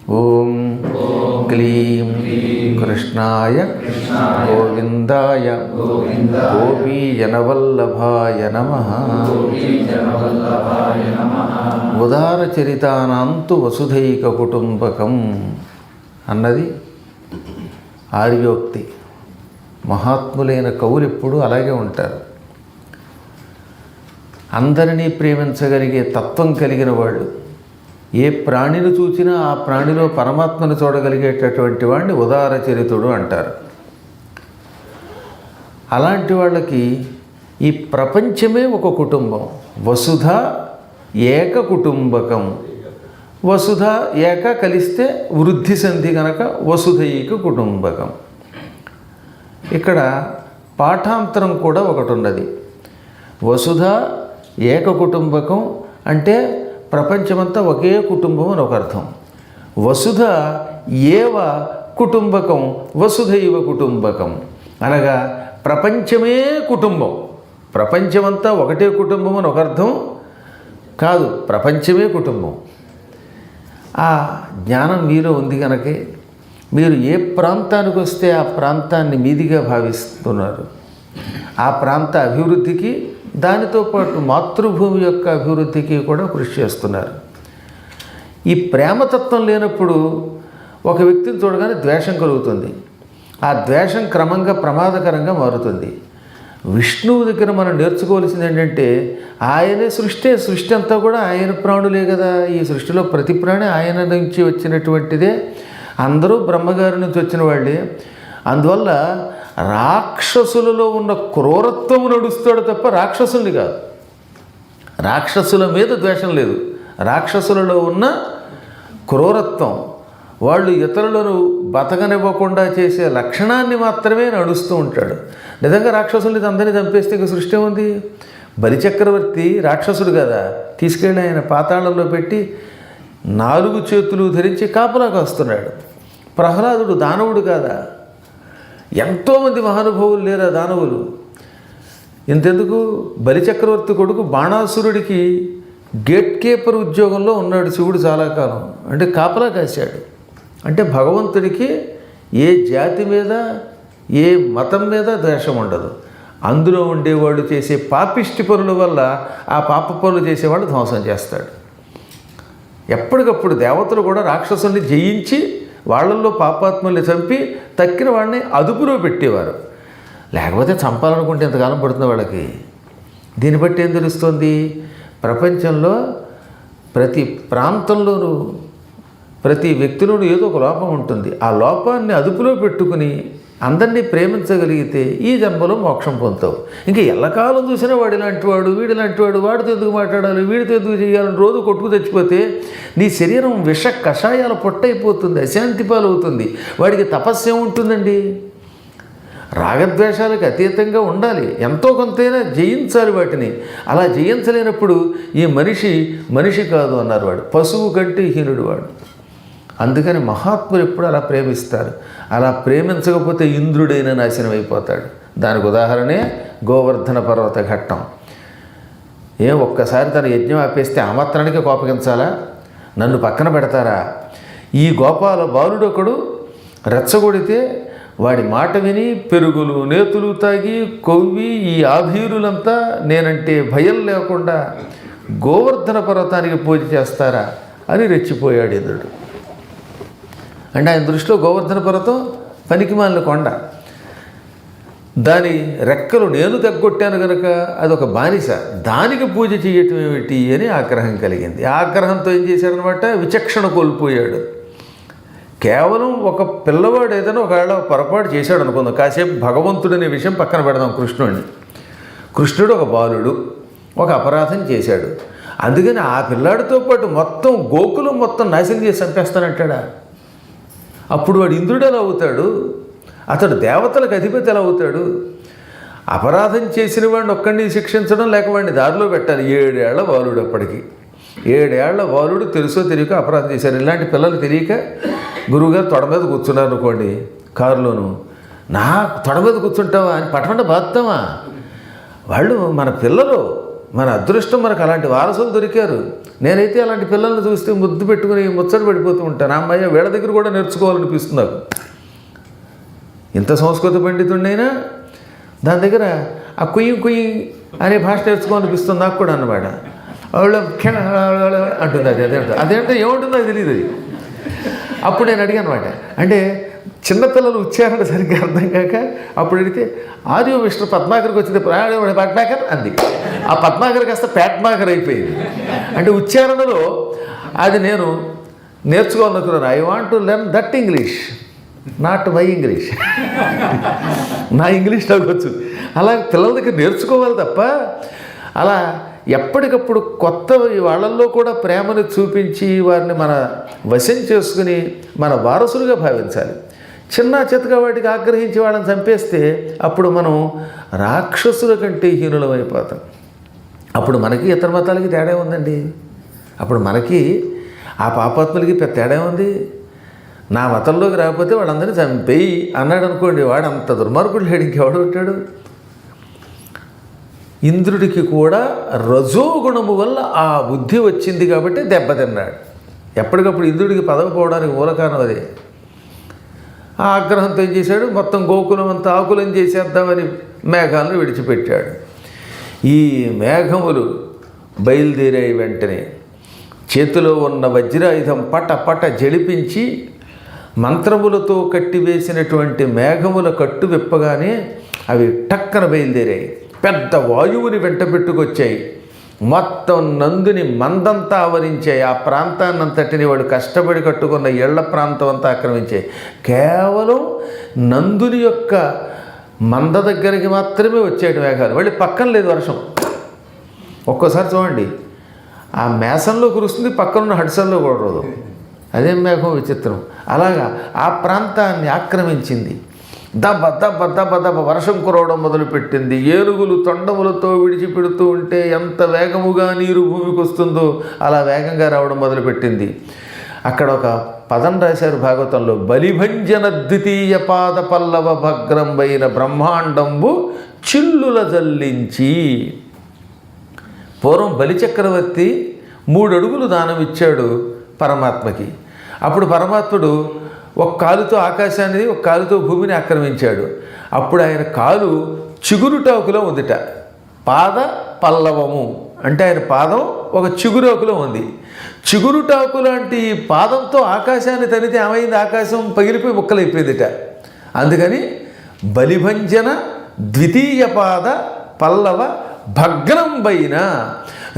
ఓం క్లీం కృష్ణాయ గోవిందాయ గోపీజనవల్లభాయ నమః. ఉదారచరితానాంతు వసుధైక కుటుంబకం అన్నది ఆర్యోక్తి. మహాత్ములైన కవులు ఎప్పుడూ అలాగే ఉంటారు. అందరినీ ప్రేమించగలిగే తత్వం కలిగిన వాళ్ళు, ఏ ప్రాణిని చూసినా ఆ ప్రాణిలో పరమాత్మను చూడగలిగేటటువంటి వాడిని ఉదారచరితుడు అంటారు. అలాంటి వాళ్ళకి ఈ ప్రపంచమే ఒక కుటుంబం. వసుధ ఏక కుటుంబకం. వసుధ ఏక కలిస్తే వృద్ధి సంధి కనుక వసుధైక కుటుంబకం. ఇక్కడ పాఠాంతరం కూడా ఒకటి ఉన్నది. వసుధ ఏక కుటుంబకం అంటే ప్రపంచమంతా ఒకే కుటుంబం అని ఒక అర్థం. వసుధ ఏవ కుటుంబకం వసుధైవ కుటుంబకం అనగా ప్రపంచమే కుటుంబం. ప్రపంచమంతా ఒకటే కుటుంబం అని ఒక అర్థం కాదు, ప్రపంచమే కుటుంబం. ఆ జ్ఞానం మీలో ఉంది కనుకే మీరు ఏ ప్రాంతానికి వస్తే ఆ ప్రాంతాన్ని మీదిగా భావిస్తున్నారు. ఆ ప్రాంత అభివృద్ధికి, దానితో పాటు మాతృభూమి యొక్క అభివృద్ధికి కూడా కృషి చేస్తున్నారు. ఈ ప్రేమతత్వం లేనప్పుడు ఒక వ్యక్తిని చూడగానే ద్వేషం కలుగుతుంది. ఆ ద్వేషం క్రమంగా ప్రమాదకరంగా మారుతుంది. విష్ణువు దగ్గర మనం నేర్చుకోవాల్సింది ఏంటంటే ఆయనే సృష్టి అంతా కూడా ఆయన ప్రాణులే కదా. ఈ సృష్టిలో ప్రతి ప్రాణి ఆయన నుంచి వచ్చినటువంటిదే. అందరూ బ్రహ్మగారి నుంచి వచ్చిన వాళ్ళే. అందువల్ల రాక్షసులలో ఉన్న క్రూరత్వము నడుస్తాడు తప్ప రాక్షసుని కాదు. రాక్షసుల మీద ద్వేషం లేదు, రాక్షసులలో ఉన్న క్రూరత్వం, వాళ్ళు ఇతరులను బతకనివ్వకుండా చేసే లక్షణాన్ని మాత్రమే నడుస్తూ ఉంటాడు. నిజంగా రాక్షసుల్ని అందరినీ చంపేస్తే ఇక సృష్టి ఉంది. బలిచక్రవర్తి రాక్షసుడు కదా, తీసుకెళ్ళి ఆయన పాతాళంలో పెట్టి 4 చేతులు ధరించి కాపలా కాస్తున్నాడు. ప్రహ్లాదుడు దానవుడు కాదా, ఎంతోమంది మహానుభావులు లేరా దానవులు. ఇంతెందుకు, బలిచక్రవర్తి కొడుకు బాణాసురుడికి గేట్ కీపర్ ఉద్యోగంలో ఉన్నాడు శివుడు చాలా కాలం. అంటే కాపలా కాశాడు. అంటే భగవంతుడికి ఏ జాతి మీద ఏ మతం మీద ద్వేషం ఉండదు. అందులో ఉండేవాడు చేసే పాపిష్టి పనుల వల్ల ఆ పాప పనులు చేసేవాడు ధ్వంసం చేస్తాడు. ఎప్పటికప్పుడు దేవతలు కూడా రాక్షసుల్ని జయించి వాళ్ళల్లో పాపాత్మల్ని చంపి తక్కిన వాడిని అదుపులో పెట్టేవారు. లేకపోతే చంపాలనుకుంటే ఎంతకాలం పడుతుంది వాళ్ళకి. దీన్ని బట్టి ఏం తెలుస్తుంది, ప్రపంచంలో ప్రతి ప్రాంతంలోనూ ప్రతి వ్యక్తిలోనూ ఏదో ఒక లోపం ఉంటుంది. ఆ లోపాన్ని అదుపులో పెట్టుకుని అందరినీ ప్రేమించగలిగితే ఈ జన్మలో మోక్షం పొందుతావు. ఇంకా ఎల్లకాలం చూసినా వాడు ఇలాంటి వాడు, వీడు ఇలాంటి వాడు, వాడితో ఎందుకు మాట్లాడాలి, వీడితో ఎందుకు చేయాలని రోజు కొట్టుకు తెచ్చిపోతే నీ శరీరం విష కషాయాల పొట్టయిపోతుంది, అశాంతి పాలవుతుంది. వాడికి తపస్సు ఏముంటుందండి? రాగద్వేషాలకు అతీతంగా ఉండాలి, ఎంతో కొంతైనా జయించాలి వాటిని. అలా జయించలేనప్పుడు ఈ మనిషి కాదు అన్నారు. వాడు పశువు కంటే హీనుడు వాడు. అందుకని మహాత్ములు ఎప్పుడు అలా ప్రేమిస్తారు. అలా ప్రేమించకపోతే ఇంద్రుడైన నాశనం అయిపోతాడు. దానికి ఉదాహరణే గోవర్ధన పర్వత ఘట్టం. ఒక్కసారి తన యజ్ఞం ఆపేస్తే ఆ మాత్రానికి కోపగించాలా? నన్ను పక్కన పెడతారా? ఈ గోపాల బాలుడొకడు రెచ్చగొడితే వాడి మాట విని పెరుగులు నేతులు తాగి కొవ్వి ఈ ఆభీరులంతా నేనంటే భయం లేకుండా గోవర్ధన పర్వతానికి పూజ చేస్తారా అని రెచ్చిపోయాడు ఇంద్రుడు. అంటే ఆయన దృష్టిలో గోవర్ధన పర్వతం పనికిమాలిన కొండ, దాని రెక్కలు నేను తగ్గొట్టాను కనుక అదొక బానిస, దానికి పూజ చేయటం ఏమిటి అని ఆగ్రహం కలిగింది. ఆగ్రహంతో ఏం చేశాడనమాట, విచక్షణ కోల్పోయాడు. కేవలం ఒక పిల్లవాడు ఏదైనా ఒకవేళ పొరపాటు చేశాడు అనుకుందాం, కాసేపు భగవంతుడు అనే విషయం పక్కన పెడదాం. కృష్ణుడు ఒక బాలుడు ఒక అపరాధం చేశాడు. అందుకని ఆ పిల్లాడితో పాటు మొత్తం గోకులం మొత్తం నాశనం చేసి చంపేస్తానంటాడా? అప్పుడు వాడు ఇంద్రుడు ఎలా అవుతాడు? అతడు దేవతలకు అధిపతి ఎలా అవుతాడు? అపరాధం చేసిన వాడిని ఒక్కడిని శిక్షించడం, లేక వాడిని దారిలో పెట్టాలి. 7 ఏళ్ల బాలుడు, అప్పటికి 7 ఏళ్ల బాలుడు తెలుసో తెలియక అపరాధం చేశారు. ఇలాంటి పిల్లలు తెలియక గురువుగారు తొడ మీద కూర్చున్నారు అనుకోండి కారులోను, నా తొడ మీద కూర్చుంటావా అని పటపంట బాధతామా? వాళ్ళు మన పిల్లలు, మన అదృష్టం, మనకు అలాంటి వారసులు దొరికారు. నేనైతే అలాంటి పిల్లల్ని చూస్తే ముద్దు పెట్టుకుని ముచ్చట పడిపోతూ ఉంటాను. అమ్మాయి వీళ్ళ దగ్గర కూడా నేర్చుకోవాలనిపిస్తుంది నాకు. ఇంత సంస్కృత పండితుడినైనా దాని దగ్గర ఆ కుయ్యి కుయ్యి అనే భాష నేర్చుకోవాలనిపిస్తుంది నాకు కూడా అన్నమాట. వాళ్ళు అంటుంది అదేంటో ఏముంటుందో అది తెలియదు. అది అప్పుడు నేను అడిగాను అనమాట, అంటే చిన్నపిల్లలు ఉచ్చారణ సరిగ్గా అర్థం కాక అప్పుడు అడిగితే ఆర్యో మిస్టర్ పద్మాకర్కి వచ్చింది పద్మాకర్ అంది. ఆ పద్మాకర్ కాస్త ప్యాట్మాకర్ అయిపోయింది. అంటే ఉచ్చారణలో అది నేను నేర్చుకోవాలనుకున్నాను. I want to learn that English, not my English. నా ఇంగ్లీష్ నాకు వచ్చు. అలా పిల్లల దగ్గర నేర్చుకోవాలి తప్ప అలా ఎప్పటికప్పుడు కొత్త వాళ్ళల్లో కూడా ప్రేమను చూపించి వారిని మన వశం చేసుకుని మన వారసులుగా భావించాలి. చిన్న చితక వాటికి ఆగ్రహించి వాళ్ళని చంపేస్తే అప్పుడు మనం రాక్షసుల కంటే హీనులం అయిపోతాం. అప్పుడు మనకి ఇతర మతాలకి తేడా ఉందండి. అప్పుడు మనకి ఆ పాపాత్ములకి పెద్ద తేడా ఉంది. నా మతంలోకి రాకపోతే వాళ్ళందరినీ చంపేయి అన్నాడు అనుకోండి, వాడు అంత దుర్మార్గుడు లేడు, ఇంకెవడు ఉంటాడు. ఇంద్రుడికి కూడా రజోగుణము వల్ల ఆ బుద్ధి వచ్చింది కాబట్టి దెబ్బతిన్నాడు. ఎప్పటికప్పుడు ఇంద్రుడికి పదవి పోవడానికి మూల కారణం అదే. ఆ ఆగ్రహంతో ఏం చేశాడు, మొత్తం గోకులం అంతా ఆకులం చేసేద్దామని మేఘాలను విడిచిపెట్టాడు. ఈ మేఘములు బయలుదేరాయి. వెంటనే చేతిలో ఉన్న వజ్రాయుధం పట పట జడిపించి మంత్రములతో కట్టివేసినటువంటి మేఘముల కట్టు విప్పగానే అవి టక్కన బయలుదేరాయి. పెద్ద వాయువుని వెంట పెట్టుకొచ్చాయి. మొత్తం నందుని మందంతా ఆవరించాయి. ఆ ప్రాంతాన్నంతటిని వాడు కష్టపడి కట్టుకున్న ఇళ్ల ప్రాంతం అంతా ఆక్రమించాయి. కేవలం నందుని యొక్క మంద దగ్గరికి మాత్రమే వచ్చేటి మేఘాలు. మళ్ళీ పక్కన లేదు వర్షం. ఒక్కోసారి చూడండి, ఆ మేసంలో కురుస్తుంది, పక్కనున్న హడ్సన్లో కూడా. అదేం మేఘం విచిత్రం. అలాగా ఆ ప్రాంతాన్ని ఆక్రమించింది. దబ్బ దబ్బ దబ్బ దబ్బ వర్షం కురవడం మొదలుపెట్టింది. ఏనుగులు తొండములతో విడిచిపెడుతూ ఉంటే ఎంత వేగముగా నీరు భూమికి వస్తుందో అలా వేగంగా రావడం మొదలుపెట్టింది. అక్కడ ఒక పదం రాశారు భాగవతంలో, బలిభంజన ద్వితీయ పాద పల్లవ భగ్రంబైన బ్రహ్మాండంబు చిల్లుల జల్లించి. పూర్వం బలిచక్రవర్తి 3 అడుగులు దానం ఇచ్చాడు పరమాత్మకి. అప్పుడు పరమాత్ముడు ఒక కాలుతో ఆకాశాన్ని, ఒక కాలుతో భూమిని ఆక్రమించాడు. అప్పుడు ఆయన కాలు చిగురుటాకులో ఉందిట. పాద పల్లవము అంటే ఆయన పాదం ఒక చిగురాకులో ఉంది. చిగురుటాకు లాంటి ఈ పాదంతో ఆకాశాన్ని తనితే ఏమైంది, ఆకాశం పగిలిపోయి ముక్కలైపోయిందిట. అందుకని బలిభంజన ద్వితీయ పాద పల్లవ భగ్నం పైన,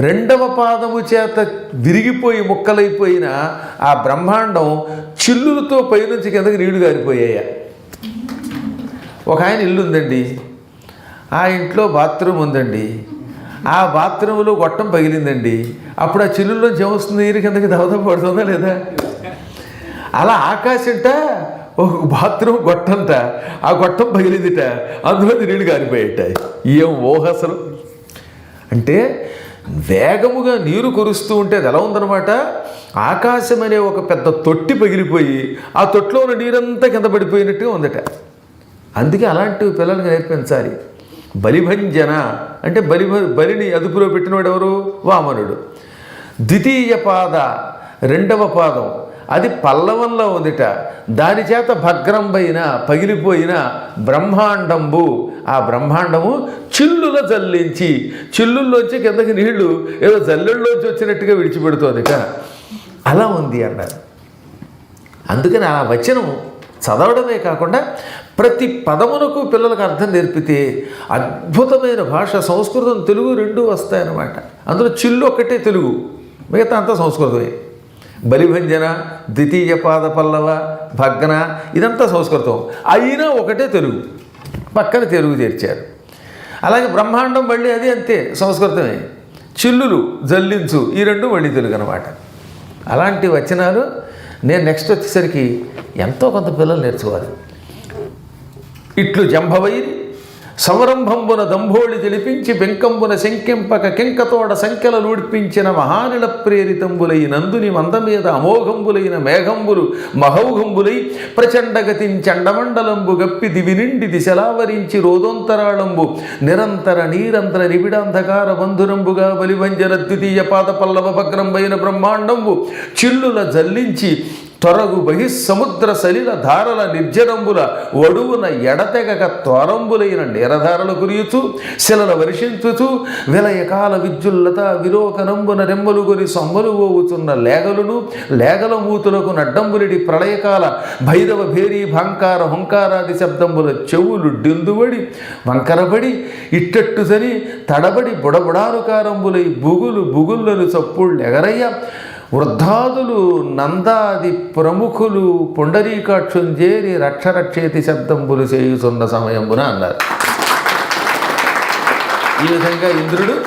2వ పాదము చేత విరిగిపోయి ముక్కలైపోయిన ఆ బ్రహ్మాండం చిల్లులతో పైనుంచి కిందకి నీళ్లు గారిపోయాయి. ఒక ఆయన ఇల్లు ఉందండి, ఆ ఇంట్లో బాత్రూమ్ ఉందండి, ఆ బాత్రూంలో గొట్టం పగిలిందండి. అప్పుడు ఆ చిల్లుల్లోంచి ఏమొస్తుంది, నీరు కిందకి దవద పడుతుందా లేదా? అలా ఆకాశంట ఒక బాత్రూమ్ గొట్టంట, ఆ గొట్టం పగిలిందిట, అందులో నీళ్లు గారిపోయేట. ఏం ఊహ అసలు! అంటే వేగముగా నీరు కురుస్తూ ఉంటే అది ఎలా ఉందన్నమాట, ఆకాశం అనే ఒక పెద్ద తొట్టి పగిలిపోయి ఆ తొట్టిలో ఉన్న నీరంతా కింద పడిపోయినట్టుగా ఉందట. అందుకే అలాంటివి పిల్లలకి నేర్పించాలి. బలిభంజన అంటే బలిని అదుపులో పెట్టినవాడు ఎవరు? వామనుడు. ద్వితీయ పాద, 2వ పాదం అది పల్లవంలో ఉందిట. దాని చేత భగ్రం పైన పగిలిపోయిన బ్రహ్మాండంబు, ఆ బ్రహ్మాండము చిల్లుల జల్లించి, చిల్లుల్లోంచి కిందకి నీళ్లు ఏదో జల్లెల్లోంచి వచ్చినట్టుగా విడిచిపెడుతోందిట. అలా ఉంది అన్నారు. అందుకని ఆ వచనం చదవడమే కాకుండా ప్రతి పదమునకు పిల్లలకు అర్థం నేర్పితే అద్భుతమైన భాష. సంస్కృతం తెలుగు 2 వస్తాయన్నమాట. అందులో చిల్లు ఒక్కటే తెలుగు, మిగతా అంతా సంస్కృతమే. బలిభంజన, ద్వితీయ పాద పల్లవ, భగ్న ఇదంతా సంస్కృతం. అయినా ఒకటే తెలుగు, పక్కన తెలుగు చేర్చారు. అలాగే బ్రహ్మాండం మళ్ళీ అది అంతే సంస్కృతమే. చిల్లులు జల్లించు ఈ 2 మళ్ళీ తెలుగు అనమాట. అలాంటి వచనాలు నేను నెక్స్ట్ వచ్చేసరికి ఎంతో కొంత పిల్లలు నేర్చుకోవాలి. ఇట్లు జంభవైరి సంరంభంబున దంభోళి తెలిపించి బెంకంబున శంకింపక కెంకతోడ సంఖ్యల నూడిపించిన మహానిల ప్రేరితంబులై నందుని మంద మీద అమోఘంబులైన మేఘంబులు మహౌఘంబులై ప్రచండగతించండమండలంబు గప్పి దివి నిండి దిశలావరించి రోదోంతరాళంబు నిరంతర నీరంతర నిబిడాంధకార బంధురంబుగా బలివంజన ద్వితీయ పాద పల్లవ భగ్రంబైన బ్రహ్మాండంబు చిల్లుల జల్లించి త్వరగు బహిస్సముద్ర సలిల ధారల నిర్జనంబుల ఒడువున ఎడతెగక త్వరంబులైన నీరధారలు కురియుచు శిలల వర్షించుచు విలయకాల విద్యుల్లత విలోకనంబున రెమ్మలుగొని సొమ్మలు ఓవుతున్న లేగలును లేగల మూతులకు నడ్డంబులిడి ప్రళయకాల భైరవ భేరీ భాంకార హుంకారాది శబ్దంబుల చెవులు డిందుబడి వంకరబడి ఇట్టట్టుసని తడబడి బుడబుడారుకారంబులై బుగులు బుగుళ్ళను చప్పుళ్ళు ఎగరయ్య వృద్ధాదులు నందాది ప్రముఖులు పుండరీకాక్షుంజేరి రక్షరక్షేతి శబ్దంబులు చేయుచున్న సమయంబున అన్నారు. ఈ విధంగా ఇంద్రుడు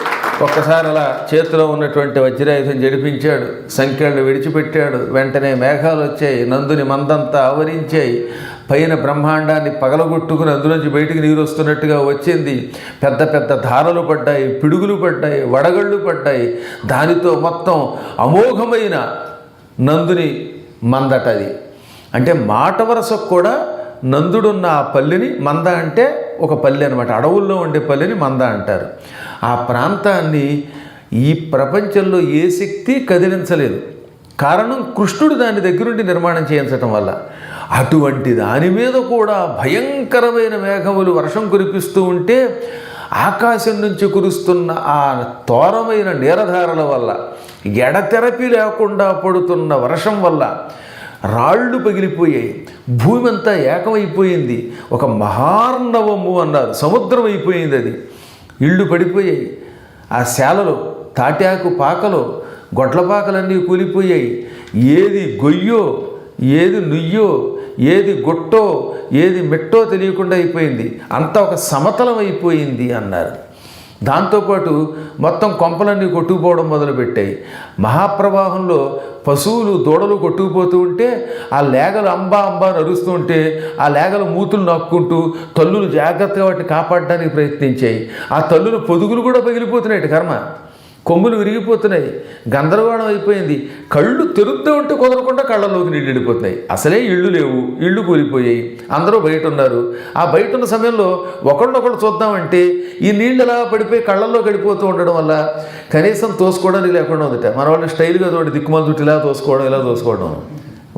ఒక్కసారి అలా చేతిలో ఉన్నటువంటి వజ్రాయుధం జడిపించాడు, సంఖ్యలు విడిచిపెట్టాడు. వెంటనే మేఘాలు వచ్చాయి, నందుని మందంతా ఆవరించాయి. పైన బ్రహ్మాండాన్ని పగలగొట్టుకుని అందులోంచి బయటికి నీరు వస్తున్నట్టుగా వచ్చింది. పెద్ద పెద్ద ధారలు పడ్డాయి, పిడుగులు పడ్డాయి, వడగళ్ళు పడ్డాయి. దానితో మొత్తం అమోఘమైన నందుని మందటది. అంటే మాట వరసకు కూడా నందుడున్న ఆ పల్లెని మంద అంటే ఒక పల్లె అనమాట. అడవుల్లో ఉండే పల్లెని మంద అంటారు. ఆ ప్రాంతాన్ని ఈ ప్రపంచంలో ఏ శక్తి కదిలించలేదు. కారణం కృష్ణుడు దాని దగ్గరుండి నిర్మాణం చేయించటం వల్ల. అటువంటి దాని మీద కూడా భయంకరమైన మేఘములు వర్షం కురిపిస్తూ ఉంటే ఆకాశం నుంచి కురుస్తున్న ఆ తోరమైన నీరధారల వల్ల, ఎడతెరపి లేకుండా పడుతున్న వర్షం వల్ల రాళ్ళు పగిలిపోయాయి, భూమి అంతా ఏకమైపోయింది. ఒక మహార్ణవము అన్నారు, సముద్రం అయిపోయింది అది. ఇళ్ళు పడిపోయాయి. ఆ శాలలో తాటాకు పాకలో గొడ్లపాకలన్నీ కూలిపోయాయి. ఏది గొయ్యో, ఏది నుయ్యో, ఏది గొట్టో, ఏది మెట్టో తెలియకుండా అయిపోయింది. అంతా ఒక సమతలం అయిపోయింది అన్నారు. దాంతోపాటు మొత్తం కొంపలన్నీ కొట్టుకుపోవడం మొదలుపెట్టాయి. మహాప్రవాహంలో పశువులు దూడలు కొట్టుకుపోతూ ఉంటే ఆ లేగలు అంబా అంబా నరుస్తూ ఉంటే ఆ లేగలు మూతులు నక్కుంటూ తల్లులు జాగ్రత్తగా వాటిని కాపాడడానికి ప్రయత్నించాయి. ఆ తల్లులు పొదుగులు కూడా పగిలిపోతున్నాయి, కర్మ కొమ్ములు విరిగిపోతున్నాయి, గందరగోళం అయిపోయింది. కళ్ళు తెరుస్తూ ఉంటే కుదరకుండా కళ్ళలోకి నీళ్ళు వెళ్ళిపోతున్నాయి. అసలే ఇళ్ళు లేవు, ఇళ్ళు కూలిపోయాయి. అందరూ బయట ఉన్నారు. ఆ బయట ఉన్న సమయంలో ఒకళ్ళొకళ్ళు చూద్దామంటే ఈ నీళ్ళు ఎలా పడిపోయి కళ్ళల్లో గడిపోతూ ఉండడం వల్ల కనీసం తోసుకోవడానికి లేకుండా ఉందట. మన వాళ్ళు స్టైల్గా తోటి దిక్కుమాల చుట్టూ ఇలా తోసుకోవడం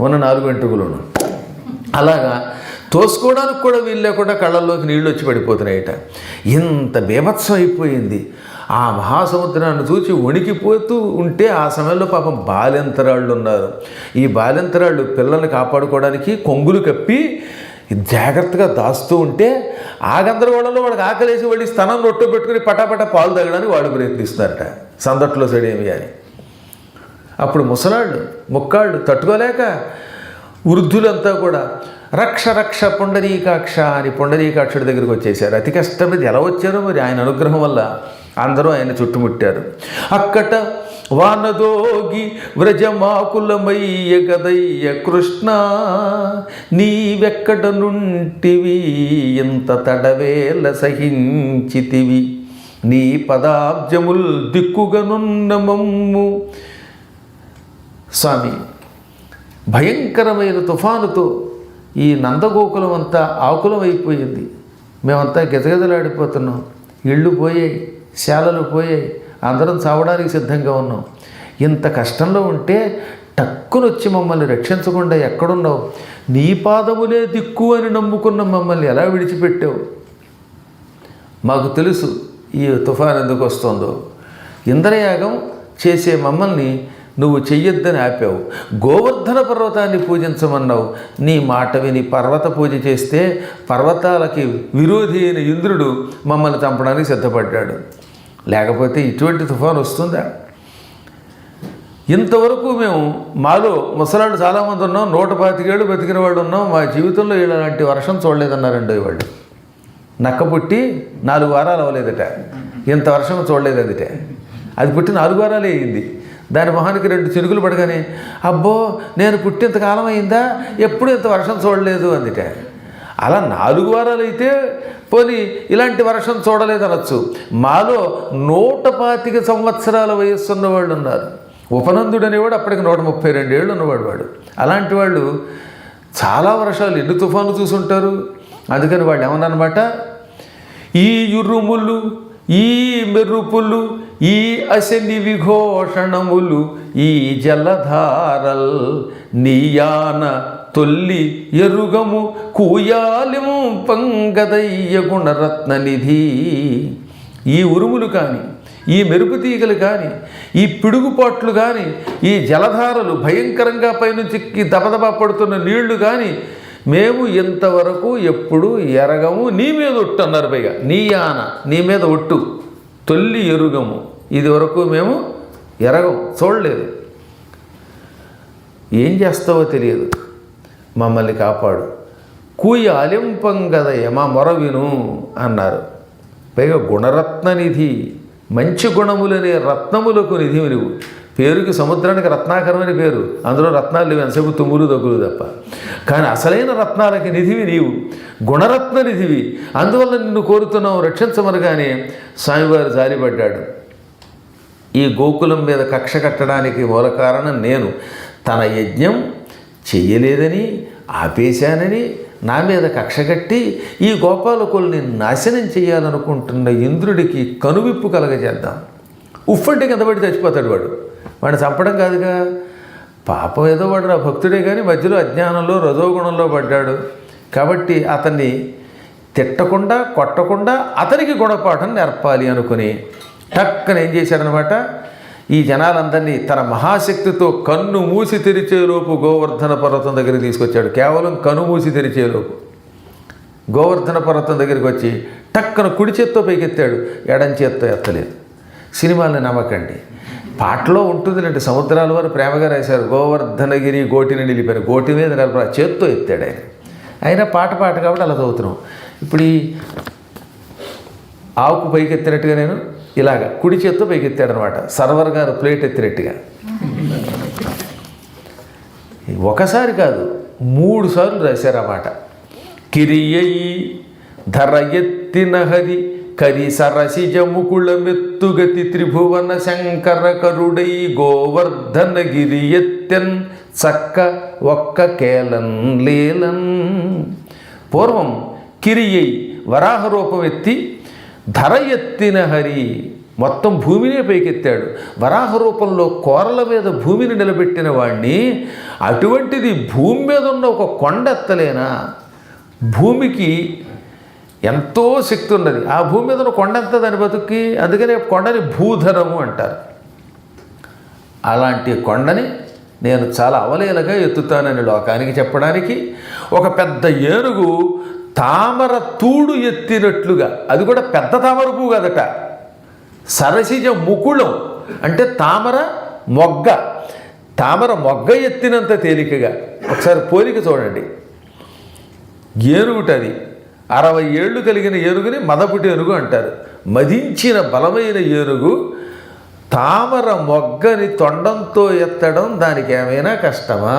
ఉన్న 4 గంటగులను అలాగా తోసుకోవడానికి కూడా వీలు లేకుండా కళ్ళల్లోకి నీళ్ళు వచ్చి పడిపోతున్నాయట. ఇంత బీభత్సం అయిపోయింది. ఆ మహాసముద్రాన్ని చూసి వణికిపోతూ ఉంటే ఆ సమయంలో పాపం బాలెంతరాళ్ళు ఉన్నారు. ఈ బాలెంతరాళ్ళు పిల్లల్ని కాపాడుకోవడానికి కొంగులు కప్పి జాగ్రత్తగా దాస్తూ ఉంటే ఆ గందరగోళంలో వాడికి ఆకలేసి వాడి స్తనం రొట్టె పెట్టుకుని పటాపట పాలు తాగడానికి వాళ్ళు ప్రయత్నిస్తున్నారట, సందట్లో సడేమి అని. అప్పుడు ముసలాళ్ళు ముక్కాళ్ళు తట్టుకోలేక వృద్ధులంతా కూడా రక్ష రక్ష పుండరీకాక్ష అని పుండరీకాక్షుడి దగ్గరికి వచ్చేసారు. అతి కష్టం మీద ఎలా వచ్చారో మరి ఆయన అనుగ్రహం వల్ల అందరూ ఆయన చుట్టుముట్టారు. అక్కట వానదోగి వ్రజమాకులమయ్య గదయ్య కృష్ణ, నీవెక్కడ నుంటివి ఇంత తడవేల సహించితివి, నీ పదాబ్జముల్ దిక్కుగనున్న మమ్ము. స్వామి, భయంకరమైన తుఫానుతో ఈ నందగోకులం అంతా ఆకులం అయిపోయింది. మేమంతా గజగజలాడిపోతున్నాం. ఇళ్ళు పోయాయి, శాలలు పోయాయి, అందరం చావడానికి సిద్ధంగా ఉన్నాం. ఇంత కష్టంలో ఉంటే టక్కునొచ్చి మమ్మల్ని రక్షించకుండా ఎక్కడున్నావు? నీ పాదములే దిక్కు అని నమ్ముకున్న మమ్మల్ని ఎలా విడిచిపెట్టావు? మాకు తెలుసు ఈ తుఫాన్ ఎందుకు వస్తుందో. ఇంద్రయాగం చేసే మమ్మల్ని నువ్వు చెయ్యొద్దని ఆపావు. గోవర్ధన పర్వతాన్ని పూజించమన్నావు. నీ మాట విని పర్వత పూజ చేస్తే పర్వతాలకి విరోధి అయిన ఇంద్రుడు మమ్మల్ని చంపడానికి సిద్ధపడ్డాడు. లేకపోతే ఇటువంటి తుఫాను వస్తుందా? ఇంతవరకు మేము మాలో ముసలాళ్ళు చాలామంది ఉన్నాం, 125 ఏళ్ళు బతికిన వాళ్ళు ఉన్నాం. మా జీవితంలో ఇలాంటి వర్షం చూడలేదన్నారండి వాళ్ళు. నక్క పుట్టి 4 వారాలు అవ్వలేదట, ఇంత వర్షం చూడలేదు అదిట. అది పుట్టి 4 వారాలే అయింది. దాని మొహానికి 2 చినుకులు పడగానే అబ్బో నేను పుట్టింత కాలం అయిందా, ఎప్పుడు ఇంత వర్షం చూడలేదు అందుట. అలా 4 వారాలు అయితే పోనీ ఇలాంటి వర్షం చూడలేదనొచ్చు. మాలో 125 సంవత్సరాల వయస్సు ఉన్నవాళ్ళు ఉన్నారు. ఉపనందుడు అనేవాడు అప్పటికి 132 ఏళ్ళు ఉన్నవాడు. వాడు అలాంటి వాళ్ళు చాలా వర్షాలు, ఎన్ని తుఫాను చూసుంటారు. అందుకని వాళ్ళు ఏమన్నమాట, ఈ యురుములు, ఈ మెరుపులు, ఈ అశని విఘోషణములు, ఈ జలధారల్ నీయాన తొల్లి ఎరుగము కూయాలిం పంగదయ్య గుణరత్న నిధి. ఈ ఉరుములు కానీ, ఈ మెరుపు తీగలు కానీ, ఈ పిడుగుపాట్లు కానీ, ఈ జలధారలు భయంకరంగా పైనుంచి దబదబా పడుతున్న నీళ్లు కానీ మేము ఇంతవరకు ఎప్పుడు ఎరగము. నీ మీద ఒట్టు అన్నారు. పైగా నీయాన, నీ మీద ఒట్టు, తొల్లి ఎరుగము, ఇది వరకు మేము ఎరగం, చూడలేదు. ఏం చేస్తావో తెలియదు, మమ్మల్ని కాపాడు. కూయ అలింపంగదయ్య, మా మొర విను అన్నారు. పైగా గుణరత్న నిధి, మంచి గుణములనే రత్నములకు నిధి నువ్వు. పేరుకి సముద్రానికి రత్నాకరమని పేరు, అందులో రత్నాలు లేవు, ఎంతసేపు తుమ్ములు దగ్గులు తప్ప. కానీ అసలైన రత్నాలకి నిధివి నీవు, గుణరత్న నిధివి. అందువల్ల నిన్ను కోరుతున్నావు, రక్షించమనగానే స్వామివారు జారిపడ్డాడు. ఈ గోకులం మీద కక్ష కట్టడానికి మూల కారణం నేను. తన యజ్ఞం చెయ్యలేదని, ఆపేశానని నా మీద కక్ష కట్టి ఈ గోపాలకుల్ని నాశనం చేయాలనుకుంటున్న ఇంద్రుడికి కనువిప్పు కలగజేద్దాం. ఉఫ్ఫంటే కింద పడి చచ్చిపోతాడు వాడు. వాడిని చంపడం కాదుగా, పాపం ఏదో వాడు నా భక్తుడే కానీ మధ్యలో అజ్ఞానంలో రజోగుణంలో పడ్డాడు. కాబట్టి అతన్ని తిట్టకుండా కొట్టకుండా అతనికి గుణపాఠం నేర్పాలి అనుకుని టక్కన ఏం చేశాడనమాట, ఈ జనాలందరినీ తన మహాశక్తితో కన్ను మూసి తెరిచేలోపు గోవర్ధన పర్వతం దగ్గరికి తీసుకొచ్చాడు. కేవలం కన్ను మూసి తెరిచేలోపు గోవర్ధన పర్వతం దగ్గరికి వచ్చి టక్కన కుడి చేత్తో పైకెత్తాడు, ఎడం చేత్తో ఎత్తలేదు. సినిమాల్ని నమ్మకండి, పాటలో ఉంటుందిలేండి. సముద్రాల వారు ప్రేమగా రాశారు, గోవర్ధనగిరి గోటిని నిలిపారు, గోటి మీద నిలప చేత్తో ఎత్తాడు ఆయన. అయినా పాట కాబట్టి అలా చదువుతున్నాం. ఇప్పుడు ఈ ఆవుకు పైకెత్తినట్టుగా నేను ఇలాగ కుడి చేత్తో పైకెత్తాడు అనమాట, సర్వర్ గారు ప్లేట్ ఎత్తినట్టుగా. ఒకసారి కాదు 3 సార్లు రాశారన్నమాట. కిరియయి ధర ఎత్తిన హరి కరి సరసిజ ముకుళమెత్తుగతి త్రిభువన శంకర కరుడై గోవర్ధనగిరి ఎత్తెన్ చక్క ఒక్క కేలన్ లేలన్. పూర్వం కిరియై వరాహ రూపం ఎత్తి, ధర ఎత్తిన హరి మొత్తం భూమినే పైకెత్తాడు. వరాహ రూపంలో కోరల మీద భూమిని నిలబెట్టిన వాణ్ణి, అటువంటిది భూమి మీద ఉన్న ఒక కొండ ఎత్తలేనా? భూమికి ఎంతో శక్తి ఉన్నది, ఆ భూమి మీద ఉన్న కొండ ఎంత దాని బతుక్కి, అందుకని కొండని భూధరము అంటారు. అలాంటి కొండని నేను చాలా అవలీలగా ఎత్తుతానని లోకానికి చెప్పడానికి ఒక పెద్ద ఏనుగు తామర తూడు ఎత్తినట్లుగా, అది కూడా పెద్ద తామర పువ్వు కదట, సరసిజ ముకుళం అంటే తామర మొగ్గ, తామర మొగ్గ ఎత్తినంత తేలికగా. ఒకసారి పోలిక చూడండి, ఏనుగుటది 60 ఏళ్ళు కలిగిన ఏనుగుని మదపుటి ఏనుగు అంటారు. మదించిన బలమైన ఏనుగు తామర మొగ్గని తొండంతో ఎత్తడం దానికి ఏమైనా కష్టమా?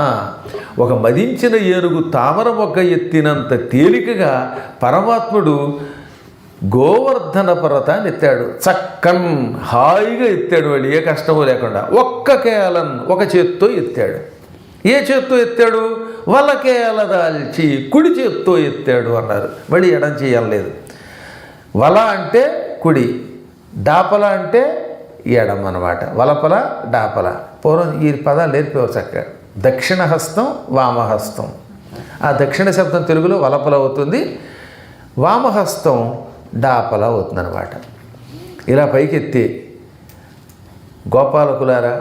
ఒక మదించిన ఏనుగు తామర మొగ్గ ఎత్తినంత తేలికగా పరమాత్ముడు గోవర్ధన పర్వతాన్ని ఎత్తాడు. చక్కన్ హాయిగా ఎత్తాడు, వాడు ఏ కష్టమో లేకుండా. ఒక్క కేలన్, ఒక చేత్తో ఎత్తాడు. ఏ చేత్తో ఎత్తాడు? వలకేల దాల్చి కుడి చేత్తో ఎత్తాడు అన్నారు. మళ్ళీ ఎడం చేయలేదు. వల అంటే కుడి, డాపల అంటే ఎడం అన్నమాట. వలపల డాపల. పూర్వం ఈ పదాలు నేర్పేవారు చక్కగా. దక్షిణ హస్తం వామహస్తం. ఆ దక్షిణ శబ్దం తెలుగులో వలపల అవుతుంది, వామహస్తం డాపల అవుతుంది అన్నమాట. ఇలా పైకెత్తి గోపాలకులారా,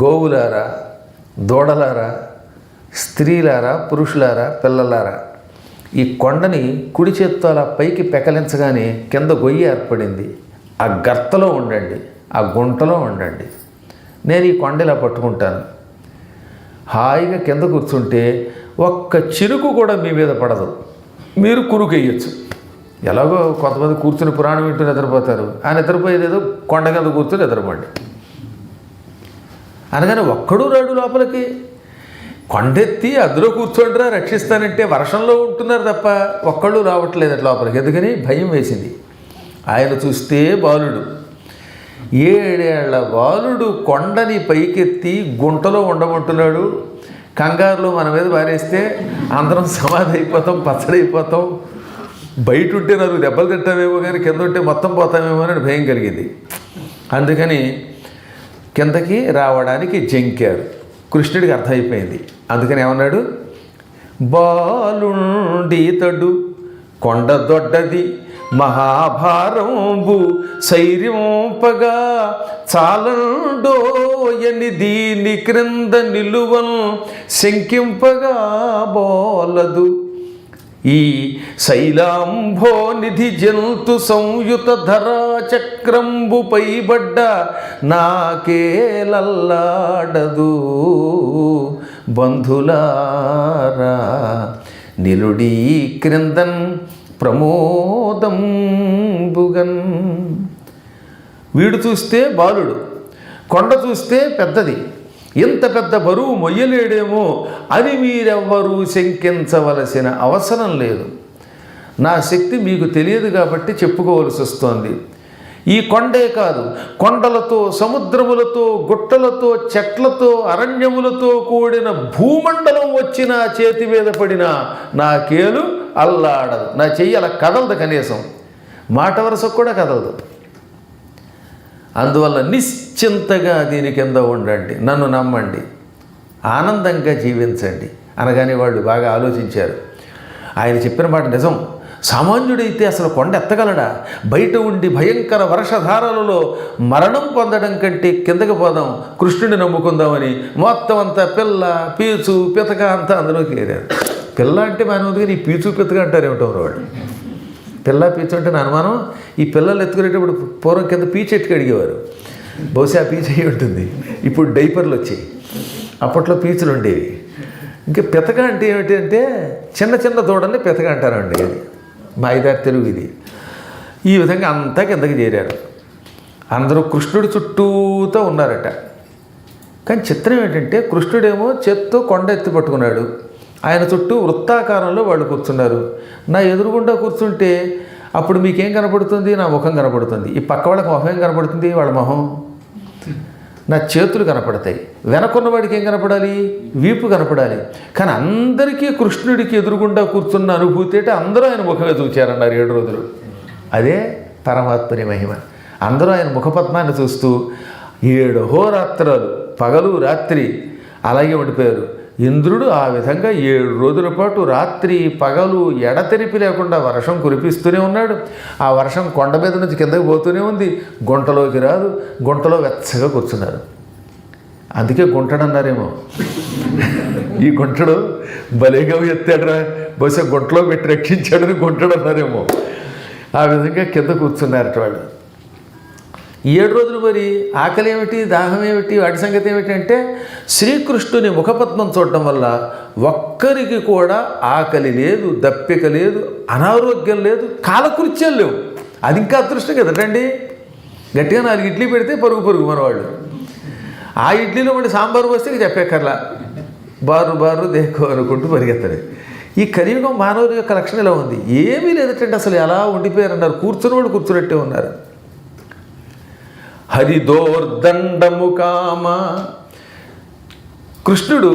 గోవులారా, దూడలారా, స్త్రీలారా, పురుషులారా, పిల్లలారా, ఈ కొండని కుడి చేత్తో అలా పైకి పెకలించగానే కింద గొయ్యి ఏర్పడింది. ఆ గర్తలో ఉండండి, ఆ గుంటలో ఉండండి. నేను ఈ కొండ ఇలా పట్టుకుంటాను, హాయిగా కింద కూర్చుంటే ఒక్క చిరుకు కూడా మీ మీద పడదు, మీరు కురుకెయ్యొచ్చు. ఎలాగో కొంతమంది కూర్చుని పురాణం వింటూ నిద్రపోతారు, ఆ నిద్రపోయేదేదో కొండ కింద కూర్చొని నిద్రపోండి అనగానే ఒక్కడూ రాడు లోపలికి. కొండెత్తి అందులో కూర్చోండిరా రక్షిస్తానంటే వర్షంలో ఉంటున్నారు తప్ప ఒక్కళ్ళు రావట్లేదు అట్లా లోపలికి. ఎందుకని భయం వేసింది. ఆయన చూస్తే బాలుడు, 7 ఏళ్ల బాలుడు కొండని పైకెత్తి గుంటలో ఉండమంటున్నాడు. కంగారులో మన మీద పారేస్తే అందరం సమాధి అయిపోతాం, పచ్చడైపోతాం. బయట ఉంటే నాకు దెబ్బలు తింటామేమో కానీ కింద ఉంటే మొత్తం పోతామేమో అని భయం కలిగింది. అందుకని కిందకి రావడానికి జంకారు. కృష్ణుడికి అర్థమైపోయింది. అందుకని ఏమన్నాడు, బాలుండీతడు కొండ దొడ్డది మహాభారంబు శైర్యంపగా చాలండోయని దీని క్రింద నిలువన్ శంకింపగా బోలదు. ఈ శైలాంభో నిధి జంతు సంయుత ధరా చక్రంబు పైబడ్డ నాకేలల్లాడదు. బంధులారా నిలుడీ క్రిందన్ ప్రమోదంబుగన్. వీడు చూస్తే బాలుడు, కొండ చూస్తే పెద్దది, ఇంత పెద్ద బరువు మొయ్యలేడేమో అని మీరెవ్వరూ శంకించవలసిన అవసరం లేదు. నా శక్తి మీకు తెలియదు కాబట్టి చెప్పుకోవలసి వస్తోంది. ఈ కొండే కాదు, కొండలతో, సముద్రములతో, గుట్టలతో, చెట్లతో, అరణ్యములతో కూడిన భూమండలం వచ్చి నా చేతి మీద పడినా నా కేలు అల్లాడదు. నా చెయ్యి అలా కదలదు, కనీసం మాట వరుసకు కూడా కదలదు. అందువల్ల నిశ్చింతగా దీని కింద ఉండండి, నన్ను నమ్మండి, ఆనందంగా జీవించండి అనగానే వాళ్ళు బాగా ఆలోచించారు. ఆయన చెప్పిన మాట నిజం. సామాన్యుడైతే అసలు కొండ ఎత్తగలడా? బయట ఉండి భయంకర వర్షధారలలో మరణం పొందడం కంటే కిందకి పోదాం, కృష్ణుడిని నమ్ముకుందామని మొత్తం అంతా పిల్ల, పీచు, పితక అంతా అందులోకి ఏరారు. పిల్ల అంటే మనది కానీ ఈ పీచు, పితక అంటారు ఏమిటో వాళ్ళు. పిల్ల పీచు అంటే నా అనుమానం ఈ పిల్లలు ఎత్తుకునేటప్పుడు పూర్వం కింద పీచు ఎట్టుకు అడిగేవారు. బహుశా పీచు అయ్యి ఉంటుంది. ఇప్పుడు డైపర్లు వచ్చాయి, అప్పట్లో పీచులు ఉండేవి. ఇంకా పితక అంటే ఏమిటి అంటే చిన్న చిన్న దూడల్ని పితక అంటారండి. అది మా 5-6 తెలుగు ఇది. ఈ విధంగా అంతా కిందకి చేరారు. అందరూ కృష్ణుడి చుట్టూతో ఉన్నారట. కానీ చిత్రం ఏంటంటే కృష్ణుడేమో చేత్తో కొండ ఎత్తి పట్టుకున్నాడు, ఆయన చుట్టూ వృత్తాకారంలో వాళ్ళు కూర్చున్నారు. నా ఎదురుగుండా కూర్చుంటే అప్పుడు మీకేం కనపడుతుంది? నా ముఖం కనపడుతుంది. ఈ పక్క వాళ్ళకి మొహం ఏం కనపడుతుంది? వాళ్ళ మొహం. నా చేతులు కనపడతాయి. వెనకున్నవాడికి ఏం కనపడాలి? వీపు కనపడాలి. కానీ అందరికీ కృష్ణుడికి ఎదురుగుండా కూర్చున్న అనుభూతి అంటే అందరూ ఆయన ముఖమే చూచారన్నారు 7 రోజులు. అదే పరమాత్మని మహిమ. అందరూ ఆయన ముఖపద్మాన్ని చూస్తూ 7 అహోరాత్రాలు పగలు రాత్రి అలాగే ఉండిపోయారు. ఇంద్రుడు ఆ విధంగా 7 రోజుల పాటు రాత్రి పగలు ఎడతెరిపి లేకుండా వర్షం కురిపిస్తూనే ఉన్నాడు. ఆ వర్షం కొండ మీద నుంచి కిందకి పోతూనే ఉంది, గుంటలోకి రాదు. గుంటలో వెచ్చగా కూర్చున్నారు. అందుకే గుంటడన్నారేమో. ఈ గుంటడు భలేగా ఎత్తాడురా, బహుశా గుంటలో పెట్టి రక్షించాడని గుంటడన్నారేమో. ఆ విధంగా కింద కూర్చున్నారట వాళ్ళు. 7 రోజులు మరి ఆకలి ఏమిటి, దాహం ఏమిటి, వాటి సంగతి ఏమిటి అంటే శ్రీకృష్ణుని ముఖపద్మం చూడటం వల్ల ఒక్కరికి కూడా ఆకలి లేదు, దప్పిక లేదు, అనారోగ్యం లేదు, కాలకృత్యాలు లేవు. అది ఇంకా అదృష్టం కదటండి. గట్టిగా 4 ఇడ్లీ పెడితే పరుగు మనవాళ్ళు. ఆ ఇడ్లీలో మళ్ళీ సాంబారు వస్తే చెప్పేకర్లా బారు దేకో అనుకుంటూ పరిగెత్తారు. ఈ కలియుగం మానవుని యొక్క లక్షణం ఇలా ఉంది. ఏమీ లేదటండి, అసలు ఎలా ఉండిపోయారన్నారు. కూర్చుని వాళ్ళు కూర్చున్నట్టే ఉన్నారు. హరిదోర్దండము కామ. కృష్ణుడు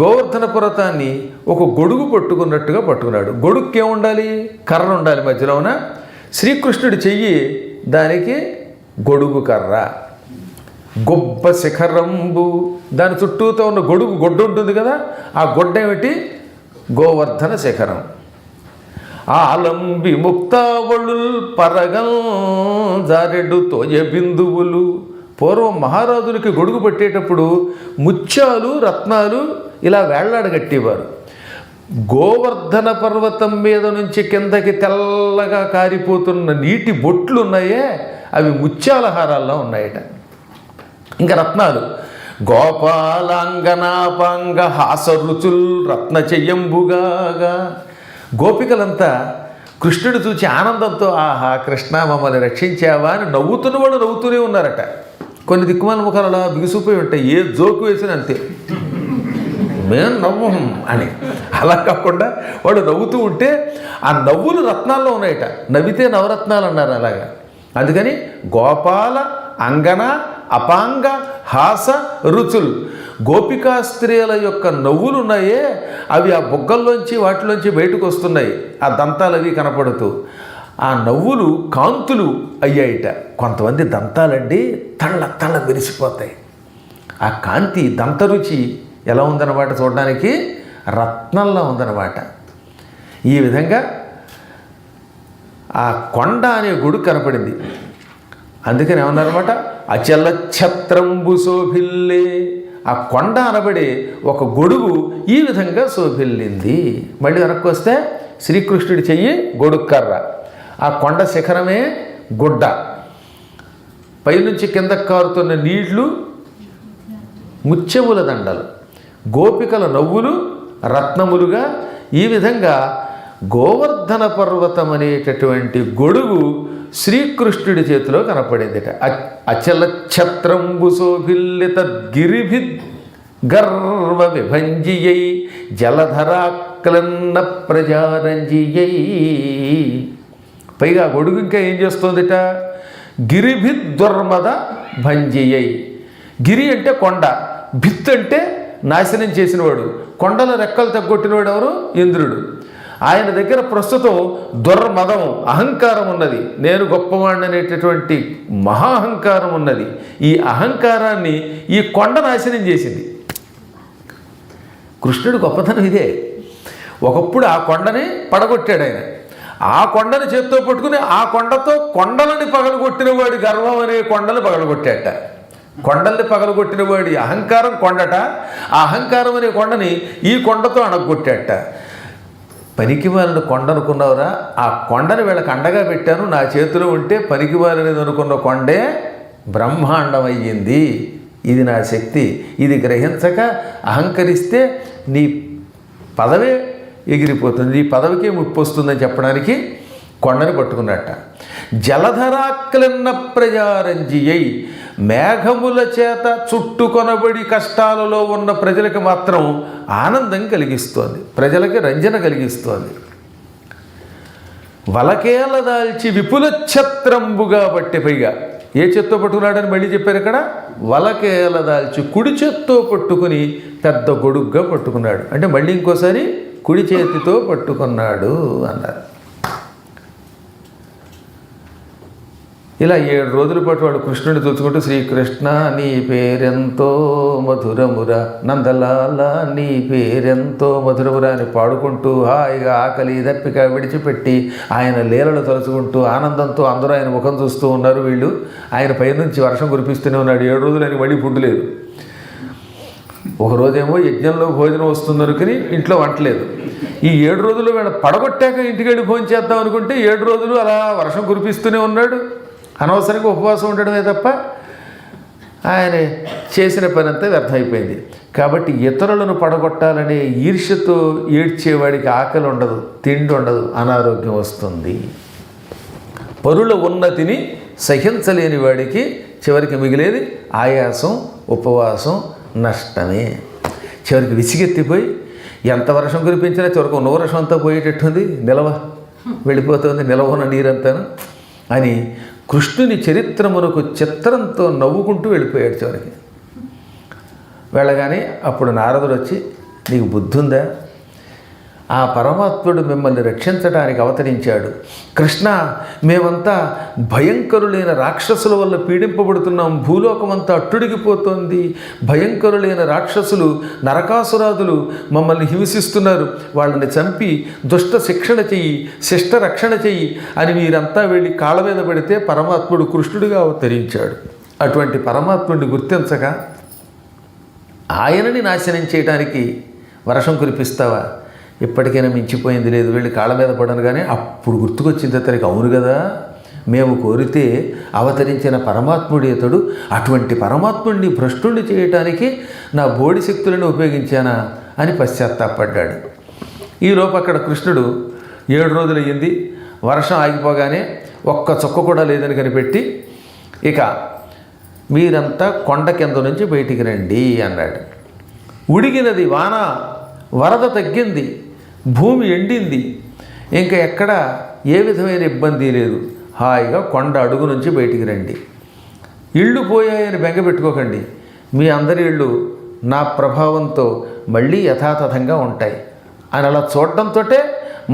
గోవర్ధన పర్వతాన్ని ఒక గొడుగు పట్టుకున్నట్టుగా పట్టుకున్నాడు. గొడుగుకి ఏముండాలి? కర్ర ఉండాలి మధ్యలోన. శ్రీకృష్ణుడి చెయ్యి దానికి గొడుగు కర్ర. గొప్ప శిఖరంబు, దాని చుట్టూతో ఉన్న గొడ్డు ఉంటుంది కదా, ఆ గొడ్డ ఏమిటి? గోవర్ధన శిఖరం. ఆలంబి ముక్తావళుల్ పరగం జారెడు తోయ బిందువులు. పూర్వం మహారాజులకి గొడుగు పట్టేటప్పుడు ముత్యాలు, రత్నాలు ఇలా వేళ్లాడగట్టేవారు. గోవర్ధన పర్వతం మీద నుంచి కిందకి తెల్లగా కారిపోతున్న నీటి బొట్లు ఉన్నాయే, అవి ముత్యాల హారాల్లో ఉన్నాయట. ఇంకా రత్నాలు గోపాలాంగనాపాంగ హాసరుచుల్ రత్న చెయ్యంబుగాగా. గోపికలంతా కృష్ణుడు చూచి ఆనందంతో ఆహా కృష్ణ మమ్మల్ని రక్షించావా అని నవ్వుతున్న వాళ్ళు నవ్వుతూనే ఉన్నారట. కొన్ని దిక్కుమాల ముఖాలు అలా బిగుసిపోయి ఉంటాయి, ఏ జోకు వేసినా అంతే. మేము నవ్వం అని. అలా కాకుండా వాడు నవ్వుతూ ఉంటే ఆ నవ్వులు రత్నాల్లో ఉన్నాయట. నవ్వితే నవరత్నాలు అన్నారు అలాగా. అందుకని గోపాల అంగన అపాంగ హాస రుచులు, గోపికా స్త్రీల యొక్క నవ్వులు ఉన్నాయే అవి ఆ బుగ్గల్లోంచి వాటిలోంచి బయటకు వస్తున్నాయి, ఆ దంతాలు అవి కనపడుతూ ఆ నవ్వులు కాంతులు అయ్యాయిట. కొంతమంది దంతాలండి తళ్ళ తళ్ళ మెరిసిపోతాయి. ఆ కాంతి దంతరుచి ఎలా ఉందన్నమాట, చూడడానికి రత్నంలా ఉందన్నమాట. ఈ విధంగా ఆ కొండ అనే గుడి కనపడింది. అందుకని ఏమన్నారన్నమాట, అచల ఛత్రంబు శోభిల్లే. ఆ కొండ అనబడే ఒక గొడుగు ఈ విధంగా శోభిల్లింది. మళ్ళీ వెనక్కి వస్తే శ్రీకృష్ణుడి చెయ్యి గొడుగు కర్ర, ఆ కొండ శిఖరమే గుడ్డ, పైనుంచి కిందకు కారుతున్న నీళ్లు ముత్యముల దండలు, గోపికల నవ్వులు రత్నములుగా ఈ విధంగా గోవర్ధన పర్వతం అనేటటువంటి గొడుగు శ్రీకృష్ణుడి చేతిలో కనపడిందిట. అచల ఛత్రంబు శోభిల్లిత గిరిభి గర్వ విభంజియై జలధరాక్లన్న ప్రజారంజియై. పైగా గొడుగు ఇంకా ఏం చేస్తోందిట, గిరిభిద్వర్మద భంజియై. గిరి అంటే కొండ, భిత్ అంటే నాశనం చేసినవాడు, కొండల రెక్కలు తగ్గొట్టినవాడు ఎవరు, ఇంద్రుడు. ఆయన దగ్గర ప్రస్తుతం దుర్మదం అహంకారం ఉన్నది, నేను గొప్పవాడిని అనేటటువంటి మహాహంకారం ఉన్నది. ఈ అహంకారాన్ని ఈ కొండ నాశనం చేసింది. కృష్ణుడు గొప్పతనం ఇదే. ఒకప్పుడు ఆ కొండని పడగొట్టాడు ఆయన. ఆ కొండని చేత్తో పట్టుకుని ఆ కొండతో కొండలని పగలగొట్టిన వాడి గర్వం అనే కొండలు పగలగొట్టాట. కొండల్ని పగలగొట్టిన వాడి అహంకారం కొండట, ఆ అహంకారం అనే కొండని ఈ కొండతో అణగొట్టాట. పనికిమాలిన కొండ అనుకున్నావురా, ఆ కొండని వీళ్ళకి అండగా పెట్టాను, నా చేతిలో ఉంటే పనికిమాలినది అనుకున్న కొండే బ్రహ్మాండం అయ్యింది. ఇది నా శక్తి, ఇది గ్రహించక అహంకరిస్తే నీ పదవే ఎగిరిపోతుంది, నీ పదవికే ముప్పు వస్తుందని చెప్పడానికి కొండని పట్టుకున్నట్ట. జలధరాక్లన్న ప్రజారంజియై. మేఘముల చేత చుట్టుకొనబడి కష్టాలలో ఉన్న ప్రజలకు మాత్రం ఆనందం కలిగిస్తోంది, ప్రజలకి రంజన కలిగిస్తోంది. వలకేల దాల్చి విపుల ఛత్రంబుగా బట్టి, పైగా ఏ చేత్తో పట్టుకున్నాడని మళ్ళీ చెప్పారు ఇక్కడ, వలకేల దాల్చి కుడి చేత్తో పట్టుకుని పెద్ద గొడుగ్గా పట్టుకున్నాడు. అంటే మళ్ళీ ఇంకోసారి కుడి చేతితో పట్టుకున్నాడు అన్నారు. ఇలా 7 రోజుల పాటు వాడు కృష్ణుడిని తలుచుకుంటూ శ్రీకృష్ణ నీ పేరెంతో మధురమురా, నందలాల నీ పేరెంతో మధురమురా అని పాడుకుంటూ హాయిగా ఆకలి దప్పిక విడిచిపెట్టి ఆయన లీలలు తలుచుకుంటూ ఆనందంతో అందరూ ఆయన ముఖం చూస్తూ ఉన్నారు. వీళ్ళు ఆయన పైనుంచి వర్షం కురిపిస్తూనే ఉన్నాడు. 7 రోజులు ఆయన మళ్ళీ ఫుడ్ లేదు. ఒకరోజేమో యజ్ఞంలో భోజనం వస్తుందనుకుని ఇంట్లో వంటలేదు. ఈ 7 రోజులు వీళ్ళ పడగొట్టాక ఇంటికి వెళ్ళి భోజనం చేద్దాం అనుకుంటే 7 రోజులు అలా వర్షం కురిపిస్తూనే ఉన్నాడు. అనవసరంగా ఉపవాసం ఉండడమే తప్ప ఆయన చేసిన పని అంతా వ్యర్థమైపోయింది. కాబట్టి ఇతరులను పడగొట్టాలనే ఈర్ష్యతో ఏడ్చేవాడికి ఆకలి ఉండదు, తిండి ఉండదు, అనారోగ్యం వస్తుంది. పరుల ఉన్నతిని సహించలేని వాడికి చివరికి మిగిలేది ఆయాసం, ఉపవాసం, నష్టమే. చివరికి విసిగెత్తిపోయి ఎంత వర్షం కురిపించినా చివరికి ఉన్న వర్షం అంతా పోయేటట్టుంది, నిలవ వెళ్ళిపోతుంది, నిలవన నీరంతాను అని కృష్ణుని చరిత్రమునకు చిత్రంతో నవ్వుకుంటూ వెళ్ళిపోయాడు. చివరికి వెళ్ళగానే అప్పుడు నారదుడు వచ్చి, నీకు బుద్ధి ఉందా, ఆ పరమాత్ముడు మిమ్మల్ని రక్షించడానికి అవతరించాడు. కృష్ణ, మేమంతా భయంకరులైన రాక్షసుల వల్ల పీడింపబడుతున్నాం, భూలోకమంతా అట్టుడిగిపోతోంది, భయంకరులైన రాక్షసులు నరకాసురాదులు మమ్మల్ని హింసిస్తున్నారు, వాళ్ళని చంపి దుష్ట శిక్షణ చెయ్యి, శిష్ట రక్షణ చెయ్యి అని మీరంతా వెళ్ళి కాళ్ళ మీద పడితే పరమాత్ముడు కృష్ణుడిగా అవతరించాడు. అటువంటి పరమాత్ముడిని గుర్తించక ఆయనని నాశనం చేయడానికి వర్షం కురిపిస్తావా? ఇప్పటికైనా మించిపోయింది లేదు, వెళ్ళి కాళ్ళ మీద పడను. కానీ అప్పుడు గుర్తుకొచ్చింది అతనికి, అవును కదా, మేము కోరితే అవతరించిన పరమాత్ముడి అతడు, అటువంటి పరమాత్ముడిని భ్రష్టుడిని చేయటానికి నా బోడి శక్తులను ఉపయోగించానా అని పశ్చాత్తాపడ్డాడు. ఈలోపు అక్కడ కృష్ణుడు 7 రోజులు అయ్యింది, వర్షం ఆగిపోగానే ఒక్క చుక్క కూడా లేదని కనిపెట్టి, ఇక మీరంతా కొండ కింద నుంచి బయటికి రండి అన్నాడు. ఉడిగినది వాన, వరద తగ్గింది, భూమి ఎండింది, ఇంకా ఎక్కడ ఏ విధమైన ఇబ్బంది లేదు. హాయిగా కొండ అడుగు నుంచి బయటికి రండి. ఇళ్ళు పోయాయని బెంగ పెట్టుకోకండి. మీ అందరి ఇళ్ళు నా ప్రభావంతో మళ్ళీ యథాతథంగా ఉంటాయి అని అలా చూడటంతో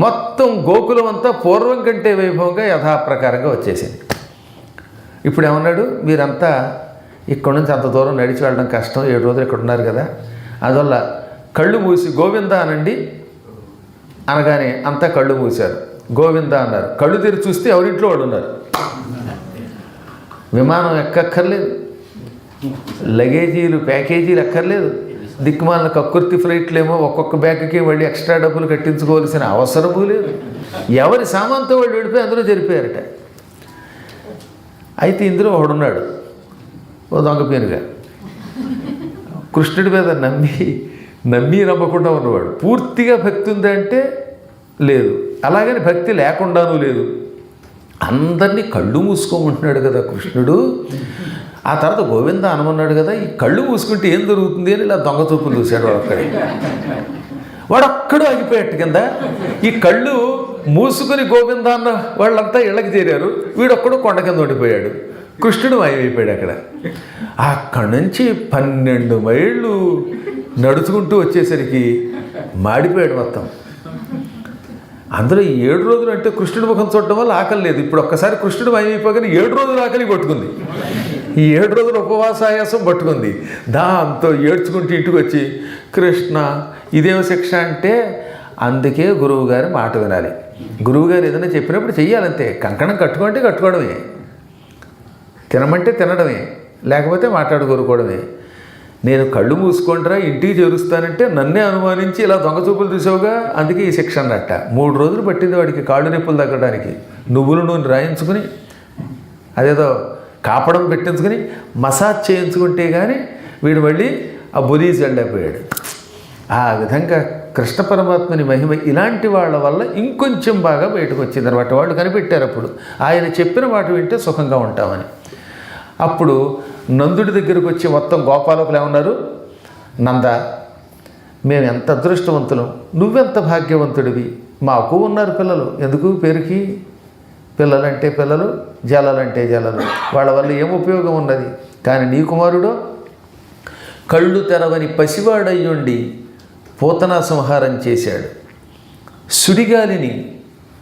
మొత్తం గోకులం అంతా పూర్వం కంటే వైభవంగా యథాప్రకారంగా వచ్చేసింది. ఇప్పుడు ఏమన్నాడు, మీరంతా ఇక్కడ నుంచి అంత దూరం నడిచి వెళ్ళడం కష్టం, 7 రోజులు ఇక్కడ ఉన్నారు కదా, అందువల్ల కళ్ళు మూసి గోవింద అనండి అనగానే అంతా కళ్ళు మూశారు. గోవింద అన్నారు. కళ్ళు తెరిచి చూస్తే ఎవరింట్లో వాళ్ళు ఉన్నారు. విమానం ఎక్కక్కర్లేదు, లగేజీలు ప్యాకేజీలు ఎక్కర్లేదు, దిక్కుమాలిన కక్కుర్తి ఫ్లైట్లేమో ఒక్కొక్క బ్యాగ్కి మళ్ళీ ఎక్స్ట్రా డబ్బులు కట్టించుకోవాల్సిన అవసరమూ లేదు. ఎవరి సామాన్తో వాళ్ళు వెళ్ళిపోయి అందులో జరిపారట. అయితే ఇందులో ఒకడున్నాడు, ఓ దొంగపీనుగా, కృష్ణుడి మీద నమ్మకుండా ఉన్నవాడు. పూర్తిగా భక్తి ఉందంటే లేదు, అలాగని భక్తి లేకుండానూ లేదు. అందరినీ కళ్ళు మూసుకోమంటున్నాడు కదా కృష్ణుడు. ఆ తర్వాత గోవింద అనమన్నాడు కదా, ఈ కళ్ళు మూసుకుంటే ఏం జరుగుతుంది అని ఇలా దొంగ చూపులు చూశాడు వాడొక్కడు ఆగిపోయాడు కింద. ఈ కళ్ళు మూసుకుని గోవింద అన్న వాళ్ళంతా ఇళ్ళకి చేరారు, వీడొక్కడు కొండ కింద ఉండిపోయాడు. కృష్ణుడు మాయమైపోయాడు అక్కడ. అక్కడి నుంచి 12 మైళ్ళు నడుచుకుంటూ వచ్చేసరికి మాడిపోయాడు మొత్తం. అందులో ఈ 7 రోజులు అంటే కృష్ణుడి ముఖం చూడటం వల్ల ఆకలి లేదు. ఇప్పుడు ఒక్కసారి కృష్ణుడు మాయమైపోగానే 7 రోజులు ఆకలి కొట్టుకుంది. ఈ 7 రోజులు ఉపవాసాయాసం పట్టుకుంది. దాంతో ఏడ్చుకుంటూ ఇంటికి వచ్చి, కృష్ణ ఇదేమో శిక్ష అంటే, అందుకే గురువుగారి మాట వినాలి. గురువుగారు ఏదైనా చెప్పినప్పుడు చెయ్యాలంతే. కంకణం కట్టుకుంటే కట్టుకోవడమే, తినమంటే తినడమే, లేకపోతే మాట్లాడుకోరుకోవడమే. నేను కళ్ళు మూసుకుంటారా ఇంటికి చేరుస్తానంటే నన్నే అనుమానించి ఇలా దొంగ చూపులు చూసావుగా, అందుకే ఈ శిక్ష అన్నట్ట. 3 రోజులు పట్టింది వాడికి కాళ్ళు నొప్పులు తగ్గడానికి. నువ్వుల నూనె రాయించుకుని అదేదో కాపడం పెట్టించుకుని మసాజ్ చేయించుకుంటే కానీ వీడు మళ్ళీ ఆ బొలీజ్ వెళ్ళిపోయాడు. ఆ విధంగా కృష్ణ పరమాత్మని మహిమ ఇలాంటి వాళ్ళ వల్ల ఇంకొంచెం బాగా బయటకు వచ్చింది అనమాట. వాళ్ళు కనిపెట్టారు అప్పుడు ఆయన చెప్పిన మాట వింటే సుఖంగా ఉంటామని. అప్పుడు నందుడి దగ్గరకు వచ్చి మొత్తం గోపాలకులు ఏమన్నారు, నంద మేము ఎంత అదృష్టవంతులం, నువ్వెంత భాగ్యవంతుడివి, మాకు ఉన్నారు పిల్లలు, ఎందుకు పేరుకి పిల్లలంటే పిల్లలు, జలాలంటే జలాలు, వాళ్ళ వల్ల ఏం ఉపయోగం ఉన్నది. కానీ నీ కుమారుడు కళ్ళు తెరవని పసివాడయ్యుండి పూతనా సంహారం చేశాడు, సుడిగాలిని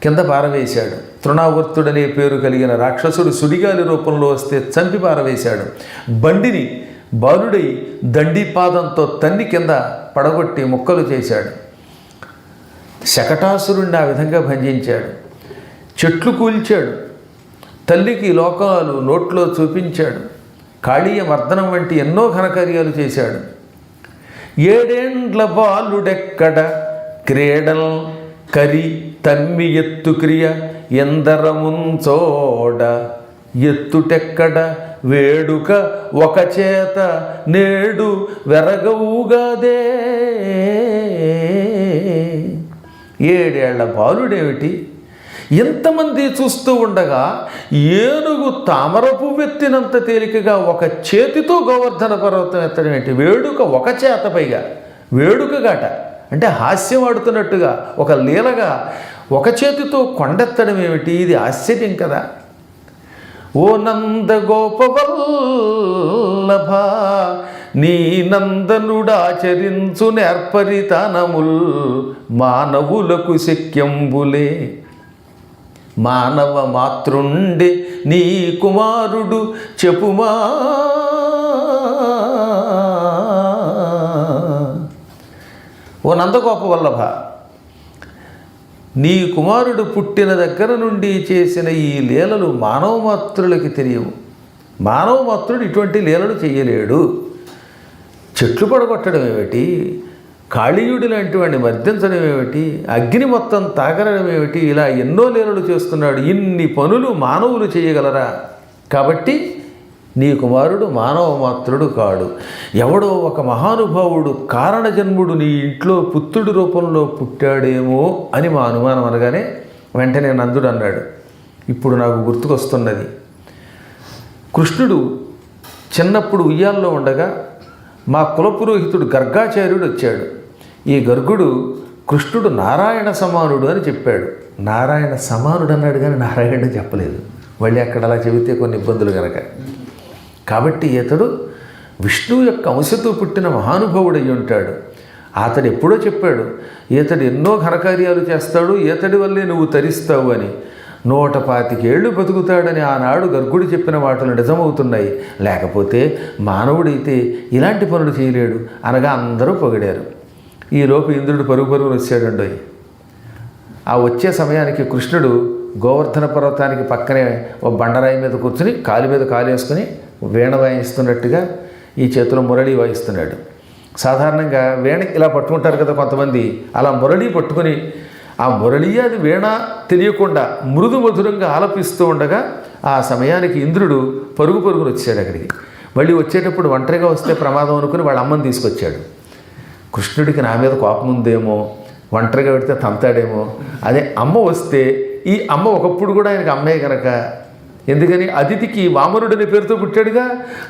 కింద పారవేశాడు, తృణావర్తుడనే పేరు కలిగిన రాక్షసుడు సుడిగాలి రూపంలో వస్తే చంపి పారవేశాడు, బండిని బాలుడై దండిపాదంతో తన్ని కింద పడగొట్టి ముక్కలు చేశాడు, శకటాసురుణ్ణి ఆ విధంగా భంజించాడు, చెట్లు కూల్చాడు, తల్లికి లోకాలు నోట్లో చూపించాడు, కాళీయ మర్దనం వంటి ఎన్నో ఘనకార్యాలు చేశాడు. 7 ఏండ్ల బాలుడెక్కడ క్రీడల్ కరి తమ్మి ఎత్తు క్రియ ఎందరముంచోడ ఎత్తుటెక్కడ వేడుక ఒక చేత నేడు వెరగవుగాదే. 7 ఏళ్ల బాలుడేమిటి, ఎంతమంది చూస్తూ ఉండగా ఏనుగు తామర పువ్వెత్తినంత తేలికగా ఒక చేతితో గోవర్ధన పర్వతం ఎత్తడం ఏంటి, వేడుక ఒక చేత, పైగా వేడుకగాట అంటే హాస్యం ఆడుతున్నట్టుగా ఒక లీలగా ఒక చేతితో కొండెత్తడం ఏమిటి, ఇది ఆశ్చర్యం కదా. ఓ నంద గోపవల్లభ నీ నందనుడాచరించు నేర్పరితనముల్ మానవులకు శక్యంబులే, మానవ మాతృండే నీ కుమారుడు చెప్పుమా. ఓ నందగోప వల్లభ, నీ కుమారుడు పుట్టిన దగ్గర నుండి చేసిన ఈ లీలలు మానవ మాతృలకి తెలియవు. మానవ మాతృడు ఇటువంటి లీలలు చేయలేడు. చెట్లు పడగొట్టడం ఏమిటి, కాళీయుడి లాంటి వాడిని మర్దించడం ఏమిటి, అగ్ని మొత్తం తాగడం ఏమిటి, ఇలా ఎన్నో లీలలు చేస్తున్నాడు. ఇన్ని పనులు మానవులు చేయగలరా? కాబట్టి నీ కుమారుడు మానవ మాత్రుడు కాడు, ఎవడో ఒక మహానుభావుడు కారణజన్ముడు నీ ఇంట్లో పుత్రుడి రూపంలో పుట్టాడేమో అని మా అనుమానం అనగానే వెంటనే నందుడు అన్నాడు, ఇప్పుడు నాకు గుర్తుకొస్తున్నది, కృష్ణుడు చిన్నప్పుడు ఉయ్యాల్లో ఉండగా మా కులపురోహితుడు గర్గాచార్యుడు వచ్చాడు. ఈ గర్గుడు కృష్ణుడు నారాయణ సమానుడు అని చెప్పాడు. నారాయణ సమానుడు అన్నాడు కానీ నారాయణుడు చెప్పలేదు. మళ్ళీ అక్కడ అలా చెబితే కొన్ని ఇబ్బందులు కనుక. కాబట్టి ఇతడు విష్ణువు యొక్క అంశతో పుట్టిన మహానుభావుడై ఉంటాడు. అతడు ఎప్పుడో చెప్పాడు, ఈతడు ఎన్నో ఘనకార్యాలు చేస్తాడు, ఈతడి వల్లే నువ్వు తరిస్తావు అని. 125 ఏళ్ళు బతుకుతాడని ఆనాడు గర్గుడు చెప్పిన మాటలు నిజమవుతున్నాయి. లేకపోతే మానవుడైతే ఇలాంటి పనులు చేయలేడు అనగా అందరూ పొగిడారు. ఈలోపు ఇంద్రుడు పరుగును వచ్చాడండోయ్. ఆ వచ్చే సమయానికి కృష్ణుడు గోవర్ధన పర్వతానికి పక్కనే ఒక బండరాయి మీద కూర్చుని కాలు మీద కాలు వేసుకుని వీణ వాయిస్తున్నట్టుగా ఈ చేతిలో మురళి వాయిస్తున్నాడు. సాధారణంగా వీణ ఇలా పట్టుకుంటారు కదా కొంతమంది, అలా మురళి పట్టుకుని ఆ మురళి అది వీణ తెలియకుండా మృదు మధురంగా ఆలపిస్తూ ఉండగా ఆ సమయానికి ఇంద్రుడు పరుగును వచ్చాడు అక్కడికి. మళ్ళీ వచ్చేటప్పుడు ఒంటరిగా వస్తే ప్రమాదం అనుకుని వాళ్ళ అమ్మని తీసుకొచ్చాడు. కృష్ణుడికి నా మీద కోపం ఉందేమో, ఒంటరిగా పెడితే తంతాడేమో. అదే అమ్మ వస్తే, ఈ అమ్మ ఒకప్పుడు కూడా ఆయనకు అమ్మే కనుక, ఎందుకని అదితికి వామనుడని పేరుతో పుట్టాడుగా,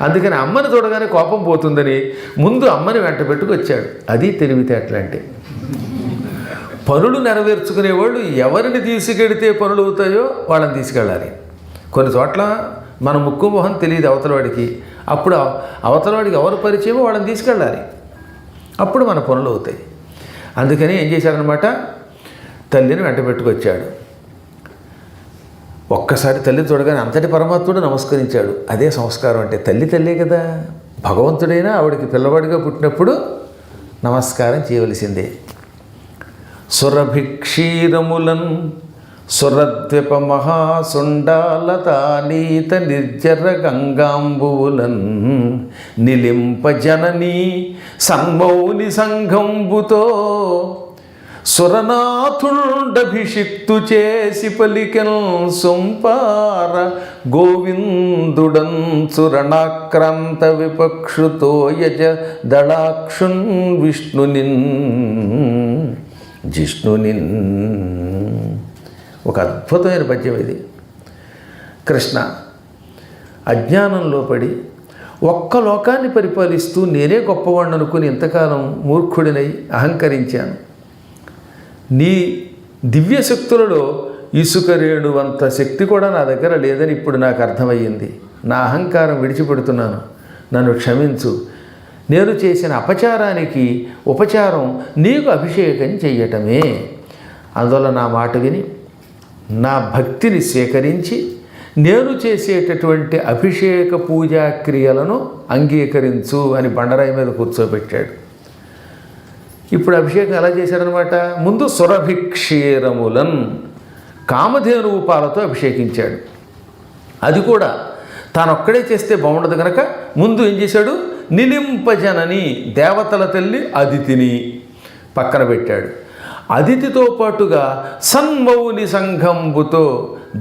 అందుకని అమ్మని చూడగానే కోపం పోతుందని ముందు అమ్మని వెంట పెట్టుకొచ్చాడు. అది తెలివితేటలంటే. పనులు నెరవేర్చుకునేవాళ్ళు ఎవరిని తీసుకెడితే పనులు అవుతాయో వాళ్ళని తీసుకెళ్ళాలి. కొన్ని చోట్ల మన ముక్కు మొహం తెలియదు అవతలవాడికి, అప్పుడు అవతలవాడికి ఎవరు పరిచయమో వాళ్ళని తీసుకెళ్ళాలి, అప్పుడు మన పనులు అవుతాయి. అందుకని ఏం చేశాడనమాట, తల్లిని వెంట పెట్టుకొచ్చాడు. ఒక్కసారి తల్లి చూడగానే అంతటి పరమాత్ముడు నమస్కరించాడు. అదే సంస్కారం అంటే. తల్లే కదా, భగవంతుడైనా ఆవిడికి పిల్లవాడిగా పుట్టినప్పుడు నమస్కారం చేయవలసిందే. సురభిక్షీరములన్ సురద్వీప మహాసుండాలతానీత నిర్జర గంగాంబువులన్ నిలింప జననీ సన్మౌని సంఘంబుతో సురనాథుండభిషిక్తు చేసి పలికెన్ సొంపార గోవిందుడన్ సురణాక్రాంత విపక్షుతో యజ దళాక్షున్ విష్ణునిన్ జిష్ణునిన్. ఒక అద్భుతమైన పద్యం ఇది. కృష్ణ, అజ్ఞానంలో పడి ఒక్క లోకాన్ని పరిపాలిస్తూ నేనే గొప్పవాడిని అనుకుని ఇంతకాలం మూర్ఖుడినై అహంకరించాను. నీ దివ్యశక్తులలో ఇసుక రేణువంత శక్తి కూడా నా దగ్గర లేదని ఇప్పుడు నాకు అర్థమయ్యింది. నా అహంకారం విడిచిపెడుతున్నాను, నన్ను క్షమించు. నేను చేసిన అపచారానికి ఉపచారం నీకు అభిషేకం చెయ్యటమే. అందువల్ల నా మాట విని నా భక్తిని స్వీకరించి నేను చేసేటటువంటి అభిషేక పూజా క్రియలను అంగీకరించు అని బండరాయి మీద కూర్చోబెట్టాడు. ఇప్పుడు అభిషేకం ఎలా చేశాడనమాట, ముందు సురభిక్షీరములన్ కామధేనువు పాలతో అభిషేకించాడు. అది కూడా తానొక్కడే చేస్తే బాగుండదు కనుక ముందు ఏం చేశాడు, నిలింపజనని దేవతల తల్లి అదితిని పక్కన పెట్టాడు. అదితితో పాటుగా సన్మౌని సంఘంబుతో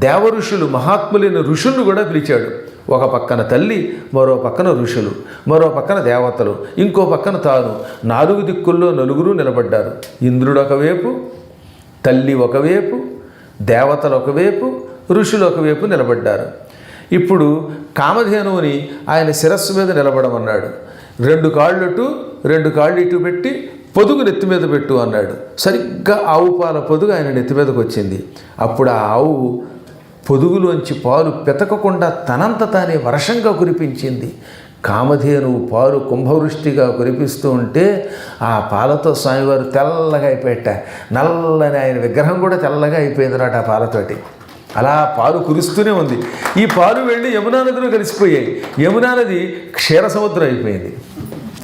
దేవఋషులు మహాత్ములైన ఋషులను కూడా పిలిచాడు. ఒక పక్కన తల్లి, మరో పక్కన ఋషులు, మరో పక్కన దేవతలు, ఇంకో పక్కన తాను. 4 దిక్కుల్లో 4 నిలబడ్డారు. ఇంద్రుడు ఒకవైపు, తల్లి ఒకవైపు, దేవతలు ఒకవైపు, ఋషులు ఒకవైపు నిలబడ్డారు. ఇప్పుడు కామధేనువుని ఆయన శిరస్సు మీద నిలబడమన్నాడు. 2 కాళ్ళు అటు 2 కాళ్ళు ఇటు పెట్టి పొదుగు నెత్తి మీద పెట్టు అన్నాడు. సరిగ్గా ఆవు పాల పొదుగు ఆయన నెత్తి మీదకి వచ్చింది. అప్పుడు ఆ ఆవు పొదుగులోంచి పాలు పెతకకుండా తనంత తానే వర్షంగా కురిపించింది. కామధేనువు పాలు కుంభవృష్టిగా కురిపిస్తూ ఉంటే ఆ పాలతో స్వామివారు తెల్లగా అయిపోయాట. నల్లని ఆయన విగ్రహం కూడా తెల్లగా అయిపోయిందన్నమాట ఆ పాలతోటి. అలా పాలు కురుస్తూనే ఉంది. ఈ పాలు వెళ్ళి యమునా నదిలో కలిసిపోయాయి. యమునా నది క్షీర సముద్రం అయిపోయింది.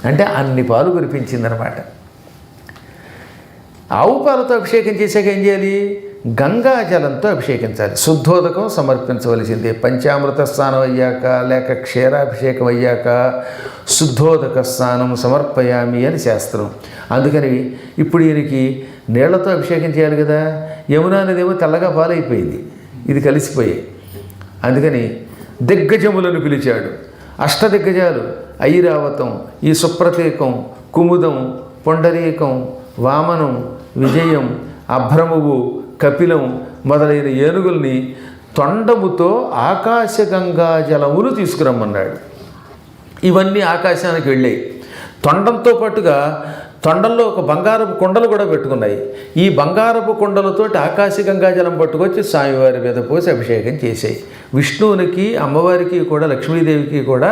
అంటే అన్ని పాలు కురిపించిందనమాట. ఆవు పాలతో అభిషేకం చేశాక ఏం చేయాలి, గంగాజలంతో అభిషేకించాలి. శుద్ధోదకం సమర్పించవలసిందే. పంచామృత స్నానం అయ్యాక లేక క్షీరాభిషేకం అయ్యాక శుద్ధోదక స్నానం సమర్పయామి అని శాస్త్రం. అందుకని ఇప్పుడు ఈయనకి నీళ్లతో అభిషేకం చేయాలి కదా. యమునా నదేమో తెల్లగా పాలైపోయింది, ఇది కలిసిపోయాయి. అందుకని దిగ్గజములను పిలిచాడు. అష్టదిగ్గజాలు ఐరావతం, ఈ సుప్రతీకం, కుముదం, పొండరీకం, వామనం, విజయం, అభ్రమువు, కపిలం మొదలైన ఏనుగుల్ని తొండముతో ఆకాశగంగా జలములు తీసుకురమ్మన్నాడు. ఇవన్నీ ఆకాశానికి వెళ్ళాయి. తొండంతో పాటుగా తొండంలో ఒక బంగారపు కుండలు కూడా పెట్టుకున్నాయి. ఈ బంగారపు కుండలతోటి ఆకాశ గంగాజలం పట్టుకొచ్చి స్వామివారి మీద పోసి అభిషేకం చేసాయి. విష్ణువునికి, అమ్మవారికి కూడా, లక్ష్మీదేవికి కూడా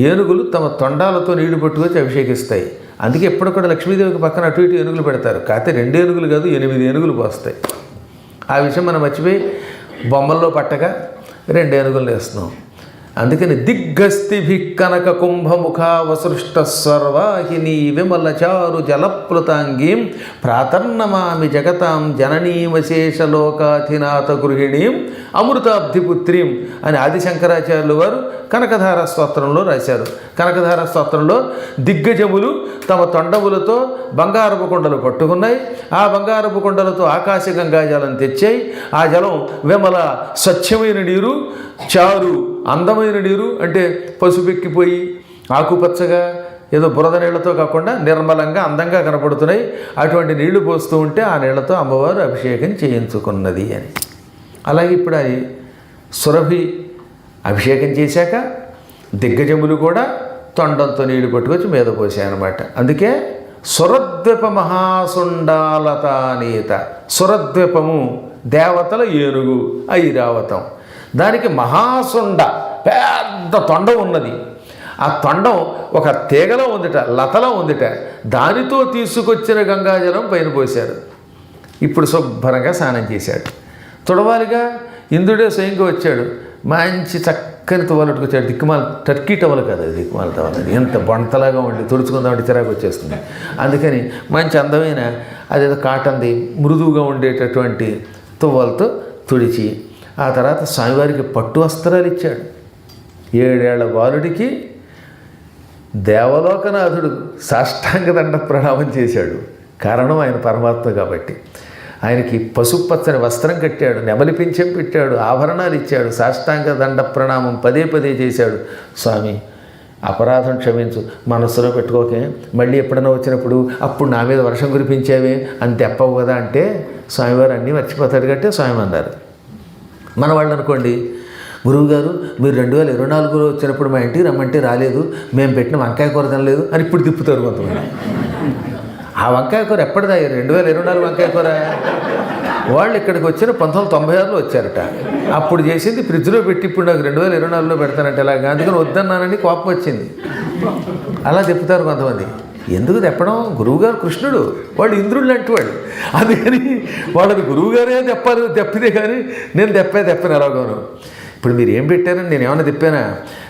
ఏనుగులు తమ తొండాలతో నీళ్లు పట్టుకొచ్చి అభిషేకిస్తాయి. అందుకే ఎప్పుడు కూడా లక్ష్మీదేవికి పక్కన అటు ఇటు ఏనుగులు పెడతారు. కాకపోతే 2 ఏనుగులు కాదు, 8 ఏనుగులు పోస్తాయి. ఆ విషయం మనం మర్చిపోయి బొమ్మల్లో పట్టగా 2 ఏనుగులు వేస్తున్నాం. అందుకని దిగ్గస్తిభి కనక కుంభముఖావసృష్ట స్వర్వాహిని విమల చారు జలప్లుతాంగీం ప్రాతర్నమామి జగతాం జననీమశేషలోకాధినాథ గృహిణీం అమృతాబ్ధిపుత్రీం అని ఆదిశంకరాచార్యులు వారు కనకధార స్తోత్రంలో రాశారు. కనకధార స్తోత్రంలో దిగ్గజములు తమ తొండములతో బంగారపు కొండలు పట్టుకున్నాయి. ఆ బంగారపు కొండలతో ఆకాశ గంగాజలం తెచ్చాయి. ఆ జలం విమల స్వచ్ఛమైన నీరు, చారు అందమైన నీరు, అంటే పసుపెక్కిపోయి ఆకుపచ్చగా ఏదో బురద నీళ్లతో కాకుండా నిర్మలంగా అందంగా కనపడుతున్నాయి. అటువంటి నీళ్లు పోస్తూ ఉంటే ఆ నీళ్లతో అమ్మవారు అభిషేకం చేయించుకున్నది అని. అలాగే ఇప్పుడు అది సురభి అభిషేకం చేశాక దిగ్గజములు కూడా తొండంతో నీళ్లు పట్టుకొచ్చి మీద పోసాయన్నమాట. అందుకే సురద్వీప మహాసుండాలతానీత. సురద్వీపము దేవతల ఏనుగు ఐరావతం. దానికి మహాసుండ పెద్ద తొండం ఉన్నది. ఆ తొండం ఒక తీగలో ఉందిట, లతలో ఉందిట. దానితో తీసుకొచ్చిన గంగాజలం పైన పోశారు. ఇప్పుడు శుభ్రంగా స్నానం చేశాడు. తుడవాలిగా ఇంద్రుడే స్వయంగా వచ్చాడు. మంచి చక్కని తువాలట్టుకొచ్చాడు. దిక్కుమాల టర్కీ టవల్ కదా, దిక్కుమాల టవల్ అది ఎంత బొంతలాగా ఉండి తుడుచుకుందామంటే చిరాకు వచ్చేస్తుంది. అందుకని మంచి అందమైన అదేదో కాటన్ది మృదువుగా ఉండేటటువంటి తువ్వాలతో తుడిచి ఆ తర్వాత స్వామివారికి పట్టు వస్త్రాలు ఇచ్చాడు. 7 ఏళ్ల బాలుడికి దేవలోకనాథుడు సాష్టాంగ దండ ప్రణామం చేశాడు. కారణం ఆయన పరమాత్మ కాబట్టి. ఆయనకి పసుపు పచ్చని వస్త్రం కట్టాడు, నెమలి పింఛం పెట్టాడు, ఆభరణాలు ఇచ్చాడు, సాష్టాంగ దండ ప్రణామం పదే చేశాడు. స్వామి అపరాధం క్షమించు, మనస్సులో పెట్టుకోకే, మళ్ళీ ఎప్పుడైనా వచ్చినప్పుడు అప్పుడు నా మీద వర్షం కురిపించావే అని తెప్పవు కదా అంటే స్వామివారు అన్నీ మర్చిపోతాడు కట్టే స్వామి అన్నారు. మన వాళ్ళు అనుకోండి, గురువుగారు మీరు 2024లో వచ్చినప్పుడు మా ఇంటికి రమ్మంటే రాలేదు, మేము పెట్టిన వంకాయ కూర తినలేదు అని ఇప్పుడు తిప్పుతారు కొంతమంది. ఆ వంకాయ కూర ఎప్పటిదా? 2024 వంకాయ కూర వాళ్ళు ఇక్కడికి వచ్చిన 1996లో వచ్చారట. అప్పుడు చేసింది ఫ్రిడ్జ్లో పెట్టి ఇప్పుడు నాకు 2024లో పెడతానంటే ఎలాగా, అందుకని వద్దన్నానని కోపం వచ్చింది. అలా తిప్పుతారు కొంతమంది. ఎందుకు తెప్పడం? గురువుగారు కృష్ణుడు, వాడు ఇంద్రుడు లాంటి వాడు. అందుకని వాళ్ళని గురువుగారే తెప్పితే కానీ నేను తెప్పను ఎలాగోను. ఇప్పుడు మీరు ఏం పెట్టారని నేను ఏమైనా తిప్పానా?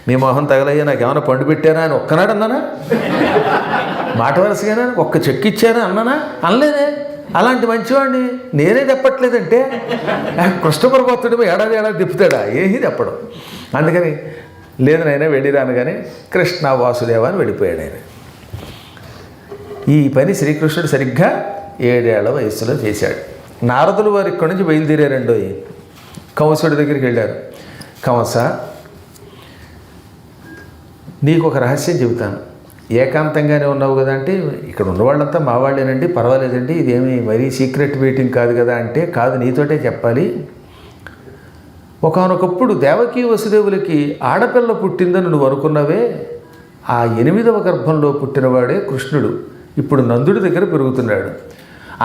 మీ మొహం తగలయ్యా నాకు ఏమైనా పండు పెట్టారా అని ఒక్కనాడు అన్నానా? మాట వరుసగానా ఒక్క చెక్కు ఇచ్చారా అన్నానా? అనలేదే. అలాంటి మంచివాడిని నేనే తెప్పట్లేదంటే కృష్ణ పరమాత్ముడు ఏడాది తిప్పుతాడా? ఏమీ తెప్పడం. అందుకని లేదు నాయన వెళ్ళిరాను కానీ కృష్ణ వాసుదేవ అని వెళ్ళిపోయాడు ఆయన. ఈ పని శ్రీకృష్ణుడు సరిగ్గా 7 ఏళ్ల వయస్సులో చేశాడు. నారదులు వారు ఇక్కడి నుంచి బయలుదేరారండో కంసుడి దగ్గరికి వెళ్ళారు. కంస, నీకు ఒక రహస్యం చెబుతాను. ఏకాంతంగానే ఉన్నావు కదా అంటే, ఇక్కడ ఉన్నవాళ్ళంతా మా వాళ్ళేనండి, పర్వాలేదండి, ఇదేమీ మరీ సీక్రెట్ మీటింగ్ కాదు కదా అంటే, కాదు నీతోటే చెప్పాలి. ఒకానొకప్పుడు దేవకీ వసుదేవులకి ఆడపిల్ల పుట్టిందని నువ్వు అనుకున్నావే, ఆ 8వ గర్భంలో పుట్టినవాడే కృష్ణుడు. ఇప్పుడు నందుడి దగ్గర పెరుగుతున్నాడు.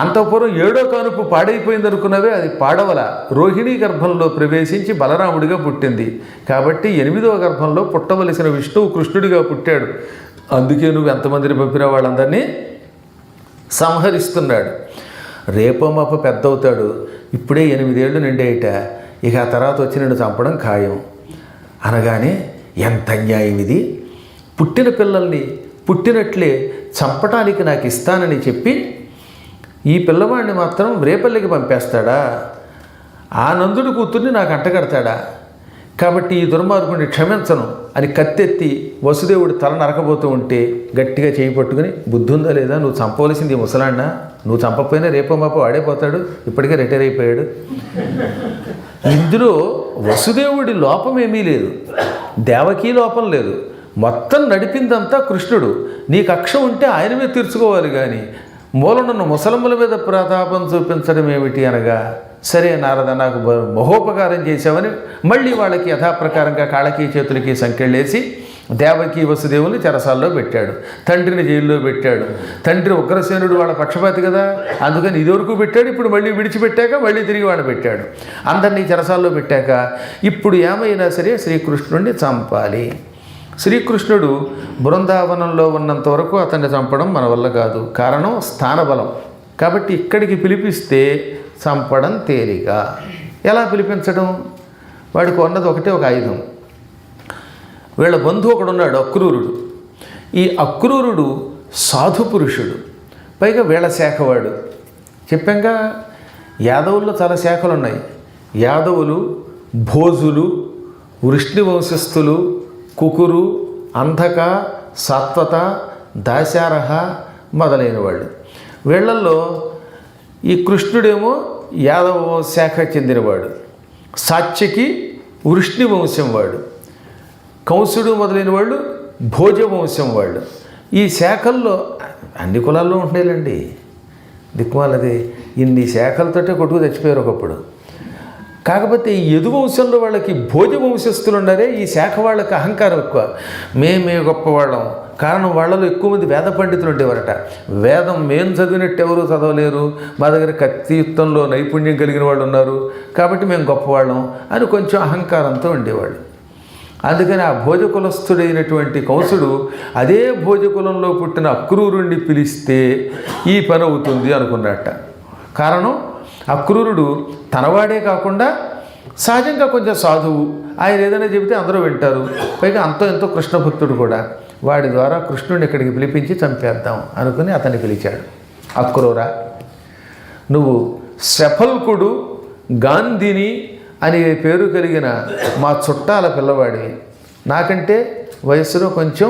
అంతఃపురం 7వ కానుపు పాడైపోయింది అనుకున్నవే, అది పాడవల రోహిణీ గర్భంలో ప్రవేశించి బలరాముడిగా పుట్టింది. కాబట్టి 8వ గర్భంలో పుట్టవలసిన విష్ణువు కృష్ణుడిగా పుట్టాడు. అందుకే నువ్వు ఎంతమందిని పంపిన వాళ్ళందరినీ సంహరిస్తున్నాడు. రేపో మాప పెద్ద అవుతాడు. ఇప్పుడే 8 ఏళ్ళు నిండేయట, ఇక ఆ తర్వాత వచ్చి నిన్ను చంపడం ఖాయం అనగానే, ఎంత అన్యాయం ఇది! పుట్టిన పిల్లల్ని పుట్టినట్లే చంపటానికి నాకు ఇస్తానని చెప్పి ఈ పిల్లవాడిని మాత్రం రేపల్లికి పంపేస్తాడా? ఆ నందుడి కూతుర్ని నాకు అంటగడతాడా? కాబట్టి ఈ దుర్మార్గుడిని క్షమించను అని కత్తెత్తి వసుదేవుడు తల నరకబోతూ ఉంటే గట్టిగా చేయి పట్టుకుని, బుద్ధి ఉందా లేదా, నువ్వు చంపవలసింది ముసలాడినా, నువ్వు చంపకపోయినా రేపో మాపో వాడైపోతాడు, ఇప్పటికే రిటైర్ అయిపోయాడు. ఇందులో వసుదేవుడి లోపమేమీ లేదు, దేవకీ లోపం లేదు, మొత్తం నడిపిందంతా కృష్ణుడు. నీకు అక్షం ఉంటే ఆయన మీద తీర్చుకోవాలి కానీ మూలనున్న ముసలమ్మల మీద ప్రతాపం చూపించడం ఏమిటి అనగా, సరే నారద నాకు మహోపకారం చేశావని మళ్ళీ వాళ్ళకి యథాప్రకారంగా కాళ్ళకి చేతులకి సంకెళ్ళేసి దేవకి వసుదేవుని చెరసాల్లో పెట్టాడు, తండ్రిని జైల్లో పెట్టాడు. తండ్రి ఉగ్రసేనుడు వాళ్ళ పక్షపాతి కదా, అందుకని ఇదివరకు పెట్టాడు, ఇప్పుడు మళ్ళీ విడిచిపెట్టాక మళ్ళీ తిరిగి వాడు పెట్టాడు. అందరినీ చెరసాల్లో పెట్టాక ఇప్పుడు ఏమైనా సరే శ్రీకృష్ణుడిని చంపాలి. శ్రీకృష్ణుడు బృందావనంలో ఉన్నంత వరకు అతన్ని చంపడం మన వల్ల కాదు, కారణం స్థానబలం. కాబట్టి ఇక్కడికి పిలిపిస్తే చంపడం తేలిక. ఎలా పిలిపించడం? వాడికి ఉన్నది ఒకటే ఒక ఆయుధం. వీళ్ళ బంధువు ఒకడున్నాడు, అక్రూరుడు. ఈ అక్రూరుడు సాధు పురుషుడు, పైగా వీళ్ళ శాఖవాడు. చెప్పాక యాదవుల్లో చాలా శాఖలు ఉన్నాయి. యాదవులు, భోజులు, వృష్ణి వంశస్థులు, కుకురు, అంధక, సాత్వత, దాశారహ మొదలైన వాళ్ళు. వీళ్ళల్లో ఈ కృష్ణుడేమో యాదవ శాఖ చెందినవాడు, సాత్యకి వృష్ణి వంశం వాడు, కంసుడు మొదలైన వాళ్ళు భోజ వంశం వాళ్ళు. ఈ శాఖల్లో అన్ని కులాల్లో ఉంటాయిలండి. దిక్కుమాలది ఇన్ని శాఖలతోటే కొట్టుకు తెచ్చిపోయారు ఒకప్పుడు. కాకపోతే ఈ యదువంశంలో వాళ్ళకి భోజ వంశస్థులు ఉన్నారే, ఈ శాఖ వాళ్ళకి అహంకారం ఎక్కువ. మేమే గొప్పవాళ్ళం. కారణం వాళ్ళలో ఎక్కువ మంది వేద పండితులు ఉండేవారట. వేదం మేము చదివినట్టు ఎవరు చదవలేరు, మా దగ్గర కత్తియుక్తంలో నైపుణ్యం కలిగిన వాళ్ళు ఉన్నారు, కాబట్టి మేము గొప్పవాళ్ళం అని కొంచెం అహంకారంతో ఉండేవాళ్ళు. అందుకని ఆ భోజకులస్థుడైనటువంటి కంసుడు అదే భోజకులంలో పుట్టిన అక్రూరుణ్ణి పిలిస్తే ఈ పని అవుతుంది అనుకున్నట్ట. కారణం అక్రూరుడు తనవాడే కాకుండా సహజంగా కొంచెం సాధువు, ఆయన ఏదైనా చెబితే అందరూ వింటారు, పైగా అంతో ఎంతో కృష్ణ భక్తుడు కూడా. వాడి ద్వారా కృష్ణుడిని ఇక్కడికి పిలిపించి చంపేద్దాం అనుకుని అతన్ని పిలిచాడు. అక్రూరా, నువ్వు శఫల్కుడు, గాంధిని అనే పేరు కలిగిన మా చుట్టాల పిల్లవాడివి. నాకంటే వయసులో కొంచెం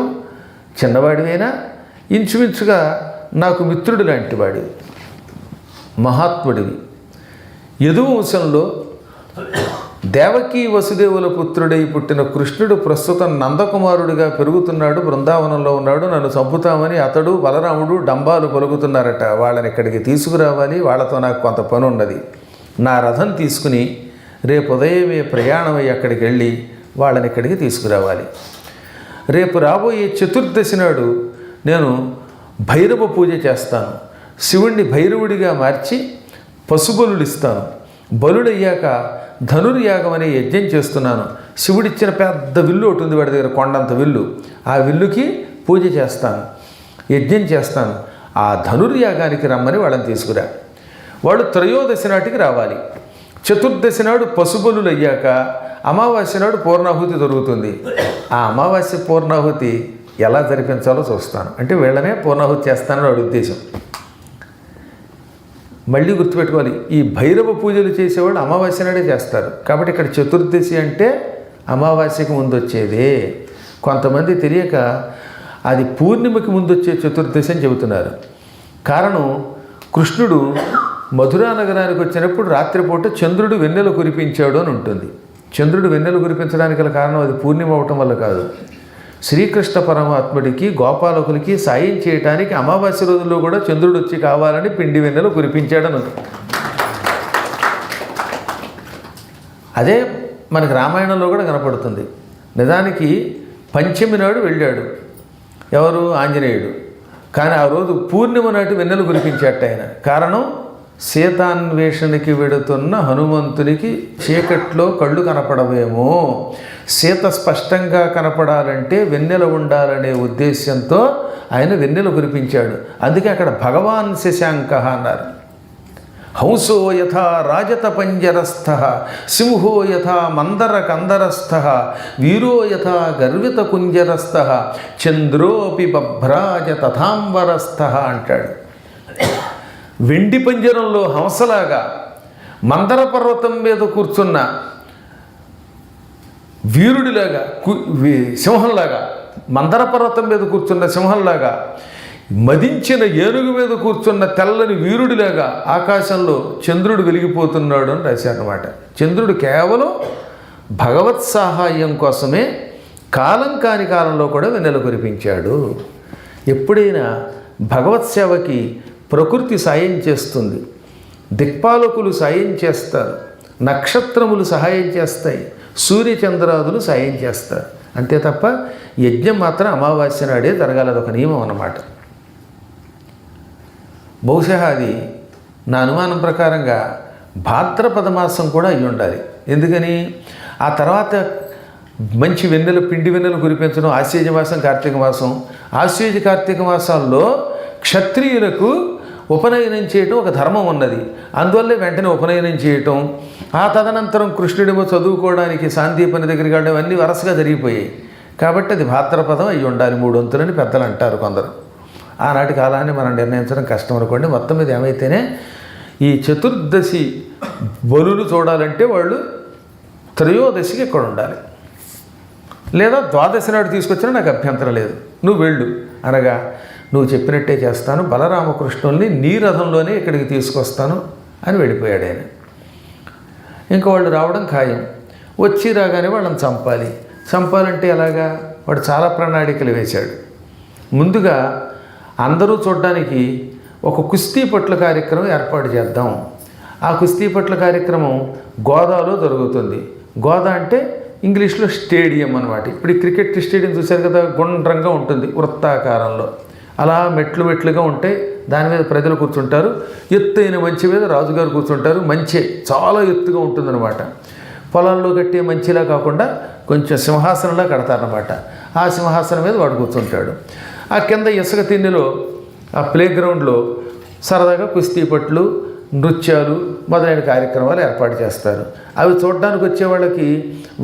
చిన్నవాడివైనా ఇంచుమించుగా నాకు మిత్రుడు లాంటి వాడివి, మహాత్ముడివి. యదువంశంలో దేవకీ వసుదేవుల పుత్రుడై పుట్టిన కృష్ణుడు ప్రస్తుతం నందకుమారుడిగా పెరుగుతున్నాడు, బృందావనంలో ఉన్నాడు. నన్ను చంపుతామని అతడు బలరాముడు డంబాలు పలుకుతున్నారట. వాళ్ళని ఇక్కడికి తీసుకురావాలి, వాళ్ళతో నాకు కొంత పని ఉన్నది. నా రథం తీసుకుని రేపు ఉదయమే ప్రయాణమై అక్కడికి వెళ్ళి వాళ్ళని ఇక్కడికి తీసుకురావాలి. రేపు రాబోయే చతుర్దశి నాడు నేను భైరవ పూజ చేస్తాను. శివుణ్ణి భైరవుడిగా మార్చి పశుబలులు ఇస్తాను. బలుడయ్యాక ధనుర్యాగం అనే యజ్ఞం చేస్తున్నాను. శివుడిచ్చిన పెద్ద విల్లు ఒకటి ఉంది వాడి దగ్గర, కొండంత విల్లు. ఆ విల్లుకి పూజ చేస్తాను, యజ్ఞం చేస్తాను. ఆ ధనుర్యాగానికి రమ్మని వాళ్ళని తీసుకురా. వాళ్ళు త్రయోదశి నాటికి రావాలి. చతుర్దశి నాడు పశుబలులు అయ్యాక అమావాస్య నాడు పూర్ణాహుతి దొరుకుతుంది. ఆ అమావాస్య పూర్ణాహుతి ఎలా జరిపించాలో చూస్తాను. అంటే వీళ్ళనే పూర్ణాహుతి చేస్తానని వాడి ఉద్దేశం. మళ్ళీ గుర్తుపెట్టుకోవాలి, ఈ భైరవ పూజలు చేసేవాళ్ళు అమావాస్య నాడే చేస్తారు. కాబట్టి ఇక్కడ చతుర్దశి అంటే అమావాస్యకి ముందు వచ్చేదే. కొంతమంది తెలియక అది పూర్ణిమకి ముందు వచ్చే చతుర్దశి అని చెబుతున్నారు. కారణం, కృష్ణుడు మధురా నగరానికి వచ్చినప్పుడు రాత్రిపూట చంద్రుడు వెన్నెల కురిపించాడు అని ఉంటుంది. చంద్రుడు వెన్నెల కురిపించడానికి గల కారణం అది పూర్ణిమ అవటం వల్ల కాదు. శ్రీకృష్ణ పరమాత్ముడికి గోపాలకులకి సాయం చేయటానికి అమావాస్య రోజుల్లో కూడా చంద్రుడు వచ్చి కావాలని పిండి వెన్నెల కురిపించాడని. అదే మనకి రామాయణంలో కూడా కనపడుతుంది. నిజానికి పంచమి నాడు వెళ్ళాడు ఎవరు, ఆంజనేయుడు. కానీ ఆ రోజు పూర్ణిమ నాటి వెన్నెల కురిపించాట ఆయన. కారణం, సీతాన్వేషణకి వెడుతున్న హనుమంతునికి చీకట్లో కళ్ళు కనపడవేమో, సీత స్పష్టంగా కనపడాలంటే వెన్నెల ఉండాలనే ఉద్దేశ్యంతో ఆయన వెన్నెల కురిపించాడు. అందుకే అక్కడ భగవాన్ శశాంక అన్నారు. హంసో యథా రాజత పంజరస్థ, సింహో యథా మందర కందరస్థ, వీరో యథా గర్విత కుంజరస్థ, చంద్రోపి బభ్రాజ తథాంబరస్థ అంటాడు. వెండి పంజరంలో హంసలాగా, మందర పర్వతం మీద కూర్చున్న వీరుడిలాగా, సింహంలాగా, మందర పర్వతం మీద కూర్చున్న సింహంలాగా, మదించిన ఏనుగు మీద కూర్చున్న తెల్లని వీరుడిలాగా ఆకాశంలో చంద్రుడు వెలిగిపోతున్నాడు అని రాశారన్నమాట. చంద్రుడు కేవలం భగవత్ సహాయం కోసమే కాలం కాని కాలంలో కూడా వెన్నెల కురిపించాడు. ఎప్పుడైనా భగవత్ సేవకి ప్రకృతి సాయం చేస్తుంది, దిక్పాలకులు సాయం చేస్తారు, నక్షత్రములు సహాయం చేస్తాయి, సూర్యచంద్రాదులు సాయం చేస్తారు. అంతే తప్ప యజ్ఞం మాత్రం అమావాస్య నాడే జరగాలి, అదొక నియమం అన్నమాట. బహుశా అది నా అనుమానం ప్రకారంగా భాద్రపద మాసం కూడా అయి ఉండాలి. ఎందుకని ఆ తర్వాత మంచి వెన్నెల పిండి వెన్నెలు కురిపించడం ఆశ్వేజ మాసం, కార్తీక మాసం. ఆశ్వేజ కార్తీక మాసాల్లో క్షత్రియులకు ఉపనయనం చేయటం ఒక ధర్మం ఉన్నది. అందువల్లే వెంటనే ఉపనయనం చేయటం, ఆ తదనంతరం కృష్ణుడేమో చదువుకోవడానికి సాందీపని దగ్గరికి వెళ్ళడం అన్నీ వరుసగా జరిగిపోయాయి. కాబట్టి అది భాద్రపదం అయి ఉండాలి 3 వంతులని పెద్దలు అంటారు కొందరు. ఆనాటి కాలాన్ని మనం నిర్ణయించడం కష్టం అనుకోండి. మొత్తం మీద ఏమైతేనే ఈ చతుర్దశి బలులు చూడాలంటే వాళ్ళు త్రయోదశికి ఇక్కడ ఉండాలి, లేదా ద్వాదశి నాడు తీసుకొచ్చినా నాకు అభ్యంతరం లేదు, నువ్వు వెళ్ళు అనగా నువ్వు చెప్పినట్టే చేస్తాను, బలరామకృష్ణుల్ని నీ రథంలోనే ఇక్కడికి తీసుకొస్తాను అని వెళ్ళిపోయాడు ఆయన. ఇంకా వాళ్ళు రావడం ఖాయం. వచ్చి రాగానే వాళ్ళని చంపాలంటే ఎలాగా? వాడు చాలా ప్రణాళికలు వేశాడు. ముందుగా అందరూ చూడడానికి ఒక కుస్తీ పట్ల కార్యక్రమం ఏర్పాటు చేద్దాం. ఆ కుస్తీ పట్ల కార్యక్రమం గోదాలో జరుగుతుంది. గోదా అంటే ఇంగ్లీష్లో స్టేడియం అన్నమాట. ఇప్పుడు ఈ క్రికెట్ స్టేడియం చూశారు కదా, గుండ్రంగా ఉంటుంది వృత్తాకారంలో, అలా మెట్లుగా ఉంటాయి. దాని మీద ప్రజలు కూర్చుంటారు. ఎత్తైన మంచి మీద రాజుగారు కూర్చుంటారు. మంచి చాలా ఎత్తుగా ఉంటుందన్నమాట. పొలాల్లో కట్టే మంచిలా కాకుండా కొంచెం సింహాసనంలా కడతారనమాట. ఆ సింహాసనం మీద వాడు కూర్చుంటాడు. ఆ కింద ఇసుక తిన్నెలో ఆ ప్లేగ్రౌండ్లో సరదాగా కుస్తీ పట్లు, నృత్యాలు మొదలైన కార్యక్రమాలు ఏర్పాటు చేస్తారు. అవి చూడడానికి వచ్చే వాళ్ళకి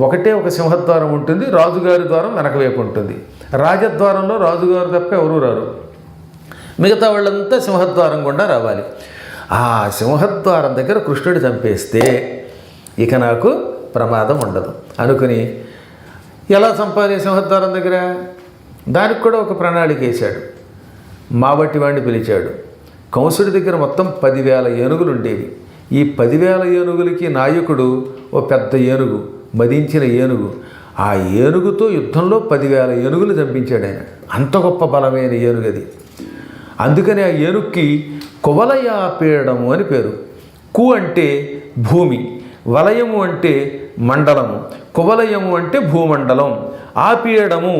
ఒకటే ఒక సింహద్వారం ఉంటుంది, రాజుగారి ద్వారం వెనకవైపు ఉంటుంది. రాజద్వారంలో రాజుగారు తప్ప ఎవరూ రారు, మిగతా వాళ్ళంతా సింహద్వారం గుండా రావాలి. ఆ సింహద్వారం దగ్గర కృష్ణుడు చంపేస్తే ఇక నాకు ప్రమాదం ఉండదు అనుకుని ఎలా చంపాలి సింహద్వారం దగ్గర? దానికి కూడా ఒక ప్రణాళిక వేశాడు. మాబట్టి వాడిని పిలిచాడు. కంసుడి దగ్గర మొత్తం 10,000 ఏనుగులు ఉండేవి. ఈ 10,000 ఏనుగులకి నాయకుడు ఓ పెద్ద ఏనుగు, మదించిన ఏనుగు. ఆ ఏనుగుతో యుద్ధంలో 10,000 ఏనుగులు చంపించాడు ఆయన. అంత గొప్ప బలమైన ఏనుగు అది. అందుకని ఆ ఏనుగుకి కువలయాపీడము అని పేరు. కు అంటే భూమి, వలయము అంటే మండలము, కువలయము అంటే భూమండలం, ఆపీడము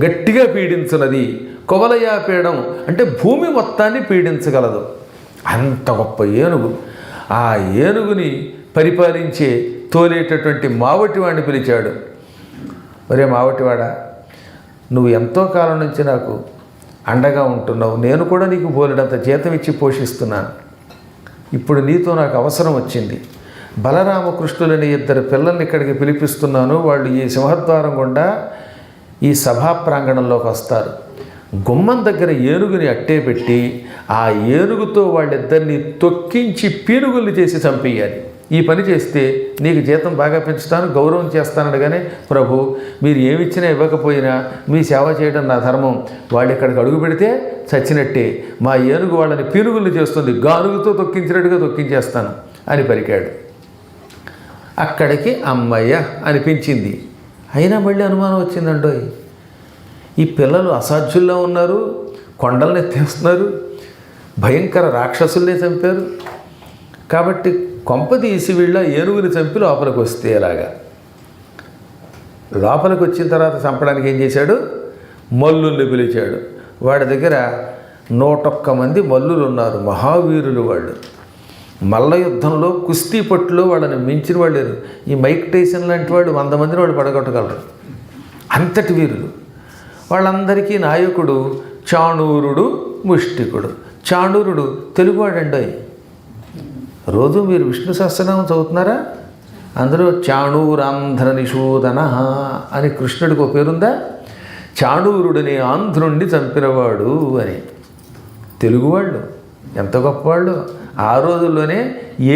గట్టిగా పీడించున్నది, కువలయాపీడం అంటే భూమి మొత్తాన్ని పీడించగలదు. అంత గొప్ప ఏనుగు. ఆ ఏనుగుని పరిపాలించే తోలేటటువంటి మావటివాడిని పిలిచాడు. ఒరే మావటివాడా, నువ్వు ఎంతో కాలం నుంచి నాకు అండగా ఉంటున్నావు, నేను కూడా నీకు బోలెడంత జీతం ఇచ్చి పోషిస్తున్నాను. ఇప్పుడు నీతో నాకు అవసరం వచ్చింది. బలరామకృష్ణులని 2 పిల్లల్ని ఇక్కడికి పిలిపిస్తున్నాను. వాళ్ళు ఈ సింహద్వారం గుండా ఈ సభా ప్రాంగణంలోకి వస్తారు. గుమ్మం దగ్గర ఏనుగుని అట్టే పెట్టి ఆ ఏనుగుతో వాళ్ళిద్దరిని తొక్కించి పీనుగుల్ని చేసి చంపేయాలి. ఈ పని చేస్తే నీకు జీతం బాగా పెంచుతాను, గౌరవం చేస్తానడగానే, ప్రభు మీరు ఏమిచ్చినా ఇవ్వకపోయినా మీ సేవ చేయడం నా ధర్మం, వాళ్ళు ఇక్కడికి అడుగు పెడితే చచ్చినట్టే, మా ఏనుగు వాళ్ళని పీనుగుల్ని చేస్తుంది, గానుగుతో తొక్కించినట్టుగా తొక్కించేస్తాను అని పలికాడు. అక్కడికి అమ్మయ్య అనిపించింది. అయినా మళ్ళీ అనుమానం వచ్చిందండోయ్, ఈ పిల్లలు అసాధ్యుల్లో ఉన్నారు, కొండల్ని ఎత్తేస్తున్నారు, భయంకర రాక్షసుల్నే చంపారు. కాబట్టి కొంప తీసి వీళ్ళ ఏనుగుని చంపి లోపలికి వస్తే ఎలాగా? లోపలికి వచ్చిన తర్వాత చంపడానికి ఏం చేశాడు? మల్లుల్ని పిలిచాడు. వాడి దగ్గర 101 మంది మల్లులు ఉన్నారు, మహావీరులు వాళ్ళు. మల్ల యుద్ధంలో కుస్తీ పట్టులో వాళ్ళని మించిన వాళ్ళు లేరు. ఈ మైక్ టైసన్ లాంటి వాడు 100 మందిని వాళ్ళు పడగొట్టగలరు, అంతటి వీరులు. వాళ్ళందరికీ నాయకుడు చాణూరుడు, ముష్టికుడు. చాణూరుడు తెలుగువాడండి. రోజు మీరు విష్ణు సహస్రనామం చదువుతున్నారా? అందులో చాణూరాంధ్ర నిషూదన అని కృష్ణుడికి ఒక పేరుందా? చాణూరుడిని ఆంధ్రుణ్ణి చంపినవాడు అని. తెలుగువాళ్ళు ఎంత గొప్పవాళ్ళు. ఆ రోజుల్లోనే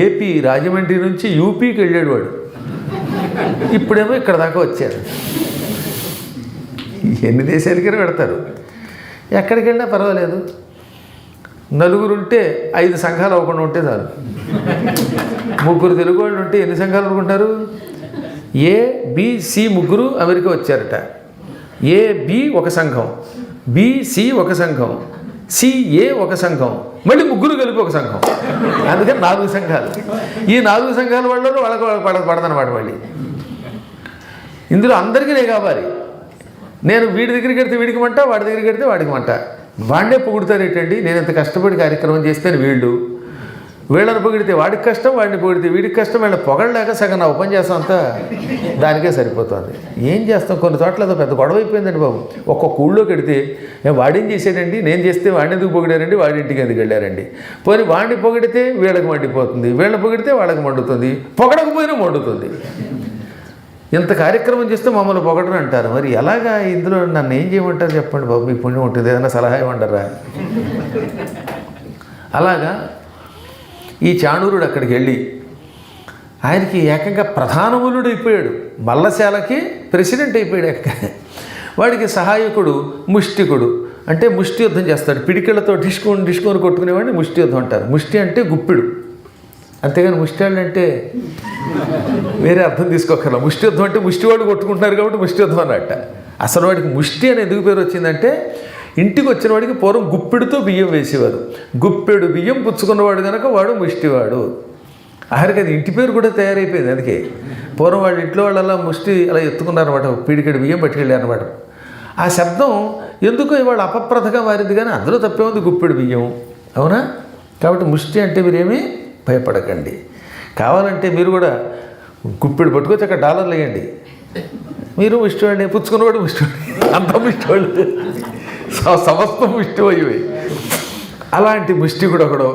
ఏపీ రాజమండ్రి నుంచి యూపీకి వెళ్ళాడు వాడు. ఇప్పుడేమో ఇక్కడ దాకా వచ్చారు. ఎన్ని దేశాలకి పెడతారు, ఎక్కడికి వెళ్ళినా పర్వాలేదు. నలుగురుంటే 5 సంఘాలు అవ్వకుండా ఉంటే చాలు. 3 తెలుగు వాళ్ళు ఉంటే ఎన్ని సంఘాలు అనుకుంటారు? ఏబిసి 3 అమెరికా వచ్చారట. ఏబి ఒక సంఘం, బిసి ఒక సంఘం, సిఏ ఒక సంఘం, మళ్ళీ 3 కలిపి ఒక సంఘం. అందుకని 4 సంఘాలు. ఈ 4 సంఘాల వాళ్ళు వాళ్ళకి పడదనమాట. మళ్ళీ ఇందులో అందరికీ నేను కావాలి. నేను వీడి దగ్గరికి వెడితే వీడికి మంట, వాడి దగ్గరికి వెడితే వాడికి మంట. వాడినే పొగుడుతారు ఏంటండి, నేను ఇంత కష్టపడి కార్యక్రమం చేస్తే వీళ్ళని పొగిడితే వాడికి కష్టం, వాడిని పొగిడితే వీడికి కష్టం. వీళ్ళ పొగడలేక సగం నా ఉపన్యాసం అంతా దానికే సరిపోతుంది. ఏం చేస్తాం, కొన్ని చోట్ల ఏదో పెద్ద గొడవ అయిపోయిందండి బాబు. ఒక్కొక్క ఊళ్ళోకి వెడితే వాడేం చేశాడండి, నేను చేస్తే వాడిని ఎందుకు పొగిడారండి, వాడి ఇంటికి ఎందుకు వెళ్ళారండి. పోనీ వాడిని పొగిడితే వీళ్ళకి మండిపోతుంది, వీళ్ళని పొగిడితే వాళ్ళకి మండుతుంది, పొగడకపోయినా మండుతుంది. ఇంత కార్యక్రమం చేస్తే మమ్మల్ని పొగడరు అంటారు. మరి ఎలాగా ఇందులో నన్ను ఏం చేయమంటారు చెప్పండి బాబు, మీకు పుణ్యం ఉంటుంది, ఏదైనా సలహా ఇవ్వంటారా? అలాగా ఈ చాణూరుడు అక్కడికి వెళ్ళి ఆయనకి ఏకంగా ప్రధానములుడు అయిపోయాడు, మల్లశాలకి ప్రెసిడెంట్ అయిపోయాడు. వాడికి సహాయకుడు ముష్టికుడు, అంటే ముష్టి యుద్ధం చేస్తాడు. పిడికిళ్లతో డిష్కొని కొట్టుకునేవాడిని ముష్టి యుద్ధం అంటారు. ముష్టి అంటే గుప్పిడు, అంతేగాని ముష్టివాళ్ళు అంటే వేరే అర్థం తీసుకోకర్లా. ముష్టి యుద్ధం అంటే ముష్టివాళ్ళు కొట్టుకుంటున్నారు కాబట్టి ముష్టి యుద్ధం అన్నట్ట. అసలు వాడికి ముష్టి అని ఎందుకు పేరు వచ్చిందంటే, ఇంటికి వచ్చిన వాడికి పూర్వం గుప్పెడుతో బియ్యం వేసేవారు. గుప్పెడు బియ్యం పుచ్చుకున్నవాడు కనుక వాడు ముష్టివాడు. ఆఖరికి అది ఇంటి పేరు కూడా తయారైపోయింది. అందుకే పూర్వం వాళ్ళు ఇంట్లో వాళ్ళలా ముష్టి అలా ఎత్తుకున్నారన్నమాట, పీడికెడు బియ్యం పట్టుకెళ్ళారన్నమాట. ఆ శబ్దం ఎందుకో ఇవాళ అపప్రథగా మారింది, కానీ అందులో తప్పే ఉంది, గుప్పెడు బియ్యం. అవునా? కాబట్టి ముష్టి అంటే మీరేమీ భయపడకండి. కావాలంటే మీరు కూడా గుప్పెడు పట్టుకొచ్చి అక్కడ డాలర్లు వేయండి. మీరు ముష్టివాడిని, పుచ్చుకున్నవాడు ముష్టివాడు, అంత ముష్టివాళ్ళు, సమస్తం ముష్టి అయ్యి. అలాంటి ముష్టి కూడా ఒకడు.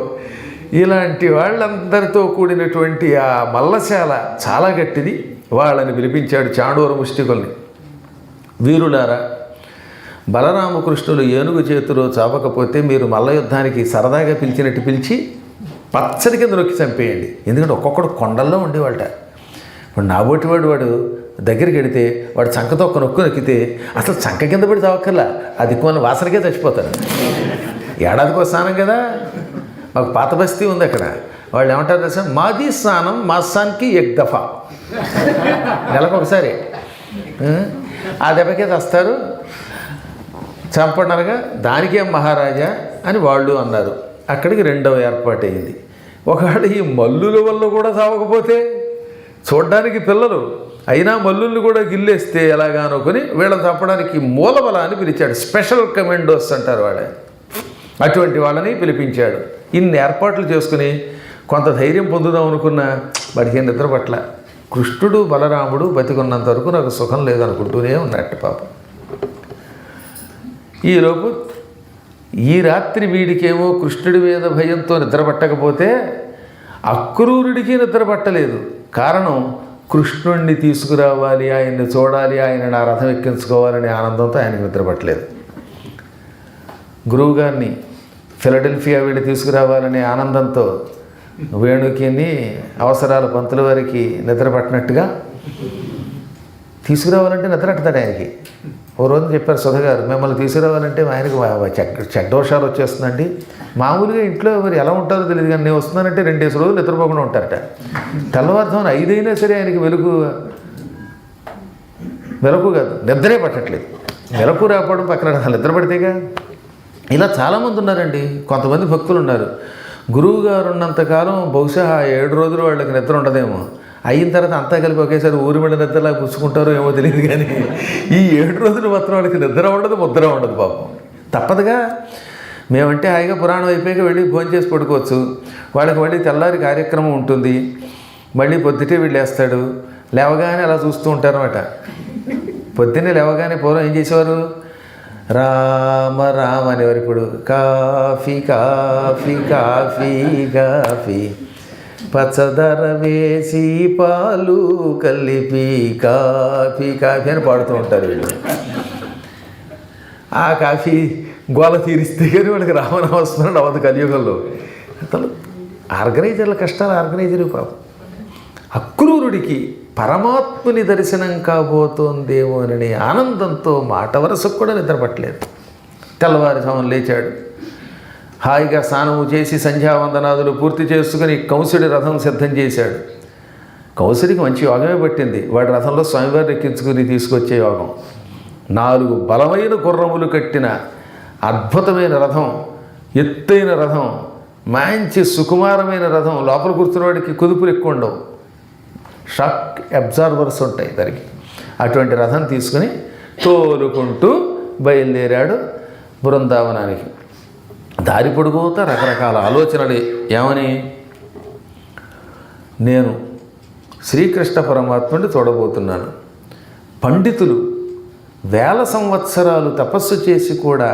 ఇలాంటి వాళ్ళందరితో కూడినటువంటి ఆ మల్లశాల చాలా గట్టిది. వాళ్ళని పిలిపించాడు చాణూర ముష్టికుల్ని. వీరులారా, బలరామకృష్ణులు ఏనుగు చేతిలో చాపకపోతే మీరు మల్ల యుద్ధానికి సరదాగా పిలిచినట్టు పిలిచి పచ్చడి కింద నొక్కి చంపేయండి. ఎందుకంటే ఒక్కొక్కడు కొండల్లో ఉండేవాళ్ళ. ఇప్పుడు నాబోటివాడు వాడు దగ్గరికి వెడితే వాడు చంకతో ఒక నొక్కు నొక్కితే అసలు చంక కింద పడి చావక్కర్లా, అది కొన్ని వాసనకే చచ్చిపోతారు. ఏడాదికి ఒక స్నానం కదా, మాకు పాత బస్తీ ఉంది అక్కడ. వాళ్ళు ఏమంటారు తెలుసా, మాది స్నానం మాసానికి ఎక్ దఫా, నెలకు ఒకసారి. ఆ దెబ్బకే తెస్తారు, చంపనగా దానికేం మహారాజా అని వాళ్ళు అన్నారు. అక్కడికి రెండవ ఏర్పాటు అయింది. ఒకవేళ ఈ మల్లుల వల్ల కూడా చావకపోతే, చూడ్డానికి పిల్లలు అయినా మల్లుల్ని కూడా గిల్లేస్తే ఎలాగా అనుకుని వీళ్ళని చంపడానికి మూలబలాన్ని పిలిచాడు. స్పెషల్ కమాండోస్ అంటారు వాళ్ళని. అటువంటి వాళ్ళని పిలిపించాడు. ఇన్ని ఏర్పాట్లు చేసుకుని కొంత ధైర్యం పొందుదాం అనుకున్న వాడికి నిద్ర పట్ల. కృష్ణుడు బలరాముడు బతికున్నంత వరకు నాకు సుఖం లేదనుకుంటూనే ఉన్నట్టు పాపం. ఈలోపు ఈ రాత్రి వీడికేమో కృష్ణుడి మీద భయంతో నిద్ర పట్టకపోతే అక్రూరుడికి నిద్ర పట్టలేదు. కారణం, కృష్ణుడిని తీసుకురావాలి, ఆయన్ని చూడాలి, ఆయన నా రథం ఎక్కించుకోవాలనే ఆనందంతో ఆయనకు నిద్ర పట్టలేదు. గురువుగారిని ఫిలడెల్ఫియా వీడి తీసుకురావాలనే ఆనందంతో వేణుకి అవసరాల పంతుల వారికి నిద్ర పట్టినట్టుగా తీసుకురావాలంటే నిద్ర పట్టతాడు ఆయనకి. ఓ రోజు చెప్పారు సుధగారు, మిమ్మల్ని తీసుకురావాలంటే ఆయనకు చెడ్డోషాలు వచ్చేస్తుందండి. మామూలుగా ఇంట్లో మరి ఎలా ఉంటారో తెలియదు, కానీ నేను వస్తున్నానంటే 2 రోజులు నిద్రపోకుండా ఉంటారట. తెల్లవారుజామున 5 అయినా సరే ఆయనకి వెలుగు కాదు, నిద్రే పట్టట్లేదు. మెలకు రాకపోవడం పక్కన నిద్ర పడితేగా. ఇలా చాలామంది ఉన్నారండి. కొంతమంది భక్తులు ఉన్నారు, గురువు గారు ఉన్నంతకాలం బహుశా 7 రోజులు వాళ్ళకి నిద్ర ఉండదేమో, అయిన తర్వాత అంతా కలిపి ఒకేసారి ఊరి మీద నిద్రలా పుచ్చుకుంటారో ఏమో తెలియదు, కానీ ఈ 7 రోజులు మాత్రం వాళ్ళకి నిద్ర ఉండదు, ముద్ర ఉండదు పాపం. తప్పదుగా. మేమంటే హాయిగా పురాణం అయిపోయాక వెళ్ళి భోజనం చేసి పడుకోవచ్చు. వాళ్ళకి మళ్ళీ తెల్లారి కార్యక్రమం ఉంటుంది, మళ్ళీ పొద్దుటే వీళ్ళు వేస్తాడు. లేవగానే అలా చూస్తూ ఉంటారన్నమాట. పొద్దున్నే లేవగానే పూర్వం ఏం చేసేవారు, రామ రామ అనేవారు. ఇప్పుడు కాఫీ కాఫీ కాఫీ కాఫీ, పచ్చదర వేసి పాలు కలిపి కాఫీ కాఫీ అని పాడుతూ ఉంటారు వీళ్ళు. ఆ కాఫీ గోల తీరిస్తే కానీ వాళ్ళకి రామనామస్మరణ అవ్వదు కలియుగంలో. అసలు ఆర్గనైజర్ల కష్టాలు ఆర్గనైజరు పాపం. అక్రూరుడికి పరమాత్ముని దర్శనం కాబోతోందేమోనని ఆనందంతో మాట వరసకు కూడా నిద్రపట్టలేదు. తెల్లవారుజామున లేచాడు, హాయిగా స్నానము చేసి సంధ్యావందనాదులు పూర్తి చేసుకుని కంసుడి రథం సిద్ధం చేశాడు. కంసుడికి మంచి యోగమే పట్టింది. వాడి రథంలో స్వామివారిని ఎక్కించుకుని తీసుకొచ్చే యోగం. 4 బలమైన గుర్రములు కట్టిన అద్భుతమైన రథం, ఎత్తైన రథం, మంచి సుకుమారమైన రథం. లోపల కూర్చున్నవాడికి కుదుపులు ఎక్కువ ఉండవు, షాక్ అబ్జార్వర్స్ ఉంటాయి దానికి. అటువంటి రథం తీసుకుని తోలుకుంటూ బయలుదేరాడు బృందావనానికి. దారి పొడుగుతా రకరకాల ఆలోచనలు. ఏమని? నేను శ్రీకృష్ణ పరమాత్ముడిని చూడబోతున్నాను. పండితులు వేల సంవత్సరాలు తపస్సు చేసి కూడా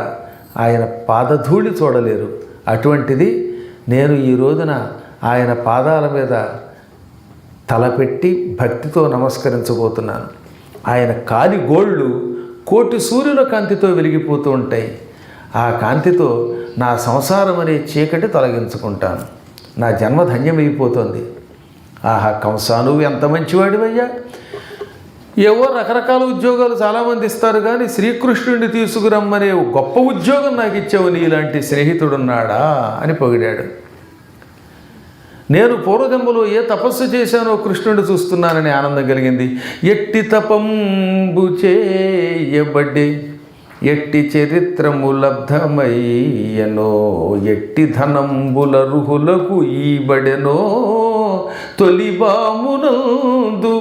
ఆయన పాదధూళి చూడలేరు. అటువంటిది నేను ఈ రోజున ఆయన పాదాల మీద తలపెట్టి భక్తితో నమస్కరించబోతున్నాను. ఆయన కాలి గోళ్ళు కోటి సూర్యుల కాంతితో వెలిగిపోతూ ఉంటాయి. ఆ కాంతితో నా సంసారం అనే చీకటి తొలగించుకుంటాను. నా జన్మ ధన్యమైపోతుంది. ఆహా కంసా, నువ్వు ఎంత మంచివాడివయ్యా! ఏవో రకరకాల ఉద్యోగాలు చాలామంది ఇస్తారు, కానీ శ్రీకృష్ణుడిని తీసుకురమ్మనే గొప్ప ఉద్యోగం నాకు ఇచ్చావు, నీలాంటి స్నేహితుడున్నాడా అని పొగిడాడు. నేను పూర్వజన్మలో ఏ తపస్సు చేశానో కృష్ణుడిని చూస్తున్నానని ఆనందం కలిగింది. ఎట్టి తపంబు చేయబడ్డే ఎట్టి చరిత్రము లబ్ధమయ్యనో ఎట్టి ధనంబుల రుహులకు ఈబడెనో తొలిబామునందు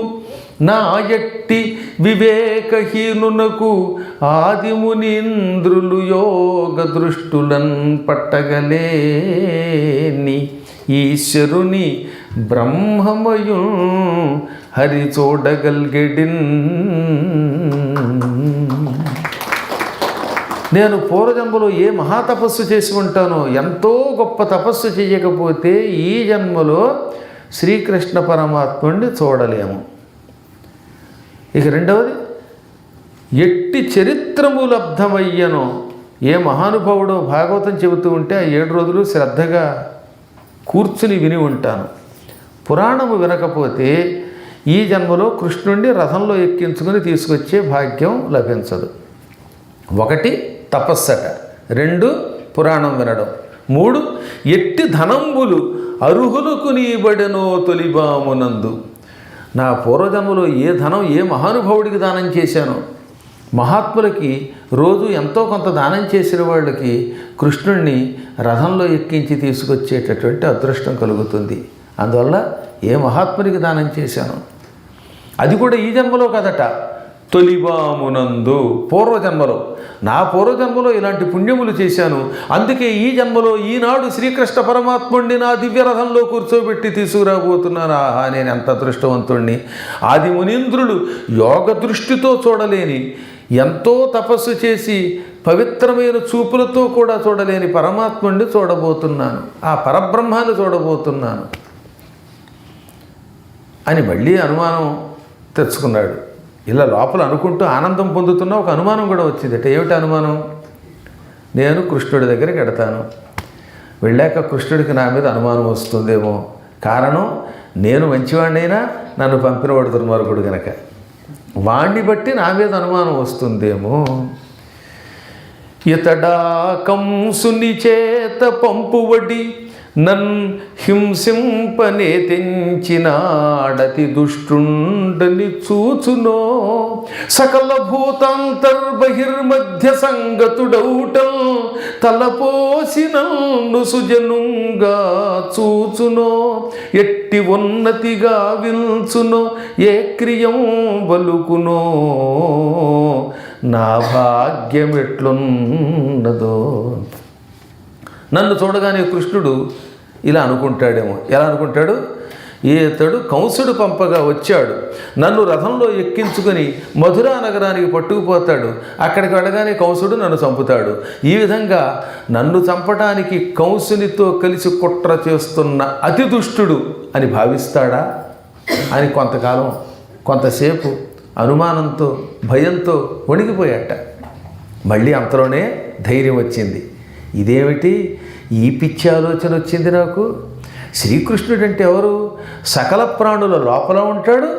నా ఎట్టి వివేకహీనునకు ఆదిమునీంద్రులు యోగ దృష్టులన్ పట్టగలేని ఈశ్వరుని బ్రహ్మమయు హరి చూడగల్గెడిన్. నేను పూర్వజన్మలో ఏ మహాతపస్సు చేసి ఉంటానో, ఎంతో గొప్ప తపస్సు చేయకపోతే ఈ జన్మలో శ్రీకృష్ణ పరమాత్ముడిని చూడలేము. ఇక రెండవది, ఎట్టి చరిత్రము లబ్ధమయ్యనో, ఏ మహానుభావుడో భాగవతం చెబుతూ ఉంటే ఆ 7 రోజులు శ్రద్ధగా కూర్చుని విని ఉంటాను. పురాణము వినకపోతే ఈ జన్మలో కృష్ణుడిని రథంలో ఎక్కించుకొని తీసుకొచ్చే భాగ్యం లభించదు. 1 తపస్సట, 2 పురాణం వినడం, 3 ఎట్టి ధనంబులు అర్హులకు నీబడెనో తొలిబామునందు. నా పూర్వజన్మలో ఏ ధనం ఏ మహానుభావుడికి దానం చేశానో, మహాత్ములకి రోజు ఎంతో కొంత దానం చేసిన వాళ్ళకి కృష్ణుణ్ణి రథంలో ఎక్కించి తీసుకొచ్చేటటువంటి అదృష్టం కలుగుతుంది. అందువల్ల ఏ మహాత్మునికి దానం చేశాను, అది కూడా ఈ జన్మలో కదట, తొలిబామునందు పూర్వజన్మలో. నా పూర్వజన్మలో ఇలాంటి పుణ్యములు చేశాను, అందుకే ఈ జన్మలో ఈనాడు శ్రీకృష్ణ పరమాత్ముడిని నా దివ్యరథంలో కూర్చోబెట్టి తీసుకురాబోతున్నాను. ఆహా, నేను ఎంత అదృష్టవంతుణ్ణి! ఆది మునీంద్రులు యోగ దృష్టితో చూడలేని, ఎంతో తపస్సు చేసి పవిత్రమైన చూపులతో కూడా చూడలేని పరమాత్ముడిని చూడబోతున్నాను, ఆ పరబ్రహ్మాన్ని చూడబోతున్నాను అని మళ్ళీ అనుమానం తెచ్చుకున్నాడు. ఇలా లోపల అనుకుంటూ ఆనందం పొందుతున్న ఒక అనుమానం కూడా వచ్చిందట. ఏమిటి అనుమానం? నేను కృష్ణుడి దగ్గరికి వెడతాను, వెళ్ళాక కృష్ణుడికి నా మీద అనుమానం వస్తుందేమో. కారణం, నేను మంచివాడినైనా నన్ను పంపినవాడు దుర్మార్గుడు గనక, వాణ్ణి బట్టి నా మీద అనుమానం వస్తుందేమో. ఇతడా కంసుని చేత పంపువడి నన్ హింసింపనే తెంచినాడతి దుష్టుండని చూచునో, సకల భూతాంతర్బహిర్మధ్య సంగతుడౌటం తలపోసినన్ను సుజనుంగా చూచునో, ఎట్టి ఉన్నతిగా విల్చునో ఏ క్రియం బలుకునో నా భాగ్యం ఎట్లున్నదో. నన్ను చూడగానే కృష్ణుడు ఇలా అనుకుంటాడేమో. ఎలా అనుకుంటాడు? ఈతడు కంసుడు పంపగా వచ్చాడు, నన్ను రథంలో ఎక్కించుకొని మధురా నగరానికి పట్టుకుపోతాడు, అక్కడికి వెళ్ళగానే కంసుడు నన్ను చంపుతాడు. ఈ విధంగా నన్ను చంపడానికి కంసునితో కలిసి కుట్ర చేస్తున్న అతి దుష్టుడు అని భావిస్తాడా అని కొంతసేపు అనుమానంతో భయంతో వణికిపోయాట. మళ్ళీ అంతలోనే ధైర్యం వచ్చింది. ఇదేమిటి ఈ పిచ్చి ఆలోచన వచ్చింది నాకు? శ్రీకృష్ణుడు అంటే ఎవరు? సకల ప్రాణుల లోపల ఉంటాడు,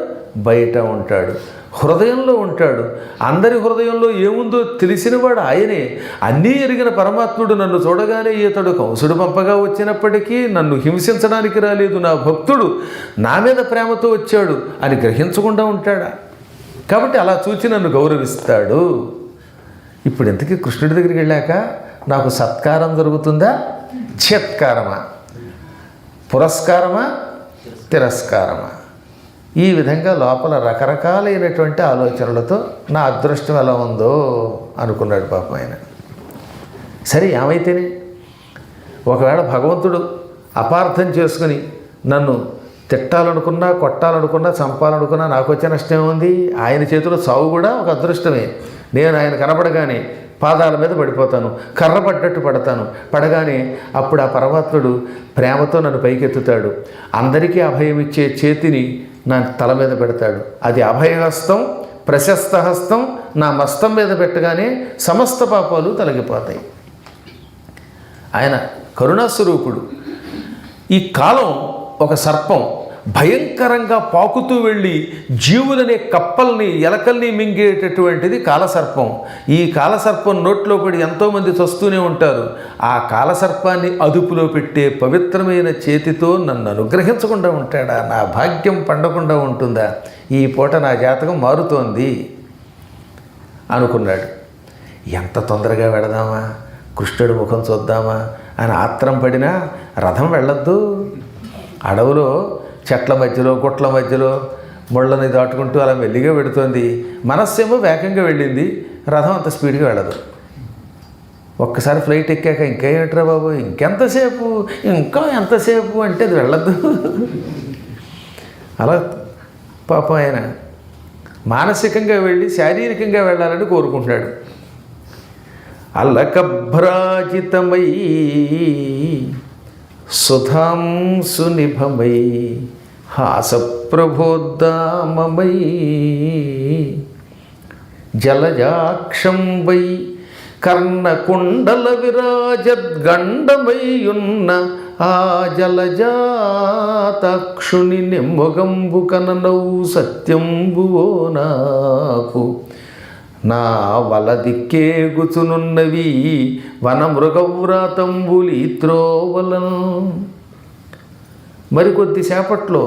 బయట ఉంటాడు, హృదయంలో ఉంటాడు. అందరి హృదయంలో ఏముందో తెలిసినవాడు ఆయనే. అన్నీ ఎరిగిన పరమాత్ముడు నన్ను చూడగానే ఈతడు కంసుడు పంపగా వచ్చినప్పటికీ నన్ను హింసించడానికి రాలేదు, నా భక్తుడు నా మీద ప్రేమతో వచ్చాడు అని గ్రహించకుండా ఉంటాడా? కాబట్టి అలా చూచి నన్ను గౌరవిస్తాడు. ఇప్పుడు ఇంతకీ కృష్ణుడి దగ్గరికి వెళ్ళాక నాకు సత్కారం జరుగుతుందా, చిత్కారమా, పురస్కారమా, తిరస్కారమా? ఈ విధంగా లోపల రకరకాలైనటువంటి ఆలోచనలతో నా అదృష్టం ఎలా ఉందో అనుకున్నాడు పాపం ఆయన. సరే ఏమైతేనే, ఒకవేళ భగవంతుడు అపార్థం చేసుకుని నన్ను తిట్టాలనుకున్నా, కొట్టాలనుకున్నా, చంపాలనుకున్నా నాకు వచ్చే నష్టం ఉంది. ఆయన చేతిలో చావు కూడా ఒక అదృష్టమే. నేను ఆయన కనబడగానే పాదాల మీద పడిపోతాను, కర్ర పడ్డట్టు పడతాను. పడగానే అప్పుడు ఆ పరమాత్ముడు ప్రేమతో నన్ను పైకెత్తుతాడు. అందరికీ అభయం ఇచ్చే చేతిని నా తల మీద పెడతాడు. అది అభయహస్తం, ప్రశస్త హస్తం నా మస్తం మీద పెట్టగానే సమస్త పాపాలు తొలగిపోతాయి. ఆయన కరుణాస్వరూపుడు. ఈ కాలం ఒక సర్పం భయంకరంగా పాకుతూ వెళ్ళి జీవులనే కప్పల్ని, ఎలకల్ని మింగేటటువంటిది కాలసర్పం. ఈ కాలసర్పం నోట్లో పడి ఎంతోమంది చస్తూనే ఉంటారు. ఆ కాలసర్పాన్ని అదుపులో పెట్టే పవిత్రమైన చేతితో నన్ను అనుగ్రహించకుండా ఉంటాడా? నా భాగ్యం పండకుండా ఉంటుందా? ఈ పూట నా జాతకం మారుతోంది అనుకున్నాడు. ఎంత తొందరగా వెళదామా, కృష్ణుడి ముఖం చూద్దామా అని ఆత్రం పడినా రథం వెళ్ళొద్దు. అడవులో చెట్ల మధ్యలో, గుట్ల మధ్యలో ముళ్ళని దాటుకుంటూ అలా మెల్లిగా పెడుతోంది. మనస్సేమో వేగంగా వెళ్ళింది, రథం అంత స్పీడ్గా వెళ్ళదు. ఒక్కసారి ఫ్లైట్ ఎక్కాక ఇంకేమిట్రా బాబు, ఇంకెంతసేపు, ఇంకా ఎంతసేపు అంటే అది వెళ్ళద్దు. అలా పాపం ఆయన మానసికంగా వెళ్ళి శారీరకంగా వెళ్ళాలని కోరుకుంటున్నాడు. అల్లకభ్రాజితమై సుధాంసు నిభమై హాసప్రబోద్దామమై జలజాక్షం వై కర్ణకుండల విరాజద్గండమయ్యున్న ఆ జలజాతాక్షుని నిమ్మగంబు కననౌ సత్యంబువో నాకు నా వలదిక్కేగుచునున్నవి వనమృగవ్రాతంబులీత్రోవలను. మరికొద్దిసేపట్లో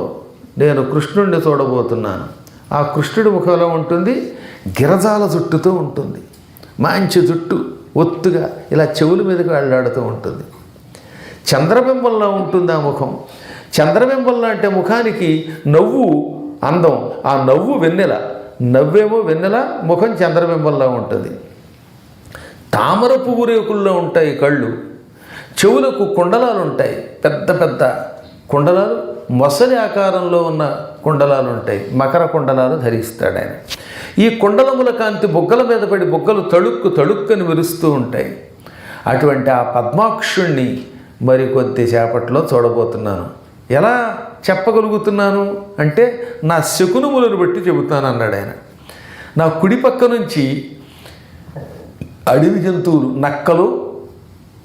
నేను కృష్ణుడిని చూడబోతున్నాను. ఆ కృష్ణుడి ముఖంలో ఉంటుంది, గిరజాల జుట్టుతో ఉంటుంది. మంచి జుట్టు ఒత్తుగా ఇలా చెవుల మీదకి వెళ్ళాడుతూ ఉంటుంది. చంద్రబింబంలో ఉంటుంది ఆ ముఖం. చంద్రబింబంలో అంటే ముఖానికి నవ్వు అందం, ఆ నవ్వు వెన్నెల, నవ్వేమో వెన్నెల, ముఖం చంద్రబింబంలో ఉంటుంది. తామర పువ్వు రేకుల్లో ఉంటాయి కళ్ళు. చెవులకు కుండలాలు ఉంటాయి, పెద్ద పెద్ద కుండలాలు, మొసలి ఆకారంలో ఉన్న కుండలాలు ఉంటాయి. మకర కుండలాలు ధరిస్తాడు ఆయన. ఈ కుండలముల కాంతి బుగ్గల మీద పడి బుగ్గలు తళుక్కు తళుక్కని మెరుస్తూ ఉంటాయి. అటువంటి ఆ పద్మాక్షుణ్ణి మరికొద్దిసేపట్లో చూడబోతున్నాను. ఎలా చెప్పగలుగుతున్నాను అంటే నా శకునములను బట్టి చెబుతాను అన్నాడు ఆయన. నా కుడి పక్క నుంచి అడవి జంతువులు, నక్కలు,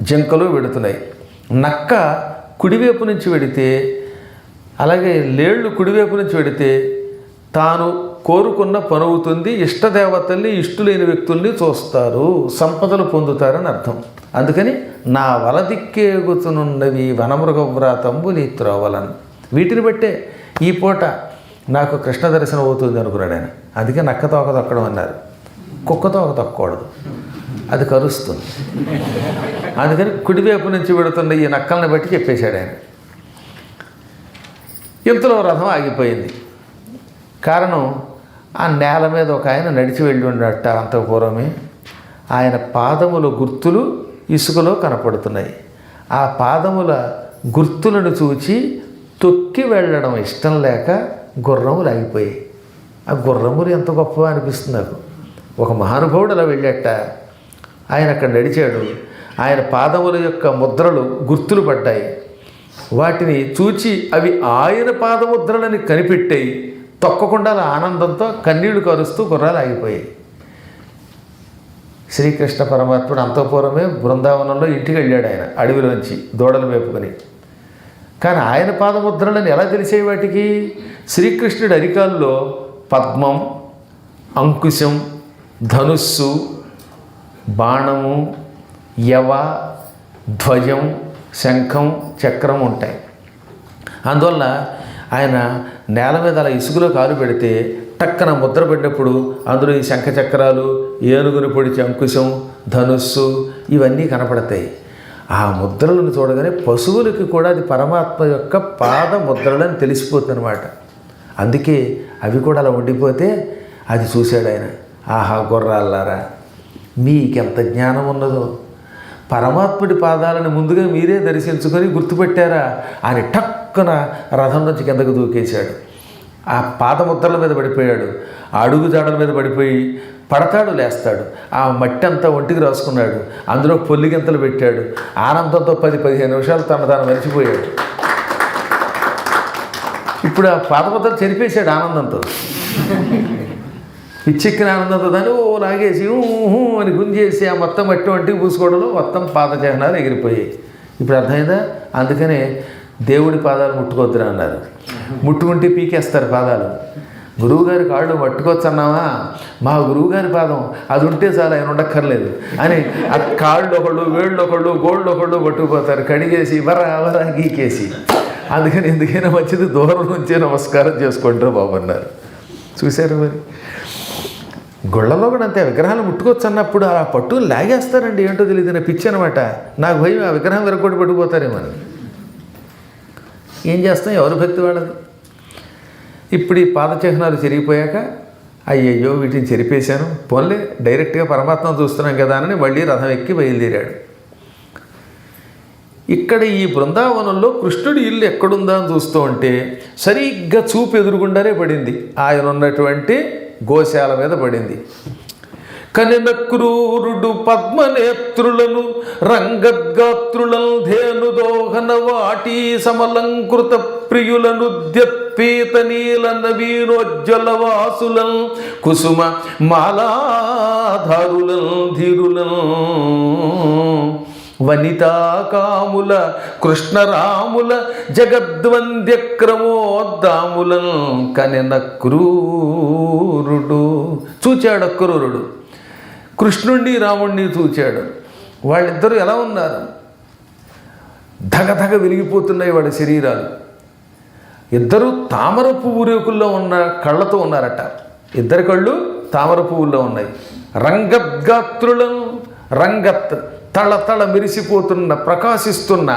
జింకలు వెడుతున్నాయి. నక్క కుడివైపు నుంచి వెడితే, అలాగే లేళ్ళు కుడివైపు నుంచి వెడితే తాను కోరుకున్న పని అవుతుంది. ఇష్టదేవతల్ని, ఇష్టులైన వ్యక్తుల్ని చూస్తారు, సంపదలు పొందుతారని అర్థం. అందుకని నా వలదిక్కేగుతునున్నవి వనమృగవ్రాతంబులి త్రోవలను. వీటిని బట్టే ఈ పూట నాకు కృష్ణ దర్శనం అవుతుంది అనుకున్నాడు ఆయన. అందుకే నక్క తోక తొక్కడం అన్నారు. కుక్క తోక తొక్కకూడదు, అది కరుస్తుంది. అందుకని కుడివైపు నుంచి పెడుతున్న ఈ నక్కల్ని బట్టి చెప్పేశాడు ఆయన. ఇంతలో రథం ఆగిపోయింది. కారణం, ఆ నేల మీద ఒక ఆయన నడిచి వెళ్ళి ఉండట అంత పూర్వమే. ఆయన పాదముల గుర్తులు ఇసుకలో కనపడుతున్నాయి. ఆ పాదముల గుర్తులను చూచి తొక్కి వెళ్ళడం ఇష్టం లేక గుర్రములు ఆగిపోయాయి. ఆ గుర్రములు ఎంత గొప్పగా అనిపిస్తుంది నాకు. ఒక మహానుభావుడు అలా వెళ్ళాట. ఆయన అక్కడ నడిచాడు. ఆయన పాదముల యొక్క ముద్రలు గుర్తులు పడ్డాయి. వాటిని చూచి అవి ఆయన పాదముద్రలని కనిపెట్టాయి. తొక్కకుండా ఆనందంతో కన్నీళ్లు కరుస్తూ గుర్రాలు ఆగిపోయాయి. శ్రీకృష్ణ పరమాత్ముడు అంతఃపురమే బృందావనంలో ఇంటికి వెళ్ళాడు ఆయన, అడవిలోంచి దూడలు వేపుకొని. కానీ ఆయన పాదముద్రలను ఎలా తెలిసాయి వాటికి? శ్రీకృష్ణుడి అరికాల్లో పద్మం, అంకుశం, ధనుస్సు, బాణము, యవ, ధ్వజం, శంఖం, చక్రం ఉంటాయి. అందువల్ల ఆయన నేల మీద అలా ఇసుకలో కాలు పెడితే టక్కన ముద్ర పడినప్పుడు అందులో ఈ శంఖ చక్రాలు, ఏనుగుని పొడిచి అంకుశం, ధనుస్సు ఇవన్నీ కనపడతాయి. ఆ ముద్రలను చూడగానే పశువులకి కూడా అది పరమాత్మ యొక్క పాద ముద్రలని తెలిసిపోతుంది అనమాట. అందుకే అవి కూడా అలా ఉండిపోతే అది చూశాడు ఆయన. ఆహా గుర్రాలారా, మీకెంత జ్ఞానం ఉన్నదో, పరమాత్ముడి పాదాలను ముందుగా మీరే దర్శించుకొని గుర్తుపెట్టారా అని టక్కున రథం నుంచి కిందకు దూకేశాడు. ఆ పాదముద్రల మీద పడిపోయాడు, ఆ అడుగు జాడల మీద పడిపోయి పడతాడు లేస్తాడు. ఆ మట్టి అంతా ఒంటికి రాసుకున్నాడు, అందులో పొల్లిగింతలు పెట్టాడు. ఆనందంతో 10-15 నిమిషాలు తాను మరిచిపోయాడు. ఇప్పుడు ఆ పాదముద్రలు చెరిపేశాడు ఆనందంతో, పిచ్చెక్కిన ఆనందంతో దాన్ని లాగేసి అని గుంజేసి ఆ మొత్తం మట్టి ఒంటికి పూసుకోవడంలో మొత్తం పాద చిహ్నాలు ఎగిరిపోయాయి. ఇప్పుడు అర్థమైందా? అందుకనే దేవుడి పాదాలు ముట్టుకోవద్దురా అన్నారు. ముట్టుకుంటే పీకేస్తారు పాదాలు. గురువుగారి కాళ్ళు పట్టుకోవచ్చు అన్నావా, మా గురువుగారి పాదం అది ఉంటే చాలా ఆయన ఉండక్కర్లేదు అని ఆ కాళ్ళు ఒకళ్ళు, వేళ్ళు ఒకళ్ళు, గోళ్ళు ఒకళ్ళు పట్టుకుపోతారు, కడిగేసి వరా గీకేసి. అందుకని ఎందుకైనా మంచిది దూరం నుంచే నమస్కారం చేసుకుంటారు బాబు అన్నారు. చూశారు మరి గుళ్ళలో కూడా అంతే, విగ్రహాలు ముట్టుకోవచ్చు అన్నప్పుడు ఆ పట్టుకుని లాగేస్తారండి. ఏంటో తెలియదు, నా పిచ్చి అనమాట. నాకు భయం ఆ విగ్రహం విరగొట్టి పట్టుకుపోతారేమని. ఏం చేస్తాం, ఎవరు భక్తి వాళ్ళది. ఇప్పుడు ఈ పాదచిహ్నాలు చెరిగిపోయాక అయ్యయ్యో వీటిని చెరిపేశాను, పోన్లే డైరెక్ట్గా పరమాత్మ చూస్తున్నాం కదా అని మళ్ళీ రథం ఎక్కి బయలుదేరాడు. ఇక్కడ ఈ బృందావనంలో కృష్ణుడి ఇల్లు ఎక్కడుందా అని చూస్తూ ఉంటే సరిగ్గా చూపు ఎదురుగుండానే పడింది, ఆయన ఉన్నటువంటి గోశాల మీద పడింది. కనిన క్రూరుడు పద్మనేత్రులను రంగద్గాత్రులను ధేనుదోహన వాటి సమలంకృత ప్రియులను ద్యత్పీత నీల నవీనోజ్వల వాసులను కుసుమ మాలాధారులను ధీరులను వనితాకాముల కృష్ణరాముల జగద్వంద్యక్రమోద్దాములను కనెన క్రూరుడు. చూచాడు క్రూరుడు, కృష్ణుణ్ణి రాముణ్ణి చూచాడు. వాళ్ళిద్దరూ ఎలా ఉన్నారు? ధగధగ వెలిగిపోతున్నాయి వాళ్ళ శరీరాలు. ఇద్దరు తామర పువ్వు రేకుల్లో ఉన్న కళ్ళతో ఉన్నారట. ఇద్దరి కళ్ళు తామర పువ్వుల్లో ఉన్నాయి. రంగద్గాత్రులను, రంగత్ తళతళ మెరిసిపోతున్న ప్రకాశిస్తున్న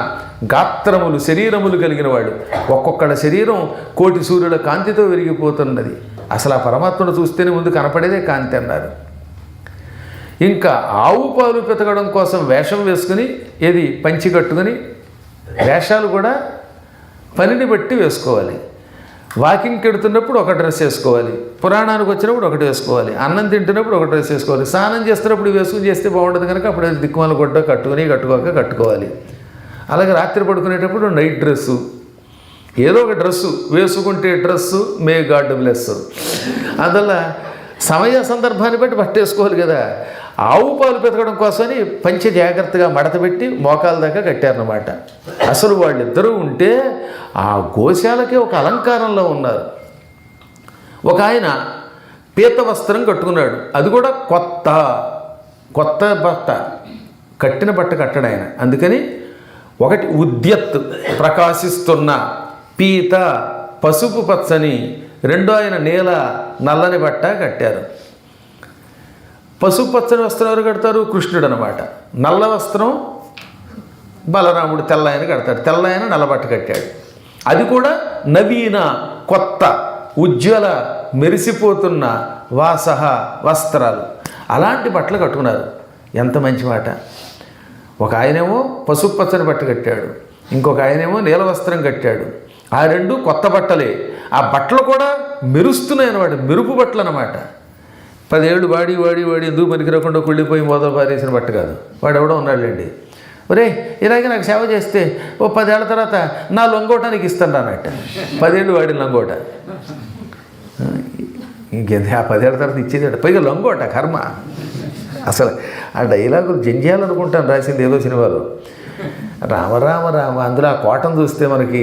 గాత్రములు, శరీరములు కలిగిన వాడు. ఒక్కొక్కళ్ళ శరీరం కోటి సూర్యుల కాంతితో వెలిగిపోతున్నది. అసలు ఆ పరమాత్మను చూస్తేనే ముందు కనపడేదే కాంతి అన్నారు. ఇంకా ఆవు పాలు పెతకడం కోసం వేషం వేసుకుని, ఏది పంచి కట్టుకుని, వేషాలు కూడా పనిని బట్టి వేసుకోవాలి. వాకింగ్కి వెడుతున్నప్పుడు ఒక డ్రెస్ వేసుకోవాలి, పురాణానికి వచ్చినప్పుడు ఒకటి వేసుకోవాలి, అన్నం తింటున్నప్పుడు ఒక డ్రెస్ వేసుకోవాలి, స్నానం చేస్తున్నప్పుడు వేసుకుని చేస్తే బాగుంటుంది కనుక అప్పుడు దిక్కుమాల గుడ్డ కట్టుకోవాలి. అలాగే రాత్రి పడుకునేటప్పుడు నైట్ డ్రెస్సు, ఏదో ఒక డ్రెస్సు వేసుకుంటే డ్రెస్సు మే గాడ్ బ్లెస్. అందువల్ల సమయ సందర్భాన్ని బట్టి పట్టేసుకోవాలి కదా. ఆవు పాలు పెతకడం కోసమని పంచె జాగ్రత్తగా మడతపెట్టి మోకాల దాకా కట్టారన్నమాట. అసలు వాళ్ళిద్దరూ ఉంటే ఆ గోశాలకే ఒక అలంకారంలో ఉన్నారు. ఒక ఆయన పీత వస్త్రం కట్టుకున్నాడు, అది కూడా కొత్త బట్ట, కట్టిన బట్ట కట్టడు ఆయన. అందుకని ఒకటి ఉద్యత్ ప్రకాశిస్తున్న పీత పసుపు పచ్చని, రెండో ఆయన నీల నల్లని బట్ట కట్టారు. పసుపు పచ్చని వస్త్రం ఎవరు కడతారు? కృష్ణుడు అనమాట. నల్ల వస్త్రం బలరాముడు, తెల్ల ఆయన కడతాడు. తెల్ల ఆయన నల్లబట్ట కట్టాడు. అది కూడా నవీన, కొత్త, ఉజ్వల, మెరిసిపోతున్న వాసహ వస్త్రాలు, అలాంటి బట్టలు కట్టుకున్నారు. ఎంత మంచి మాట. ఒక ఆయనేమో పసుపు పచ్చని బట్ట కట్టాడు, ఇంకొక ఆయనేమో నీల వస్త్రం కట్టాడు. ఆ రెండు కొత్త బట్టలే. ఆ బట్టలు కూడా మెరుస్తున్నాయి అన్నమాట, మెరుపు బట్టలు అన్నమాట. 10 ఏళ్ళు వాడి ఎందుకు పనికి రాకుండా కుళ్ళిపోయి మొదలు పారేసిన బట్ట కాదు. వాడు ఎవడో ఉన్నాడులేండి, ఒరే ఇలాగే నాకు సేవ చేస్తే ఓ 10 ఏళ్ల తర్వాత నా లొంగోటానికి ఇస్తాను అన్నట్టు. 10 ఏళ్ళు వాడిన లొంగోట ఇంకేంది, ఆ 10 ఏళ్ల తర్వాత ఇచ్చేది పైగా లొంగోట కర్మ. అసలు ఆ డైలాగులు జంజాలనుకుంటాను రాసింది ఏదో సినిమాలో. రామ అందులో ఆ కోటను చూస్తే మనకి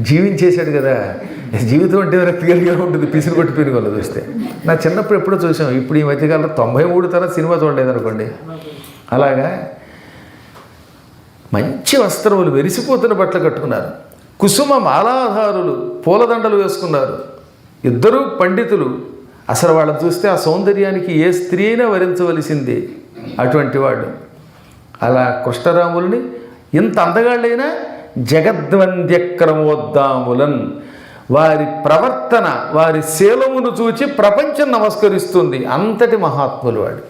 జీవించేశాడు కదా. జీవితం అంటే వ్యక్తిగతంగా ఉంటుంది, పిసిరు కొట్టిపోయిన వాళ్ళు చూస్తే. నా చిన్నప్పుడు ఎప్పుడో చూసాం, ఇప్పుడు ఈ మధ్యకాలంలో 93 తర్వాత సినిమా చూడలేదు అనుకోండి. అలాగా మంచి వస్త్రములు, మెరిసిపోతున్న బట్టలు కట్టుకున్నారు. కుసుమ మాలాధారులు, పూలదండలు వేసుకున్నారు. ఇద్దరూ పండితులు. అసలు వాళ్ళని చూస్తే ఆ సౌందర్యానికి ఏ స్త్రీ అయినా వరించవలసిందే అటువంటి వాళ్ళు. అలా కృష్ణరాములని ఇంత అందగాళ్ళైనా జగద్వంద్యక్రమోద్దాములన్, వారి ప్రవర్తన, వారి శీలమును చూచి ప్రపంచం నమస్కరిస్తుంది. అంతటి మహాత్ములు వాడు.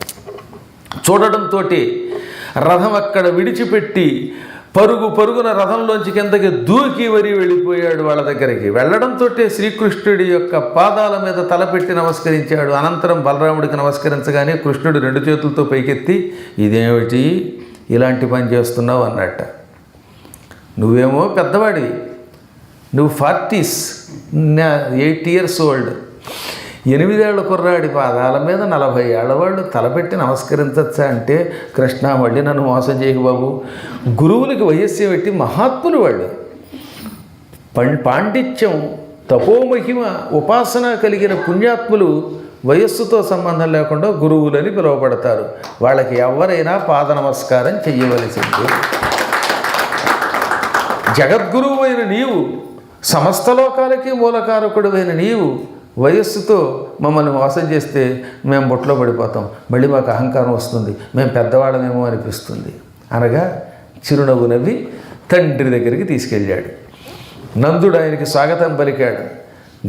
చూడడంతో రథం అక్కడ విడిచిపెట్టి పరుగున రథంలోంచి కిందకి దూకి వెళ్ళిపోయాడు వాళ్ళ దగ్గరికి. వెళ్ళడంతో శ్రీకృష్ణుడి యొక్క పాదాల మీద తలపెట్టి నమస్కరించాడు. అనంతరం బలరాముడికి నమస్కరించగానే కృష్ణుడు 2 చేతులతో పైకెత్తి, ఇదేమిటి ఇలాంటి పని చేస్తున్నావు అన్నట్ట. నువ్వేమో పెద్దవాడివి, నువ్వు 40s, 8 years old, 8 ఏళ్ల కుర్రాడి పాదాల మీద 40 ఏళ్ల వాళ్ళు తలపెట్టి నమస్కరించచ్చా అంటే, కృష్ణ మళ్ళీ నన్ను మోసం చేయకు బాబు. గురువులకి వయస్సు పెట్టి మహాత్ములు వాళ్ళు. పాండిత్యం, తపోమహిమ, ఉపాసన కలిగిన పుణ్యాత్ములు వయస్సుతో సంబంధం లేకుండా గురువులని పిలువబడతారు. వాళ్ళకి ఎవరైనా పాద నమస్కారం చెయ్యవలసింది. జగద్గురువు అయిన నీవు, సమస్త లోకాలకి మూలకారకుడువైన నీవు వయస్సుతో మమ్మల్ని మోసం చేస్తే మేము బొట్లో పడిపోతాం, మళ్ళీ మాకు అహంకారం వస్తుంది, మేము పెద్దవాళ్ళమేమో అనిపిస్తుంది అనగా చిరునవ్వు నవ్వి తండ్రి దగ్గరికి తీసుకెళ్ళాడు. నందుడు ఆయనకి స్వాగతం పలికాడు.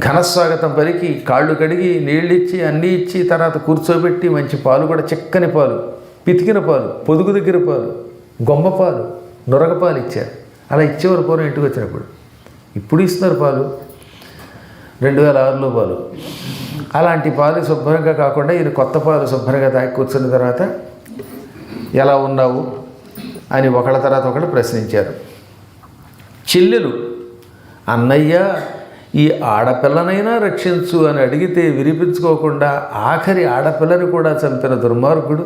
ఘనస్వాగతం పలికి కాళ్ళు కడిగి నీళ్ళిచ్చి అన్నీ ఇచ్చి తర్వాత కూర్చోబెట్టి మంచి పాలు కూడా, చిక్కని పాలు, పితికిన పాలు, పొదుగు దగ్గర పాలు, గొమ్మ పాలు, నొరగ పాలు ఇచ్చారు. అలా ఇచ్చేవారు పూర్వం ఇంటికి వచ్చినప్పుడు. ఇప్పుడు ఇస్తున్నారు పాలు, 2006లో పాలు. అలాంటి పాలు శుభ్రంగా కాకుండా ఈయన కొత్త పాలు శుభ్రంగా తాగి కూర్చున్న తర్వాత ఎలా ఉన్నావు అని ఒకళ్ళ తర్వాత ఒకళ్ళు ప్రశ్నించారు. చెల్లెలు, అన్నయ్య ఈ ఆడపిల్లనైనా రక్షించు అని అడిగితే వినిపించుకోకుండా ఆఖరి ఆడపిల్లని కూడా చంపిన దుర్మార్గుడు,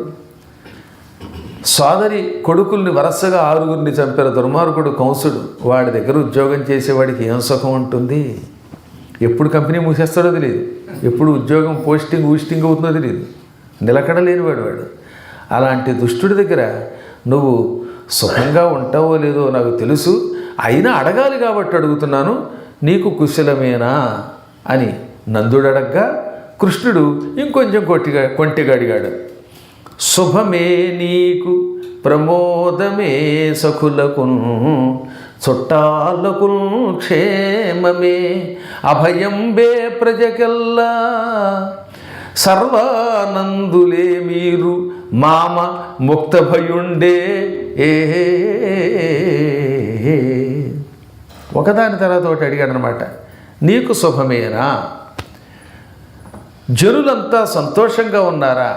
సోదరి కొడుకుల్ని వరుసగా 6గురిని చంపిన దుర్మార్గుడు కంసుడు. వాడి దగ్గర ఉద్యోగం చేసేవాడికి ఏం సుఖం ఉంటుంది? ఎప్పుడు కంపెనీ మూసేస్తాడో తెలియదు, ఎప్పుడు ఉద్యోగం ఊస్టింగ్ అవుతుందో తెలియదు, నిలకడ లేనివాడు వాడు. అలాంటి దుష్టుడి దగ్గర నువ్వు సుఖంగా ఉంటావో లేదో నాకు తెలుసు, అయినా అడగాలి కాబట్టి అడుగుతున్నాను, నీకు కుశలమేనా అని నందుడు అడగ్గా కృష్ణుడు ఇంకొంచెం కొంటిగా అడిగాడు. శుభమే నీకు, ప్రమోదమే సఖులకు, చుట్టాలకు క్షేమమే, అభయంబే ప్రజకెల్లా, సర్వానందులే మీరు మామ ముక్త భయుండే. ఒకదాని తర్వాత ఒకటి అడిగాడు అనమాట. నీకు శుభమేనా? జనులంతా సంతోషంగా ఉన్నారా?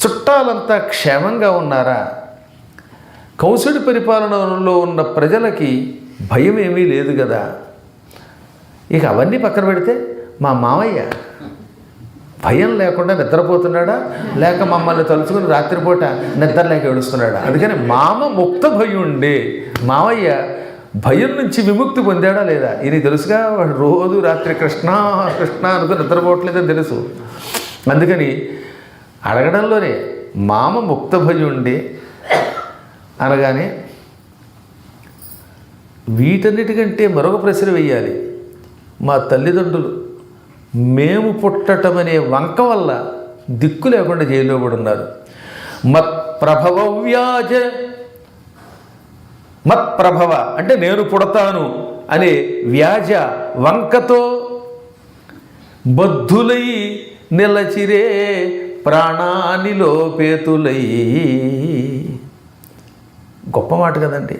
చుట్టాలంతా క్షేమంగా ఉన్నారా? కంసుడి పరిపాలనలో ఉన్న ప్రజలకి భయం ఏమీ లేదు కదా? ఇక అవన్నీ పక్కన పెడితే మా మామయ్య భయం లేకుండా నిద్రపోతున్నాడా, లేక మమ్మల్ని తలుచుకుని రాత్రిపూట నిద్ర లేక ఏడుస్తున్నాడా? అందుకని మామ ముక్త భయుండే, మామయ్య భయం నుంచి విముక్తి పొందాడా లేదా? ఇది తెలుసుగా. వాడు రోజు రాత్రి కృష్ణ కృష్ణ అనుకుని నిద్రపోవట్లేదని తెలుసు. అందుకని అడగడంలోనే మామ ముక్త భయుండే అనగానే వీటన్నిటికంటే మరొక ప్రశ్న వేయాలి. మా తల్లిదండ్రులు మేము పుట్టటమనే వంక వల్ల దిక్కు లేకుండా జైల్లో కూడా ఉన్నారు. మత్ప్రభవ అంటే నేను పుడతాను అనే వ్యాజ వంకతో బద్ధులై నిలచిరే ప్రాణానిలో పేతులై. గొప్ప మాట కదండి.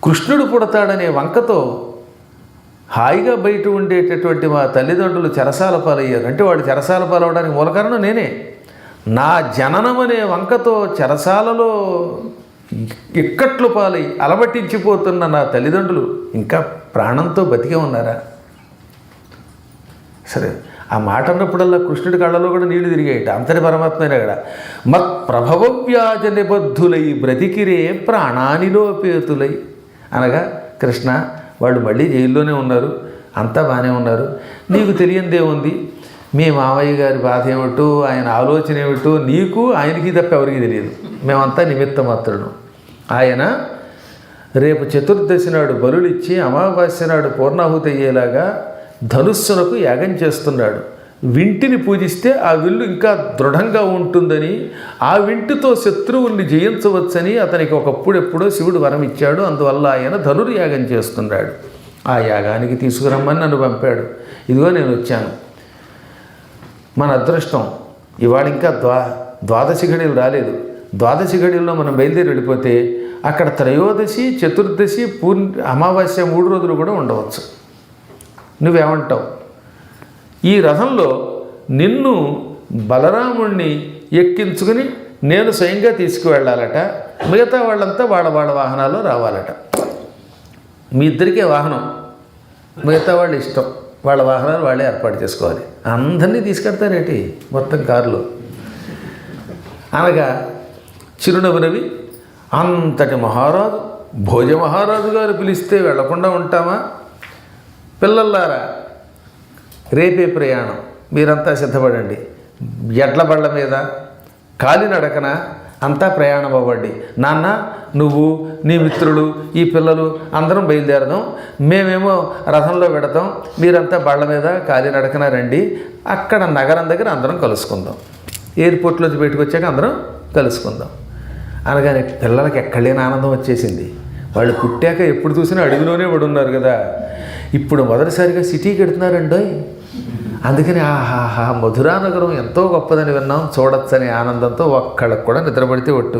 కృష్ణుడు పుడతాడనే వంకతో హాయిగా బయట ఉండేటటువంటి మా తల్లిదండ్రులు చెరసాల పాలయ్యారు. అంటే వాడు చెరసాల పాలవడానికి మూల కారణం నేనే. నా జననం అనే వంకతో చెరసాలలో ఇక్కట్లు పాలై అలమటించిపోతున్న నా తల్లిదండ్రులు ఇంకా ప్రాణంతో బతికే ఉన్నారా? సరే, ఆ మాట అన్నప్పుడల్లా కృష్ణుడి కళ్ళలో కూడా నీళ్లు తిరిగాయట. అంతటి పరమాత్మైన కూడా మత్ ప్రభవ వ్యాజ నిబద్ధులై బ్రతికిరే ప్రాణానిలో పేతులై అనగా, కృష్ణ వాళ్ళు మళ్ళీ జైల్లోనే ఉన్నారు, అంతా బాగానే ఉన్నారు, నీకు తెలియందేముంది? మీ మామయ్య గారి బాధ ఏమిటో, ఆయన ఆలోచన ఏమిటో నీకు ఆయనకి తప్ప ఎవరికి తెలియదు. మేమంతా నిమిత్త మాత్రుడు. ఆయన రేపు చతుర్దశి నాడు బలులిచ్చి అమావాస్య నాడు పూర్ణాహుతి అయ్యేలాగా ధనుస్సునకు యాగం చేస్తున్నాడు. వింటిని పూజిస్తే ఆ విల్లు ఇంకా దృఢంగా ఉంటుందని, ఆ వింటితో శత్రువుల్ని జయించవచ్చని అతనికి ఒకప్పుడు ఎప్పుడో శివుడు వరం ఇచ్చాడు. అందువల్ల ఆయన ధనుర్యాగం చేస్తున్నాడు. ఆ యాగానికి తీసుకురమ్మని నన్ను పంపాడు. ఇదిగో నేను వచ్చాను. మన అదృష్టం ఇవాళ ఇంకా ద్వాదశి ఘడియలు రాలేదు. ద్వాదశి ఘడియల్లో మనం బయలుదేరి వెళ్ళిపోతే అక్కడ త్రయోదశి, చతుర్దశి, అమావాస్య 3 రోజులు కూడా ఉండవచ్చు. నువ్వేమంటావు? ఈ రథంలో నిన్ను బలరాముణ్ణి ఎక్కించుకుని నేను స్వయంగా తీసుకువెళ్ళాలట. మిగతా వాళ్ళంతా వాళ్ళ వాహనాల్లో రావాలట. మీ ఇద్దరికే వాహనం, మిగతా వాళ్ళు ఇష్టం, వాళ్ళ వాహనాలు వాళ్ళే ఏర్పాటు చేసుకోవాలి. అందరినీ తీసుకెడతారేంటి మొత్తం కారులో అనగా చిరునవ్వు నవ్వి, అంతటి మహారాజు భోజ మహారాజు గారు పిలిస్తే వెళ్లకుండా ఉంటామా? పిల్లల్లారా, రేపే ప్రయాణం, మీరంతా సిద్ధపడండి. ఎడ్ల బళ్ళ మీద కాలినడకన అంతా ప్రయాణం అవ్వండి. నాన్న, నువ్వు, నీ మిత్రులు, ఈ పిల్లలు అందరం బయలుదేరదాం. మేమేమో రథంలో పెడతాం, మీరంతా బళ్ళ మీద కాలినడకన రండి. అక్కడ నగరం దగ్గర అందరం కలుసుకుందాం. ఎయిర్పోర్ట్లోంచి బయటకు వచ్చాక అందరం కలుసుకుందాం అనగానే పిల్లలకి ఎక్కడలేని ఆనందం వచ్చేసింది. వాళ్ళు పుట్టాక ఎప్పుడు చూసినా అడవిలోనే పడున్నారు కదా. ఇప్పుడు మొదటిసారిగా సిటీకి వెడుతున్నారండో. అందుకని ఆహాహా, మధురా నగరం ఎంతో గొప్పదని విన్నాం, చూడొచ్చనే ఆనందంతో ఒక్కళ్ళకు కూడా నిద్రపడితే ఒట్టు.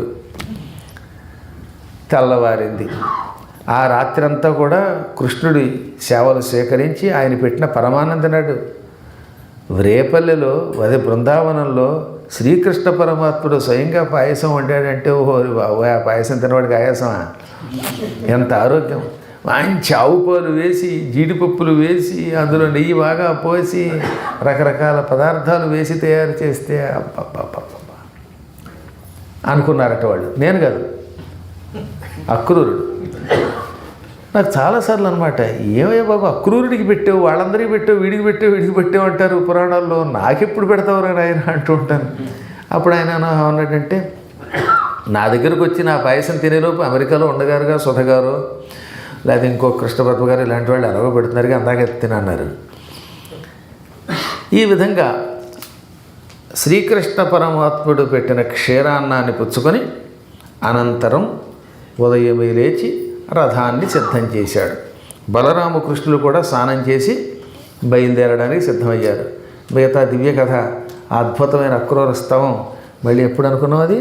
తెల్లవారింది. ఆ రాత్రంతా కూడా కృష్ణుడి సేవలు స్వీకరించి ఆయన పెట్టిన పరమానంద నాడు రేపల్లెలో అదే బృందావనంలో శ్రీకృష్ణ పరమాత్ముడు స్వయంగా పాయసం వండాడంటే ఓహో బాబు, ఆ పాయసం తినవాడికి ఆయాసమా? ఎంత ఆరోగ్యం! మంచి ఆవు పాలు వేసి, జీడిపప్పులు వేసి, అందులో నెయ్యి బాగా పోసి, రకరకాల పదార్థాలు వేసి తయారు చేస్తే అబ్బబ్బబ్బబ్బా అనుకున్నారట వాళ్ళు. నేను కాదు, అక్రూరుడు. నాకు చాలాసార్లు అనమాట, ఏమయ్యా బాబు అక్రూరుడికి పెట్టావు, వాళ్ళందరికీ పెట్టావు, వీడికి పెట్టావు అంటారు పురాణాల్లో, నాకెప్పుడు పెడతావు ఆయన అంటూ ఉంటాను. అప్పుడు ఆయన అన్నాడంటే, నా దగ్గరకు వచ్చి నా పాయసం తినేలోపు అమెరికాలో ఉండగారుగా సుధగారు, లేదా ఇంకో కృష్ణపద్మ గారు ఇలాంటి వాళ్ళు ఎలాగో పెడుతున్నారుగా, అందాక తినన్నారు. ఈ విధంగా శ్రీకృష్ణ పరమాత్ముడు పెట్టిన క్షీరాన్నాన్ని పుచ్చుకొని అనంతరం ఉదయమే లేచి రథాన్ని సిద్ధం చేశాడు. బలరామకృష్ణులు కూడా స్నానం చేసి బయలుదేరడానికి సిద్ధమయ్యారు. మిగతా దివ్య కథ, అద్భుతమైన అక్రూరస్తవం మళ్ళీ ఎప్పుడు అనుకున్నాం? అది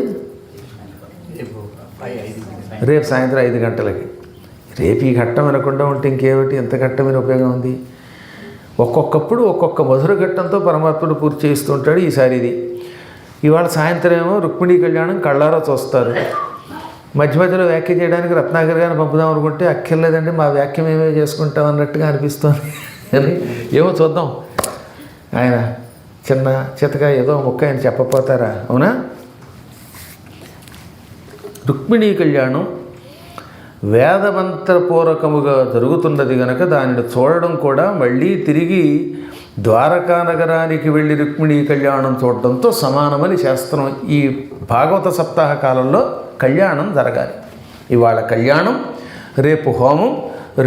రేపు సాయంత్రం 5 గంటలకి. రేపు ఈ ఘట్టం వినకుండా ఉంటే ఇంకేమిటి, ఎంత ఘట్టమైన ఉపయోగం ఉంది? ఒక్కొక్కప్పుడు ఒక్కొక్క మధుర ఘట్టంతో పరమాత్ముడు పూర్తి చేస్తూ ఉంటాడు. ఈసారి ఇది ఇవాళ సాయంత్రం ఏమో రుక్మిణీ కళ్యాణం కళ్ళారా చూస్తారు. మధ్య మధ్యలో వ్యాఖ్య చేయడానికి రత్నాకర్ గారిని పంపుదాం అనుకుంటే అక్కర్లేదండి, మా వ్యాఖ్య మేమే చేసుకుంటాం అన్నట్టుగా అనిపిస్తుంది. అని ఏమో చూద్దాం. ఆయన చిన్న చితక ఏదో ముక్క ఆయన చెప్పపోతారా? అవునా? రుక్మిణీ కళ్యాణం వేదమంత్రపూర్వకముగా జరుగుతున్నది కనుక దానిని చూడడం కూడా మళ్ళీ తిరిగి ద్వారకా నగరానికి వెళ్ళి రుక్మిణీ కళ్యాణం చూడడంతో సమానమని శాస్త్రం. ఈ భాగవత సప్తాహ కాలంలో కళ్యాణం జరగాలి. ఇవాళ కళ్యాణం, రేపు హోమం,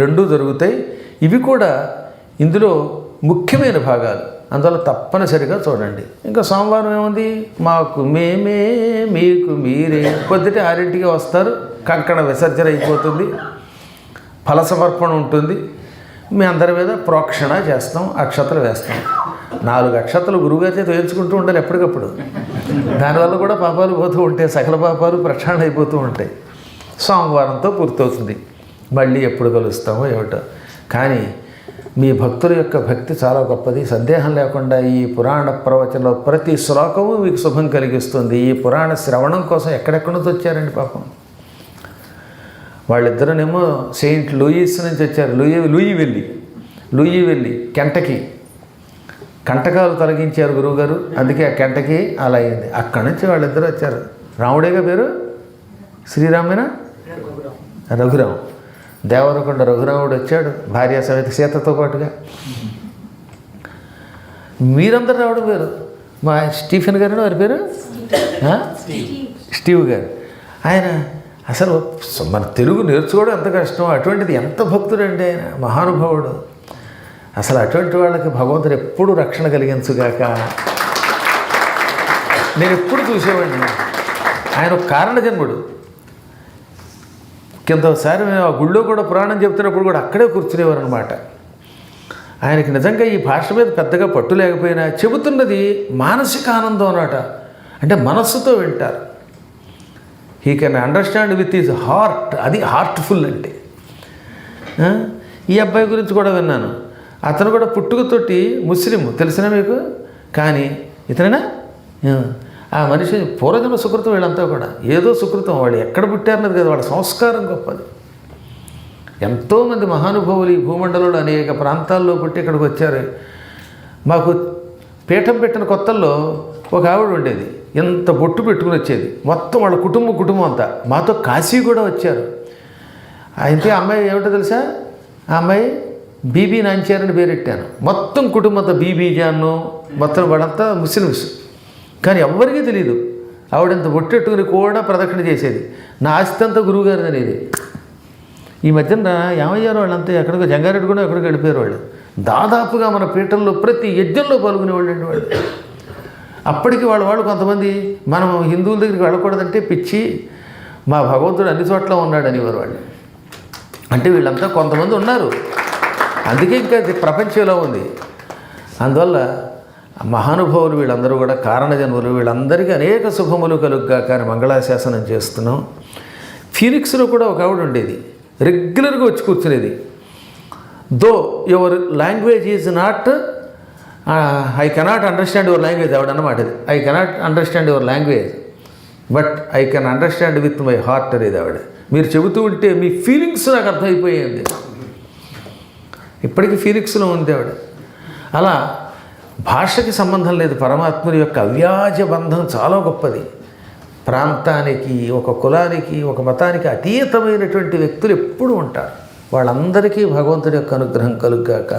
2 జరుగుతాయి. ఇవి కూడా ఇందులో ముఖ్యమైన భాగాలు, అందువల్ల తప్పనిసరిగా చూడండి. ఇంకా సోమవారం ఏముంది, మాకు మేమే మీకు మీరే. పొద్దుటే 6ంటికి వస్తారు, కంకణ విసర్జన అయిపోతుంది, ఫల సమర్పణ ఉంటుంది. మీ అందరి మీద ప్రోక్షణ చేస్తాం, అక్షతలు వేస్తాం. 4 అక్షతలు గురువుగారి చేత వేయించుకుంటూ ఉండాలి ఎప్పటికప్పుడు. దానివల్ల కూడా పాపాలు పోతూ ఉంటాయి, సకల పాపాలు ప్రక్షాళన అయిపోతూ ఉంటాయి. సోమవారంతో పూర్తవుతుంది. మళ్ళీ ఎప్పుడు కలుస్తామో ఏమిటో. కానీ మీ భక్తుల యొక్క భక్తి చాలా గొప్పది, సందేహం లేకుండా. ఈ పురాణ ప్రవచనంలో ప్రతి శ్లోకము మీకు శుభం కలిగిస్తుంది. ఈ పురాణ శ్రవణం కోసం ఎక్కడెక్కడ నుంచి వచ్చారండి పాపం. వాళ్ళిద్దరునేమో సెయింట్ లూయిస్ నుంచి వచ్చారు, లూయివెల్లి కెంటకీ. కంటకాలు తొలగించారు గురువుగారు, అందుకే ఆ కెంటకీ అలా అయింది. అక్కడి నుంచి వాళ్ళిద్దరు వచ్చారు. రాముడేగా పేరు, శ్రీరామేనా? రఘురాం. దేవరకొండ రఘురాముడు వచ్చాడు భార్య సమేత సీతతో పాటుగా. మీరందరూ రావడం వేరు. మా స్టీఫెన్ గారు వారి పేరు స్టీవ్ గారు. ఆయన అసలు మన తెలుగు నేర్చుకోవడం ఎంత కష్టం, అటువంటిది ఎంత భక్తుడండి ఆయన, మహానుభావుడు. అసలు అటువంటి వాళ్ళకి భగవంతుడు ఎప్పుడు రక్షణ కలిగించుగాక. నేను ఎప్పుడు చూసేవాడిని. ఆయన ఒక కారణ జన్ముడు. కింద ఒకసారి మేము ఆ గుళ్ళో కూడా పురాణం చెప్తున్నప్పుడు కూడా అక్కడే కూర్చునేవారు అనమాట. ఆయనకి నిజంగా ఈ భాష మీద పెద్దగా పట్టు లేకపోయినా చెబుతున్నది మానసిక ఆనందం అన్నమాట. అంటే మనస్సుతో వింటారు. He can understand with his heart. అది హార్ట్ఫుల్ అంటే. ఈ అబ్బాయి గురించి కూడా విన్నాను. అతను కూడా పుట్టుకతోటి ముస్లిం, తెలిసినా మీకు? కానీ ఇతనేనా ఆ మనిషి పూర్వజన్మ సుకృతం. వీళ్ళంతా కూడా ఏదో సుకృతం, వాళ్ళు ఎక్కడ పుట్టారన్నది కదా, వాళ్ళ సంస్కారం గొప్పది. ఎంతోమంది మహానుభావులు ఈ భూమండలంలో అనేక ప్రాంతాల్లో పుట్టి ఇక్కడికి వచ్చారు. మాకు పీఠం పెట్టిన కొత్తల్లో ఒక ఆవిడ ఉండేది, ఎంత బొట్టు పెట్టుకుని వచ్చేది. మొత్తం వాళ్ళ కుటుంబం అంతా. మాతో కాశీ కూడా వచ్చారు. అయితే అమ్మాయి ఏమిటో తెలుసా? ఆ అమ్మాయి బీబీ నాంచారని పేరెట్టాను. మొత్తం కుటుంబం అంతా బీబీ జాన్ను, మొత్తం వాళ్ళంతా ముస్లిమ్స్. కానీ ఎవ్వరికీ తెలియదు. ఆవిడంత బొట్టెట్టుకుని కూడా ప్రదక్షిణ చేసేది. నా ఆస్తి అంతా గురువుగారిది అనేది. ఈ మధ్యన ఏమయ్యారు వాళ్ళంతా, ఎక్కడికో జంగారెడ్డి కూడా ఎక్కడికి వెళ్ళిపోయారు వాళ్ళు. దాదాపుగా మన పీఠంలో ప్రతి యజ్ఞంలో పాల్గొనేవాళ్ళు అండి వాళ్ళు. అప్పటికి వాళ్ళు కొంతమంది మనం హిందువుల దగ్గరికి వెళ్ళకూడదంటే పిచ్చి, మా భగవంతుడు అన్ని చోట్ల ఉన్నాడు అనేవారు వాళ్ళు. అంటే వీళ్ళంతా కొంతమంది ఉన్నారు, అందుకే ఇంకా ప్రపంచంలో ఉంది. అందువల్ల మహానుభావులు వీళ్ళందరూ కూడా కారణజన్ములు. వీళ్ళందరికీ అనేక శుభములు కలుగ్గా కానీ మంగళాశాసనం చేస్తున్నాం. ఫీనిక్స్లో కూడా ఒక ఆవిడ ఉండేది, రెగ్యులర్గా వచ్చి కూర్చునేది. Though your language is not, I cannot understand your language ఆవిడన్నమాట. ఇది I cannot understand your language but I can understand with my heart అనేది ఆవిడ. మీరు చెబుతూ ఉంటే మీ ఫీలింగ్స్ నాకు అర్థమైపోయింది. ఇప్పటికీ ఫీలింగ్స్లో ఉంది ఆవిడ. అలా భాషకి సంబంధం లేదు. పరమాత్ముని యొక్క అవ్యాజ బంధం చాలా గొప్పది. ప్రాంతానికి, ఒక కులానికి, ఒక మతానికి అతీతమైనటువంటి వ్యక్తులు ఎప్పుడూ ఉంటారు. వాళ్ళందరికీ భగవంతుడి యొక్క అనుగ్రహం కలుగ్గాక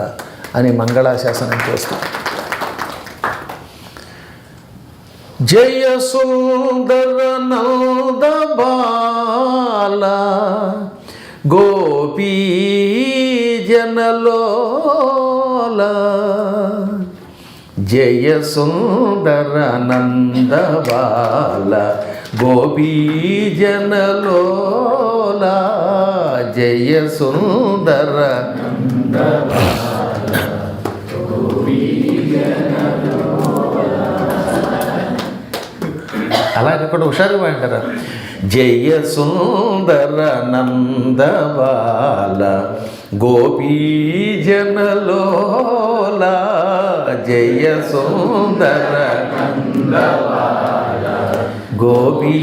అని మంగళాశాసనం చేస్తాం. జయ సుందర నంద బాల గోపీ జనలోల, జయ సుందర నంద బాల గోపీ జనలోల, జయ సుందర నంద బాల గోపీ జనలోల. అలాగే కూడా హుషారుగా అంటారా? జయ సుందర నంద బాల గోపీ జనలోల, జయ సుందర నంద బాల గోపీ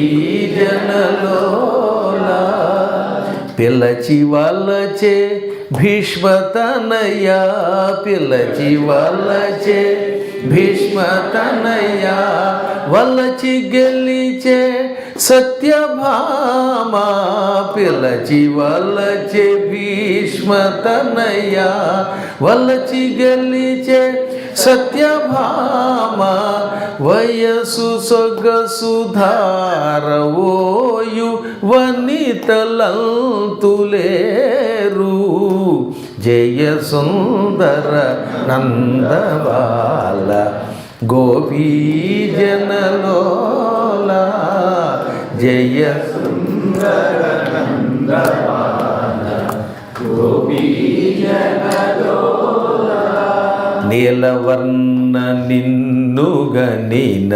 జనలోల. పిలచి వలచే భీష్మతనయ, పిలచి వలచే భీష్మతనయ, వలచి గెలిచే సత్యభామ, పిలచి వలచే భీష్మతనయ, వలచి గెలిచే సత్యభామ, వయసు సొగసుధారవోయు వనితలంతులేరు, జయ సుందర నందబాల గోపీ జనలోల, జయ సుందర నందబాల గోపీ జనలోల. నీలవర్ణ నిన్నుగనిన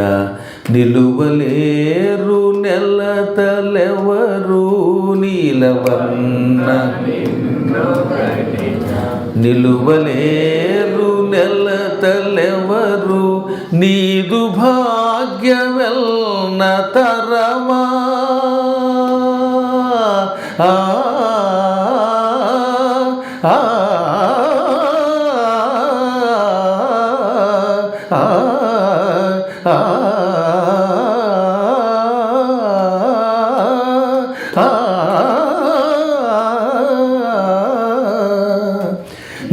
నిలువలేరు నెలతలెవరు, నీలవర్ణ నిలువలేరు నెలతలెవరు, నీదు భాగ్యమెల్న తరమా, ఆ ఆ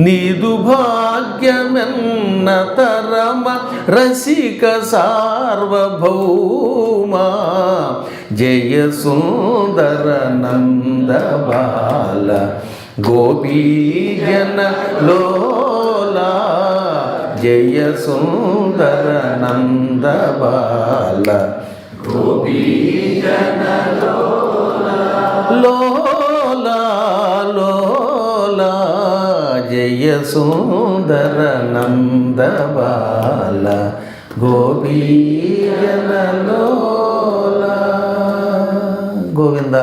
నీదు భాగ్యమెన్న తరమ రసిక సార్వభౌమ, జయ సుందర నందబాల గోపీ జనలోల, జయ సుందర నందబాల గోపీ జనలోల. సుందర నందబాల గోపీజనలోల గోవింద